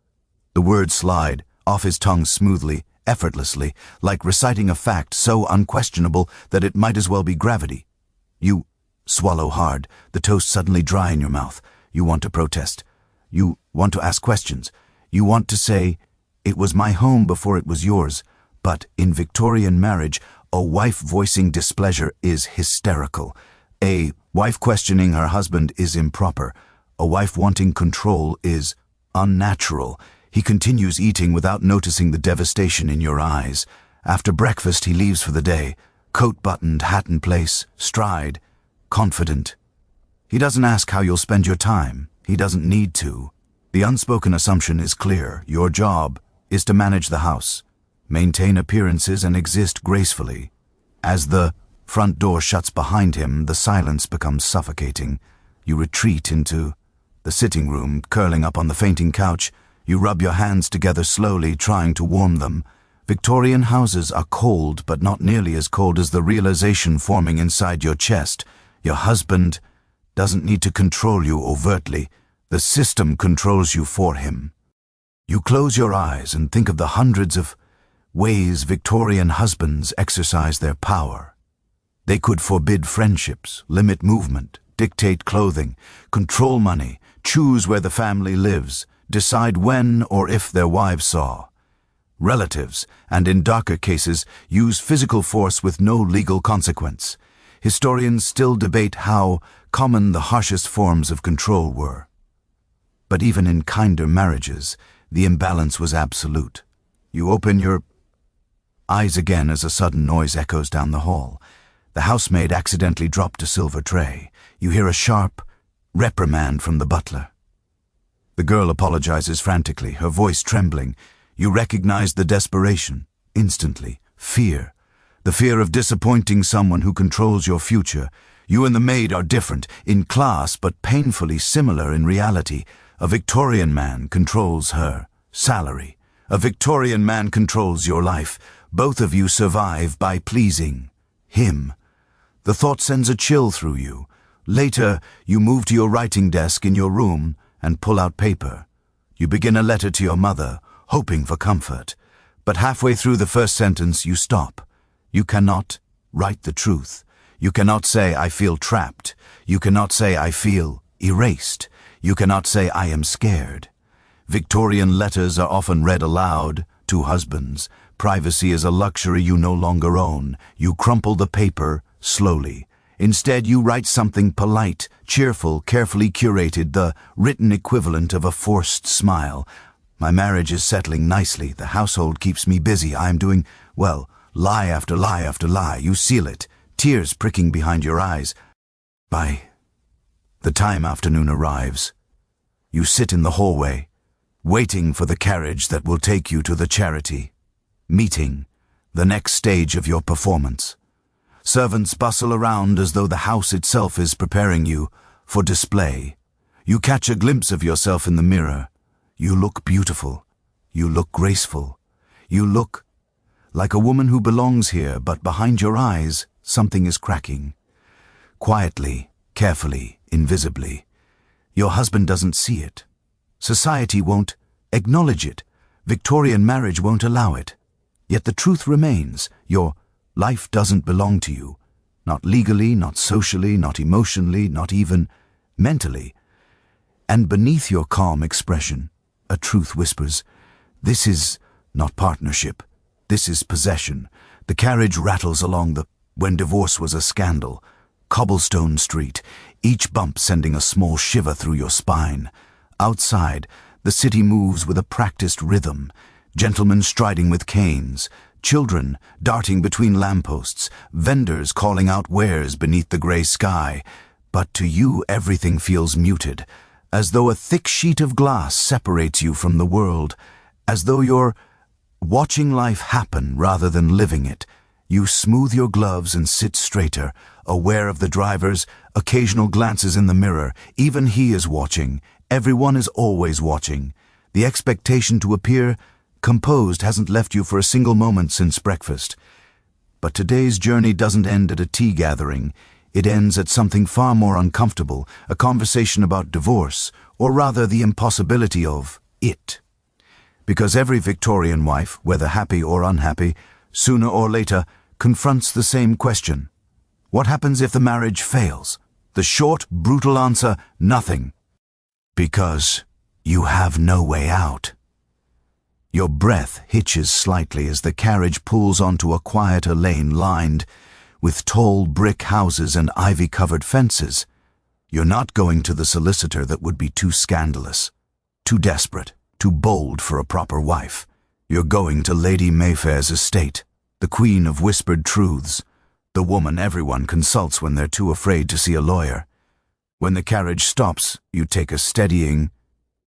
The words slide off his tongue smoothly, effortlessly, like reciting a fact so unquestionable that it might as well be gravity. You swallow hard, the toast suddenly dry in your mouth. You want to protest. You want to ask questions. You want to say, "It was my home before it was yours." But in Victorian marriage, a wife voicing displeasure is hysterical. A wife questioning her husband is improper. A wife wanting control is unnatural. He continues eating without noticing the devastation in your eyes. After breakfast, he leaves for the day, coat buttoned, hat in place, stride, confident. He doesn't ask how you'll spend your time. He doesn't need to. The unspoken assumption is clear. Your job is to manage the house, maintain appearances, and exist gracefully. As the front door shuts behind him, the silence becomes suffocating. You retreat into the sitting room, curling up on the fainting couch. You rub your hands together slowly, trying to warm them. Victorian houses are cold, but not nearly as cold as the realization forming inside your chest. Your husband doesn't need to control you overtly. The system controls you for him. You close your eyes and think of the hundreds of ways Victorian husbands exercise their power. They could forbid friendships, limit movement, dictate clothing, control money, choose where the family lives, decide when or if their wives saw. Relatives, and in darker cases, use physical force with no legal consequence. Historians still debate how common the harshest forms of control were. But even in kinder marriages, the imbalance was absolute. You open your eyes again as a sudden noise echoes down the hall. The housemaid accidentally dropped a silver tray. You hear a sharp reprimand from the butler. The girl apologizes frantically, her voice trembling. You recognize the desperation, instantly. Fear. The fear of disappointing someone who controls your future. You and the maid are different, in class but painfully similar in reality. A Victorian man controls her salary. A Victorian man controls your life. Both of you survive by pleasing him. The thought sends a chill through you. Later, you move to your writing desk in your room and pull out paper. You begin a letter to your mother, hoping for comfort. But halfway through the first sentence, you stop. You cannot write the truth. You cannot say, "I feel trapped." You cannot say, "I feel erased." You cannot say, "I am scared." Victorian letters are often read aloud to husbands. Privacy is a luxury you no longer own. You crumple the paper slowly. Instead, you write something polite, cheerful, carefully curated, the written equivalent of a forced smile. My marriage is settling nicely. The household keeps me busy. I am doing well. Lie after lie after lie. You seal it, tears pricking behind your eyes. By the time afternoon arrives, you sit in the hallway, waiting for the carriage that will take you to the charity meeting, the next stage of your performance. Servants bustle around as though the house itself is preparing you for display. You catch a glimpse of yourself in the mirror. You look beautiful. You look graceful. You look like a woman who belongs here, but behind your eyes, something is cracking. Quietly, carefully, invisibly. Your husband doesn't see it. Society won't acknowledge it. Victorian marriage won't allow it. Yet the truth remains. Your life doesn't belong to you. Not legally, not socially, not emotionally, not even mentally. And beneath your calm expression, a truth whispers, "This is not partnership. This is possession." The carriage rattles along when divorce was a scandal, cobblestone street, each bump sending a small shiver through your spine. Outside, the city moves with a practiced rhythm, gentlemen striding with canes, children darting between lampposts, vendors calling out wares beneath the gray sky. But to you everything feels muted, as though a thick sheet of glass separates you from the world, as though you're watching life happen rather than living it. You smooth your gloves and sit straighter, aware of the driver's occasional glances in the mirror. Even he is watching. Everyone is always watching. The expectation to appear composed hasn't left you for a single moment since breakfast. But today's journey doesn't end at a tea gathering. It ends at something far more uncomfortable, a conversation about divorce, or rather the impossibility of it. Because every Victorian wife, whether happy or unhappy, sooner or later confronts the same question. What happens if the marriage fails? The short, brutal answer, nothing. Because you have no way out. Your breath hitches slightly as the carriage pulls onto a quieter lane lined with tall brick houses and ivy-covered fences. You're not going to the solicitor that would be too scandalous, too desperate, too bold for a proper wife. You're going to Lady Mayfair's estate, the queen of whispered truths, the woman everyone consults when they're too afraid to see a lawyer. When the carriage stops, you take a steadying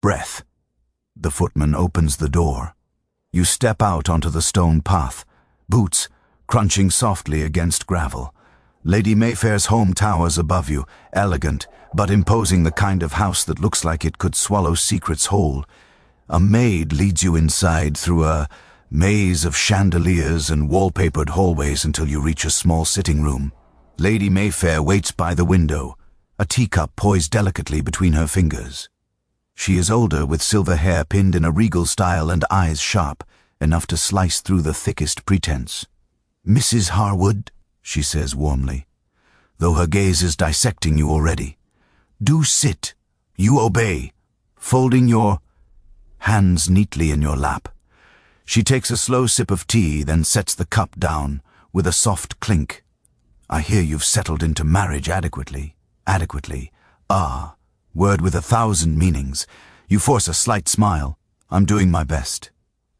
breath. The footman opens the door. You step out onto the stone path, boots crunching softly against gravel. Lady Mayfair's home towers above you, elegant but imposing, the kind of house that looks like it could swallow secrets whole. A maid leads you inside through a maze of chandeliers and wallpapered hallways until you reach a small sitting room. Lady Mayfair waits by the window, a teacup poised delicately between her fingers. She is older, with silver hair pinned in a regal style and eyes sharp, enough to slice through the thickest pretense. "Mrs. Harwood," she says warmly, though her gaze is dissecting you already. "Do sit." You obey, folding your hands neatly in your lap. She takes a slow sip of tea, then sets the cup down with a soft clink. "I hear you've settled into marriage adequately." Adequately. Ah, word with 1,000 meanings. You force a slight smile. "I'm doing my best."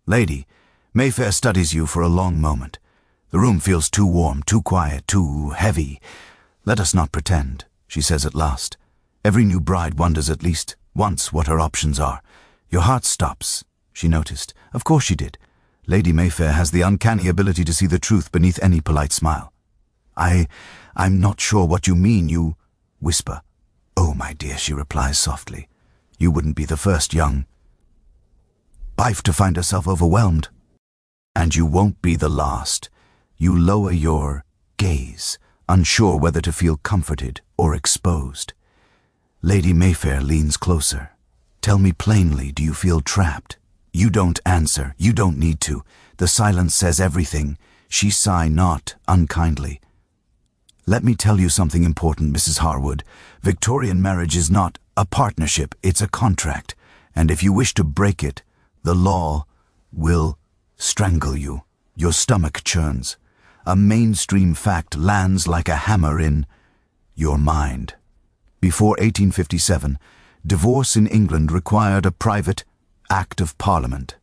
Lady Mayfair studies you for a long moment. The room feels too warm, too quiet, too heavy. "Let us not pretend," she says at last. Every new bride wonders at least once what her options are. Your heart stops, she noticed. Of course she did. Lady Mayfair has the uncanny ability to see the truth beneath any polite smile. I'm not sure what you mean," you whisper. "Oh, my dear," she replies softly. "You wouldn't be the first young wife to find herself overwhelmed. And you won't be the last." You lower your gaze, unsure whether to feel comforted or exposed. Lady Mayfair leans closer. "Tell me plainly, do you feel trapped?" You don't answer. You don't need to. The silence says everything. She sigh not unkindly. "Let me tell you something important, Mrs. Harwood. Victorian marriage is not a partnership, it's a contract. And if you wish to break it, the law will strangle you." Your stomach churns. A mainstream fact lands like a hammer in your mind. Before 1857, divorce in England required a private Act of Parliament.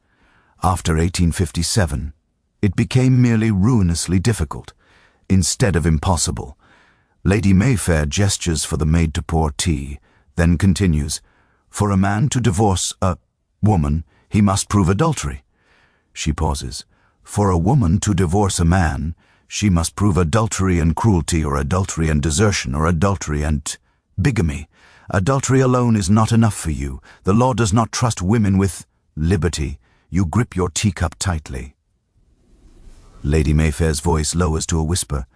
After 1857, it became merely ruinously difficult, instead of impossible. Lady Mayfair gestures for the maid to pour tea, then continues, "For a man to divorce a woman, he must prove adultery." She pauses. "For a woman to divorce a man, she must prove adultery and cruelty, or adultery and desertion, or adultery and bigamy. Adultery alone is not enough for you. The law does not trust women with liberty." You grip your teacup tightly. Lady Mayfair's voice lowers to a whisper.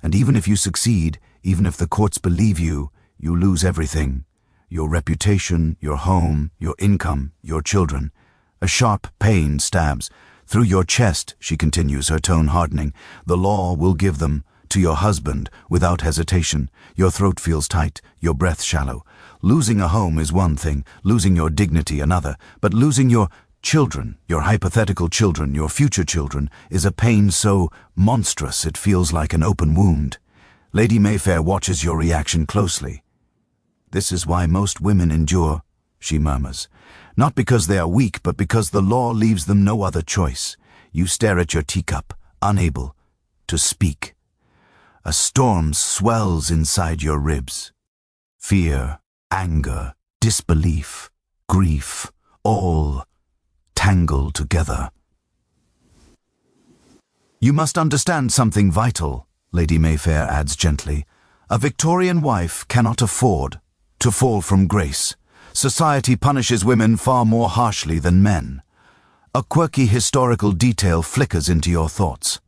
"And even if you succeed, even if the courts believe you, you lose everything. Your reputation, your home, your income, your children." A sharp pain stabs through your chest, she continues, her tone hardening. "The law will give them to your husband without hesitation." Your throat feels tight, your breath shallow. Losing a home is one thing, losing your dignity another, but losing your children, your hypothetical children, your future children, is a pain so monstrous it feels like an open wound. Lady Mayfair watches your reaction closely. "This is why most women endure," she murmurs. "Not because they are weak, but because the law leaves them no other choice." You stare at your teacup, unable to speak. A storm swells inside your ribs. Fear, anger, disbelief, grief, all tangle together. "You must understand something vital," Lady Mayfair adds gently. "A Victorian wife cannot afford to fall from grace. Society punishes women far more harshly than men." A quirky historical detail flickers into your thoughts.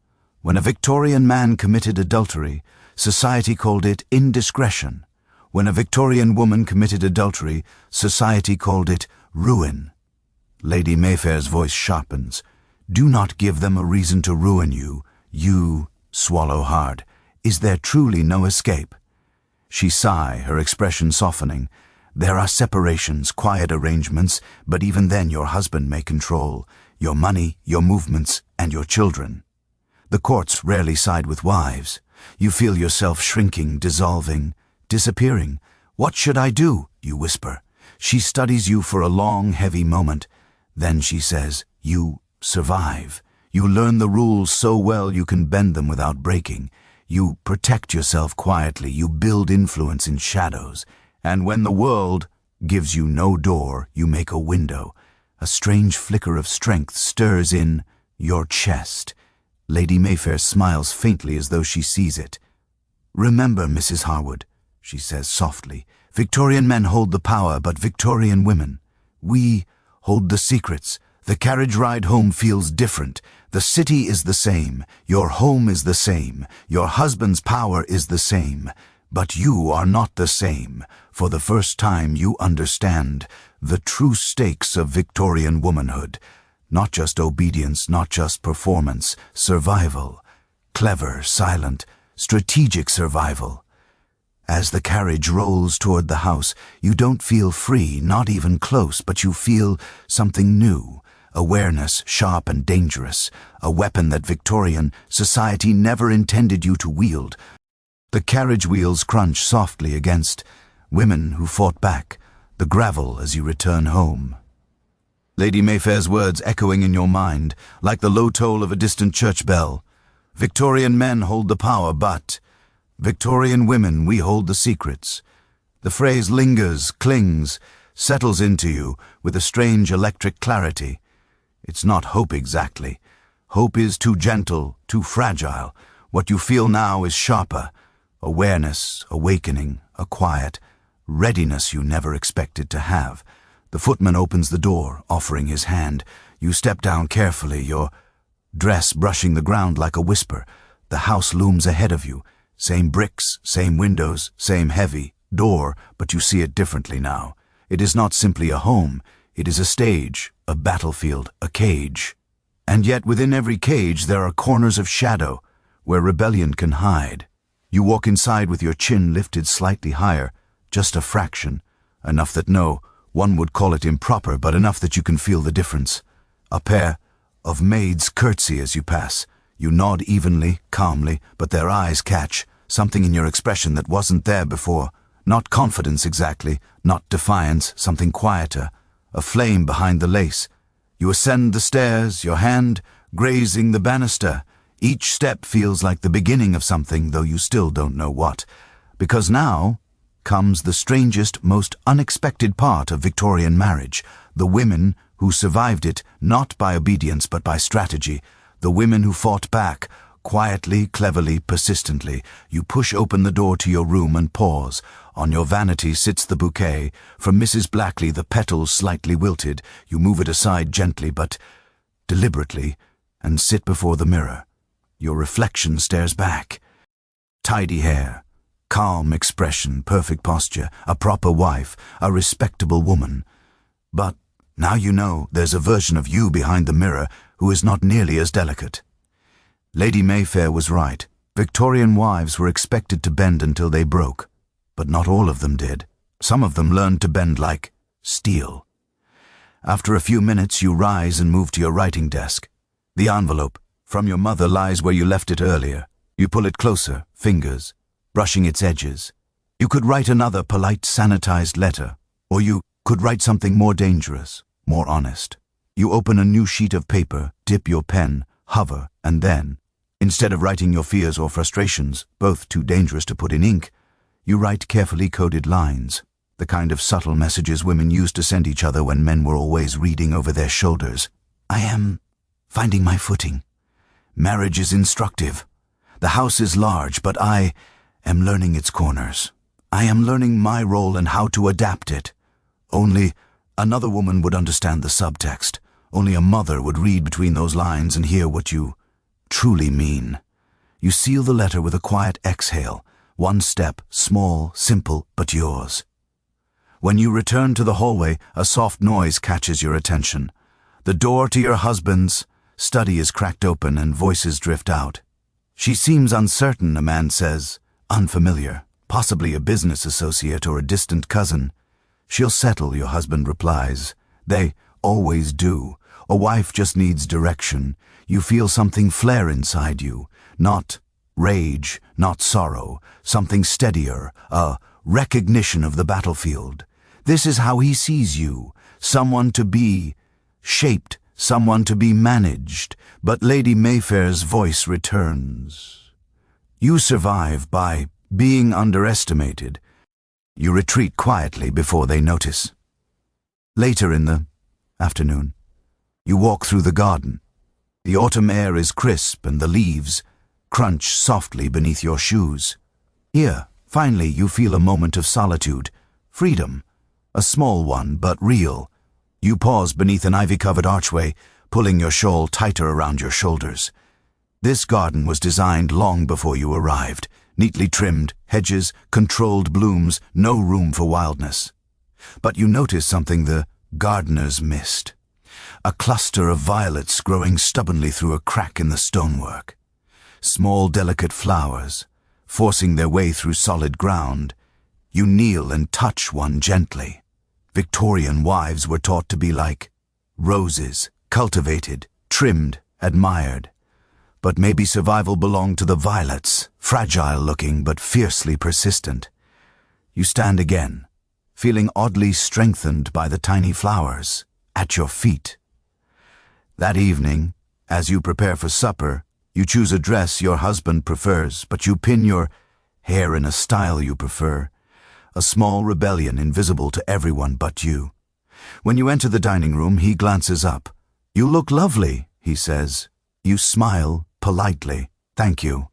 When a Victorian man committed adultery, society called it indiscretion. When a Victorian woman committed adultery, society called it ruin. Lady Mayfair's voice sharpens. "Do not give them a reason to ruin you. You swallow hard. Is there truly no escape?" She sigh, her expression softening. "There are separations, quiet arrangements, but even then your husband may control your money, your movements, and your children. The courts rarely side with wives. You feel yourself shrinking, dissolving, disappearing. 'What should I do?' you whisper. She studies you for a long, heavy moment. Then she says, 'You survive. You learn the rules so well you can bend them without breaking. You protect yourself quietly. You build influence in shadows. And when the world gives you no door, you make a window.' A strange flicker of strength stirs in your chest. Lady Mayfair smiles faintly as though she sees it. 'Remember, Mrs. Harwood,' she says softly, 'Victorian men hold the power, but Victorian women, we hold the secrets. The carriage ride home feels different. The city is the same. Your home is the same. Your husband's power is the same. But you are not the same. For the first time you understand the true stakes of Victorian womanhood. Not just obedience, not just performance, survival. Clever, silent, strategic survival. As the carriage rolls toward the house, you don't feel free, not even close, but you feel something new. Awareness, sharp and dangerous. A weapon that Victorian society never intended you to wield. The carriage wheels crunch softly against women who fought back, the gravel as you return home. Lady Mayfair's words echoing in your mind, like the low toll of a distant church bell. Victorian men hold the power, but Victorian women, we hold the secrets. The phrase lingers, clings, settles into you with a strange electric clarity. It's not hope exactly. Hope is too gentle, too fragile. What you feel now is sharper. Awareness, awakening, a quiet readiness you never expected to have. The footman opens the door, offering his hand. You step down carefully, your dress brushing the ground like a whisper. The house looms ahead of you. Same bricks, same windows, same heavy door, but you see it differently now. It is not simply a home. It is a stage, a battlefield, a cage. And yet within every cage there are corners of shadow where rebellion can hide. You walk inside with your chin lifted slightly higher, just a fraction, enough that one would call it improper, but enough that you can feel the difference. A pair of maids curtsy as you pass. You nod evenly, calmly, but their eyes catch something in your expression that wasn't there before. Not confidence exactly, not defiance, something quieter, a flame behind the lace. You ascend the stairs, your hand grazing the banister. Each step feels like the beginning of something, though you still don't know what. Because now comes the strangest, most unexpected part of Victorian marriage. The women who survived it, not by obedience but by strategy. The women who fought back, quietly, cleverly, persistently. You push open the door to your room and pause. On your vanity sits the bouquet. From Mrs. Blackley, the petals slightly wilted. You move it aside gently but deliberately and sit before the mirror. Your reflection stares back. Tidy hair, calm expression, perfect posture, a proper wife, a respectable woman. But now you know there's a version of you behind the mirror who is not nearly as delicate. Lady Mayfair was right. Victorian wives were expected to bend until they broke, but not all of them did. Some of them learned to bend like steel. After a few minutes, you rise and move to your writing desk. The envelope from your mother lies where you left it earlier. You pull it closer, fingers brushing its edges. You could write another polite, sanitized letter, or you could write something more dangerous, more honest. You open a new sheet of paper, dip your pen, hover, and then, instead of writing your fears or frustrations, both too dangerous to put in ink, you write carefully coded lines, the kind of subtle messages women used to send each other when men were always reading over their shoulders. I am finding my footing. Marriage is instructive. The house is large, but I am learning its corners. I am learning my role and how to adapt it. Only another woman would understand the subtext. Only a mother would read between those lines and hear what you truly mean. You seal the letter with a quiet exhale, one step, small, simple, but yours. When you return to the hallway, a soft noise catches your attention. The door to your husband's study is cracked open and voices drift out. She seems uncertain, a man says, unfamiliar, possibly a business associate or a distant cousin. She'll settle, your husband replies. They always do. A wife just needs direction. You feel something flare inside you, not rage, not sorrow, something steadier, a recognition of the battlefield. This is how he sees you, someone to be shaped, someone to be managed. But Lady Mayfair's voice returns. You survive by being underestimated. You retreat quietly before they notice. Later in the afternoon, you walk through the garden. The autumn air is crisp and the leaves crunch softly beneath your shoes. Here, finally, you feel a moment of solitude, freedom, a small one but real. You pause beneath an ivy-covered archway, pulling your shawl tighter around your shoulders. This garden was designed long before you arrived, neatly trimmed, hedges, controlled blooms, no room for wildness. But you notice something the gardeners missed. A cluster of violets growing stubbornly through a crack in the stonework. Small, delicate flowers, forcing their way through solid ground. You kneel and touch one gently. Victorian wives were taught to be like roses, cultivated, trimmed, admired. But maybe survival belonged to the violets, fragile-looking but fiercely persistent. You stand again, feeling oddly strengthened by the tiny flowers at your feet. That evening, as you prepare for supper, you choose a dress your husband prefers, but you pin your hair in a style you prefer, a small rebellion invisible to everyone but you. When you enter the dining room, he glances up. "You look lovely," he says. You smile politely. "Thank you."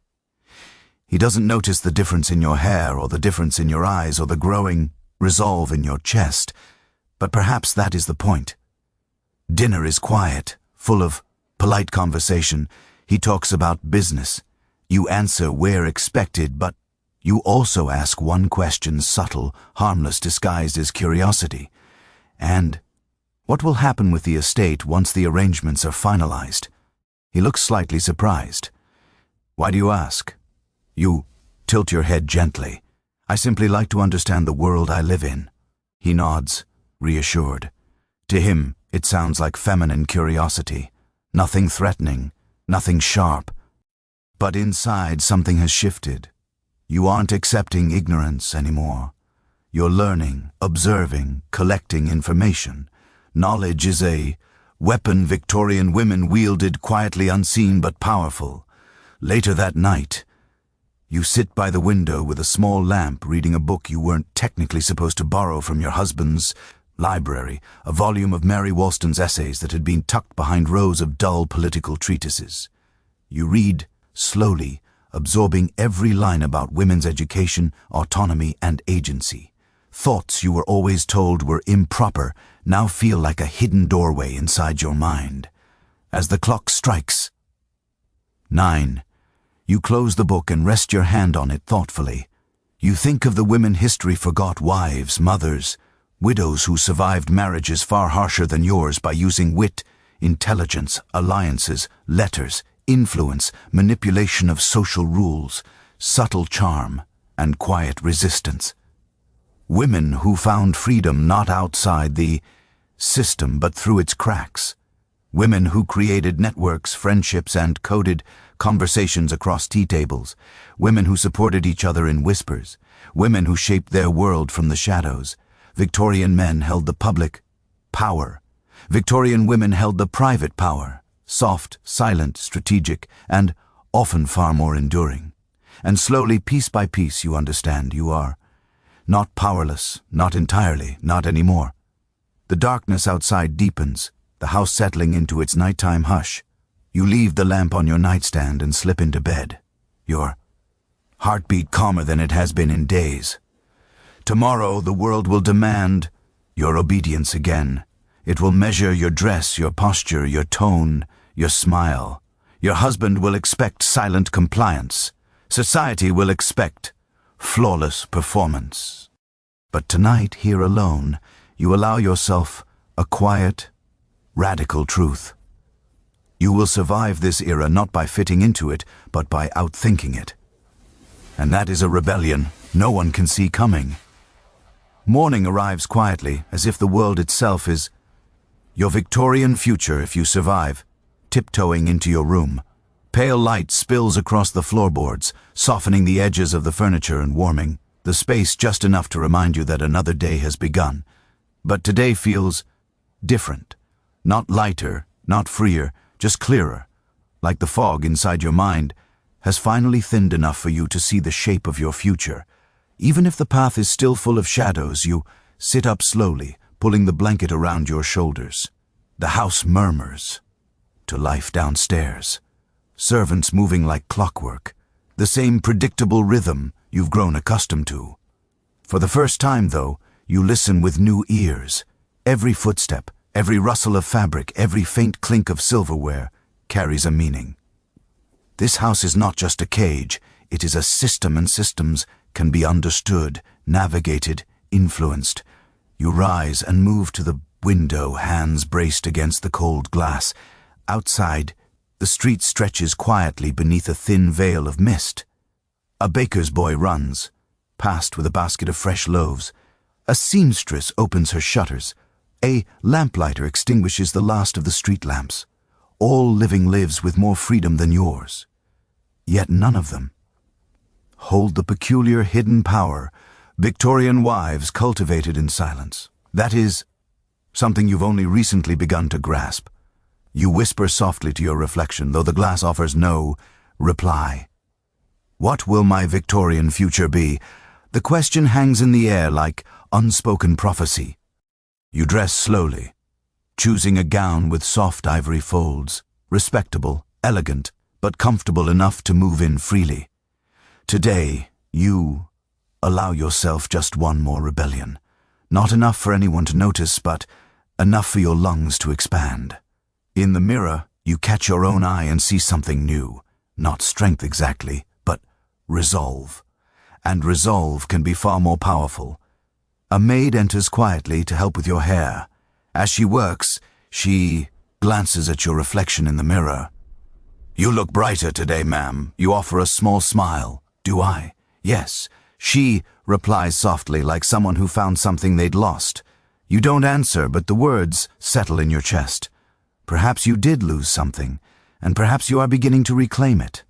He doesn't notice the difference in your hair or the difference in your eyes or the growing resolve in your chest, but perhaps that is the point. Dinner is quiet, full of polite conversation. He talks about business. You answer where expected, but you also ask one question, subtle, harmless, disguised as curiosity. And what will happen with the estate once the arrangements are finalized? He looks slightly surprised. "Why do you ask?" You tilt your head gently. "I simply like to understand the world I live in." He nods, reassured. To him, it sounds like feminine curiosity. Nothing threatening, nothing sharp. But inside, something has shifted. You aren't accepting ignorance anymore. You're learning, observing, collecting information. Knowledge is a weapon Victorian women wielded quietly, unseen but powerful. Later that night, you sit by the window with a small lamp reading a book you weren't technically supposed to borrow from your husband's library, a volume of Mary Wollston's essays that had been tucked behind rows of dull political treatises. You read slowly, absorbing every line about women's education, autonomy, and agency. Thoughts you were always told were improper now feel like a hidden doorway inside your mind. As the clock strikes 9, you close the book and rest your hand on it thoughtfully. You think of the women history forgot wives, mothers, widows who survived marriages far harsher than yours by using wit, intelligence, alliances, letters, influence, manipulation of social rules, subtle charm, and quiet resistance. Women who found freedom not outside the system but through its cracks. Women who created networks, friendships, and coded conversations across tea tables. Women who supported each other in whispers. Women who shaped their world from the shadows. Victorian men held the public power. Victorian women held the private power, soft, silent, strategic, and often far more enduring. And slowly, piece by piece, you understand you are not powerless, not entirely, not anymore. The darkness outside deepens, the house settling into its nighttime hush. You leave the lamp on your nightstand and slip into bed, your heartbeat calmer than it has been in days. Tomorrow the world will demand your obedience again. It will measure your dress, your posture, your tone, your smile. Your husband will expect silent compliance. Society will expect flawless performance. But tonight, here alone, you allow yourself a quiet, radical truth. You will survive this era not by fitting into it, but by outthinking it. And that is a rebellion no one can see coming. Morning arrives quietly, as if the world itself is your Victorian future if you survive, tiptoeing into your room. Pale light spills across the floorboards, softening the edges of the furniture and warming the space just enough to remind you that another day has begun. But today feels different. Not lighter, not freer, just clearer. Like the fog inside your mind has finally thinned enough for you to see the shape of your future. Even if the path is still full of shadows, you sit up slowly, pulling the blanket around your shoulders. The house murmurs to life downstairs. Servants moving like clockwork. The same predictable rhythm you've grown accustomed to. For the first time, though, you listen with new ears. Every footstep, every rustle of fabric, every faint clink of silverware carries a meaning. This house is not just a cage, it is a system, and systems can be understood, navigated, influenced. You rise and move to the window, hands braced against the cold glass. Outside, the street stretches quietly beneath a thin veil of mist. A baker's boy runs past with a basket of fresh loaves. A seamstress opens her shutters. A lamplighter extinguishes the last of the street lamps. All living lives with more freedom than yours. Yet none of them hold the peculiar hidden power Victorian wives cultivated in silence. That is something you've only recently begun to grasp. You whisper softly to your reflection, though the glass offers no reply. What will my Victorian future be? The question hangs in the air like unspoken prophecy. You dress slowly, choosing a gown with soft ivory folds, respectable, elegant, but comfortable enough to move in freely. Today, you allow yourself just one more rebellion. Not enough for anyone to notice, but enough for your lungs to expand. In the mirror, you catch your own eye and see something new. Not strength exactly, but resolve. And resolve can be far more powerful. A maid enters quietly to help with your hair. As she works, she glances at your reflection in the mirror. You look brighter today, ma'am. You offer a small smile. Do I? Yes. She replies softly, like someone who found something they'd lost. You don't answer, but the words settle in your chest. Perhaps you did lose something, and perhaps you are beginning to reclaim it.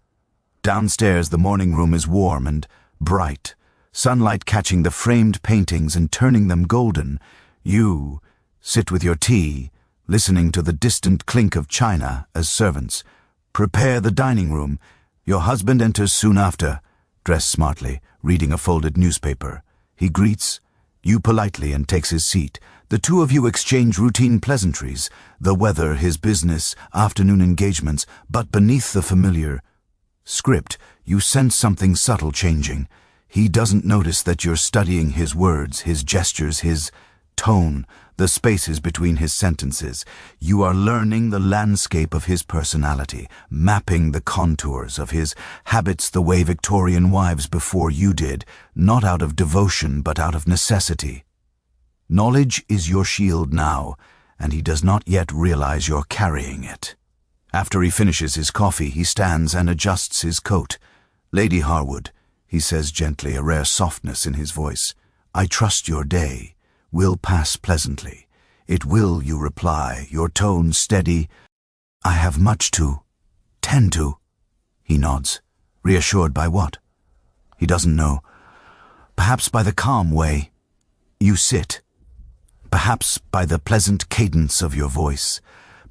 Downstairs, the morning room is warm and bright, sunlight catching the framed paintings and turning them golden. You sit with your tea, listening to the distant clink of china as servants prepare the dining room. Your husband enters soon after, dressed smartly, reading a folded newspaper. He greets you politely and takes his seat. The two of you exchange routine pleasantries, the weather, his business, afternoon engagements, but beneath the familiar script, you sense something subtle changing. He doesn't notice that you're studying his words, his gestures, his tone, the spaces between his sentences. You are learning the landscape of his personality, mapping the contours of his habits the way Victorian wives before you did, not out of devotion but out of necessity. Knowledge is your shield now, and he does not yet realize you're carrying it. After he finishes his coffee, he stands and adjusts his coat. Lady Harwood, he says gently, a rare softness in his voice. I trust your day will pass pleasantly. It will, you reply, your tone steady. I have much to tend to. He nods, reassured by what? He doesn't know. Perhaps by the calm way you sit. Perhaps by the pleasant cadence of your voice.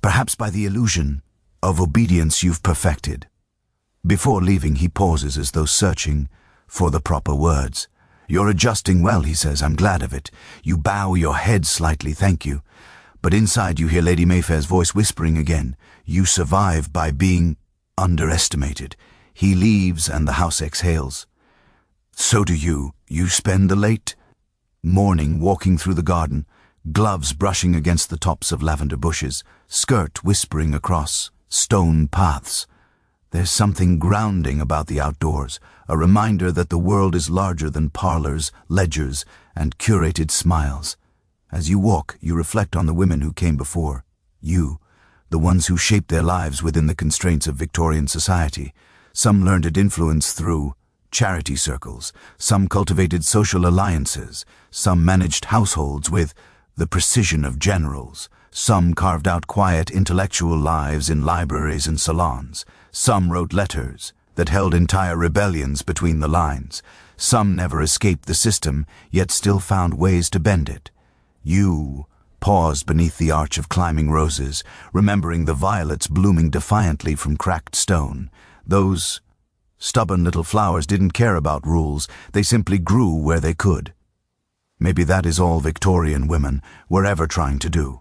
Perhaps by the illusion of obedience you've perfected. Before leaving, he pauses as though searching for the proper words. You're adjusting well, he says. I'm glad of it. You bow your head slightly, thank you. But inside you hear Lady Mayfair's voice whispering again. You survive by being underestimated. He leaves and the house exhales. So do you. You spend the late morning walking through the garden, gloves brushing against the tops of lavender bushes, skirt whispering across stone paths. There's something grounding about the outdoors, a reminder that the world is larger than parlors, ledgers, and curated smiles. As you walk, you reflect on the women who came before you, the ones who shaped their lives within the constraints of Victorian society. Some learned its influence through charity circles, some cultivated social alliances, some managed households with the precision of generals, some carved out quiet intellectual lives in libraries and salons, some wrote letters that held entire rebellions between the lines, some never escaped the system, yet still found ways to bend it. You paused beneath the arch of climbing roses, remembering the violets blooming defiantly from cracked stone. Those stubborn little flowers didn't care about rules, they simply grew where they could. Maybe that is all Victorian women were ever trying to do.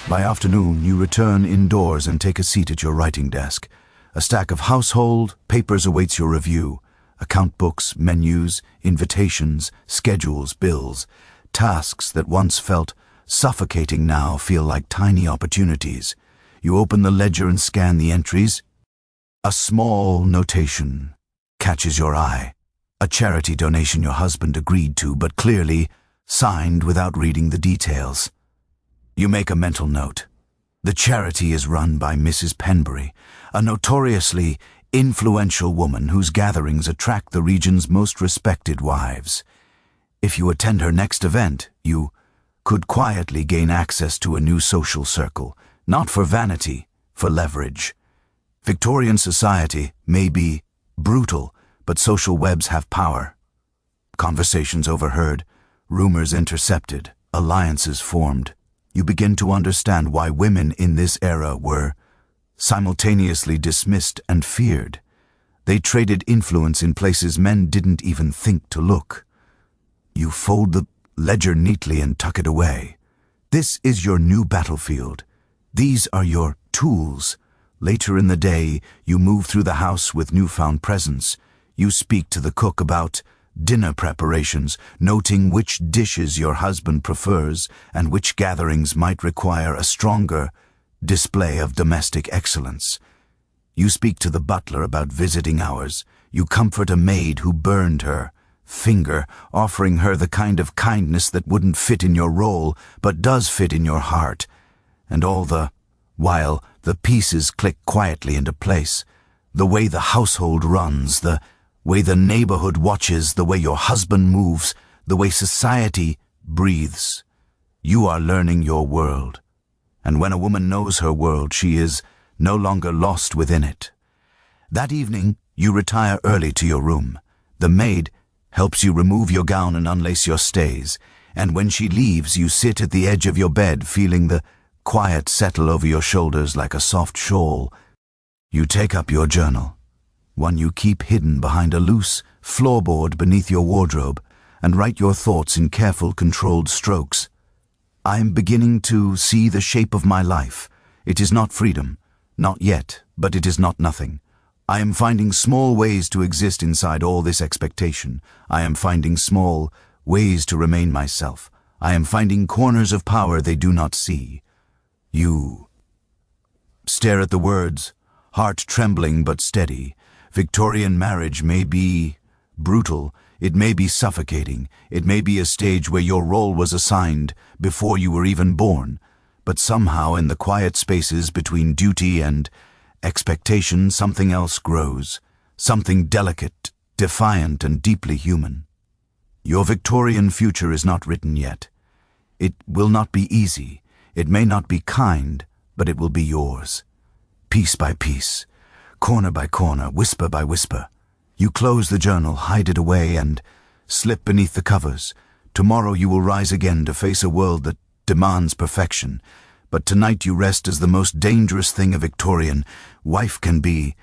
By afternoon, you return indoors and take a seat at your writing desk. A stack of household papers awaits your review. Account books, menus, invitations, schedules, bills. Tasks that once felt suffocating now feel like tiny opportunities. You open the ledger and scan the entries. A small notation catches your eye. A charity donation your husband agreed to, but clearly signed without reading the details. You make a mental note. The charity is run by Mrs. Penbury, a notoriously influential woman whose gatherings attract the region's most respected wives. If you attend her next event, you could quietly gain access to a new social circle, not for vanity, for leverage. Victorian society may be brutal, but social webs have power. Conversations overheard, rumors intercepted, alliances formed. You begin to understand why women in this era were simultaneously dismissed and feared. They traded influence in places men didn't even think to look. You fold the ledger neatly and tuck it away. This is your new battlefield. These are your tools. Later in the day, you move through the house with newfound presence. You speak to the cook about dinner preparations, noting which dishes your husband prefers and which gatherings might require a stronger display of domestic excellence. You speak to the butler about visiting hours. You comfort a maid who burned her finger, offering her the kind of kindness that wouldn't fit in your role, but does fit in your heart. And all the while, the pieces click quietly into place. The way the household runs, the way the neighborhood watches, the way your husband moves, the way society breathes. You are learning your world. And when a woman knows her world, she is no longer lost within it. That evening, you retire early to your room. The maid helps you remove your gown and unlace your stays, and when she leaves, you sit at the edge of your bed, feeling the quiet settle over your shoulders like a soft shawl. You take up your journal, one you keep hidden behind a loose floorboard beneath your wardrobe, and write your thoughts in careful, controlled strokes. I am beginning to see the shape of my life. It is not freedom, not yet, but it is not nothing. I am finding small ways to exist inside all this expectation. I am finding small ways to remain myself. I am finding corners of power they do not see. You stare at the words, heart trembling but steady. Victorian marriage may be brutal, it may be suffocating, it may be a stage where your role was assigned before you were even born, but somehow in the quiet spaces between duty and expectation something else grows, something delicate, defiant, and deeply human. Your Victorian future is not written yet. It will not be easy. It may not be kind, but it will be yours. Piece by piece, corner by corner, whisper by whisper. You close the journal, hide it away, and slip beneath the covers. Tomorrow you will rise again to face a world that demands perfection. But tonight you rest as the most dangerous thing a Victorian wife can be,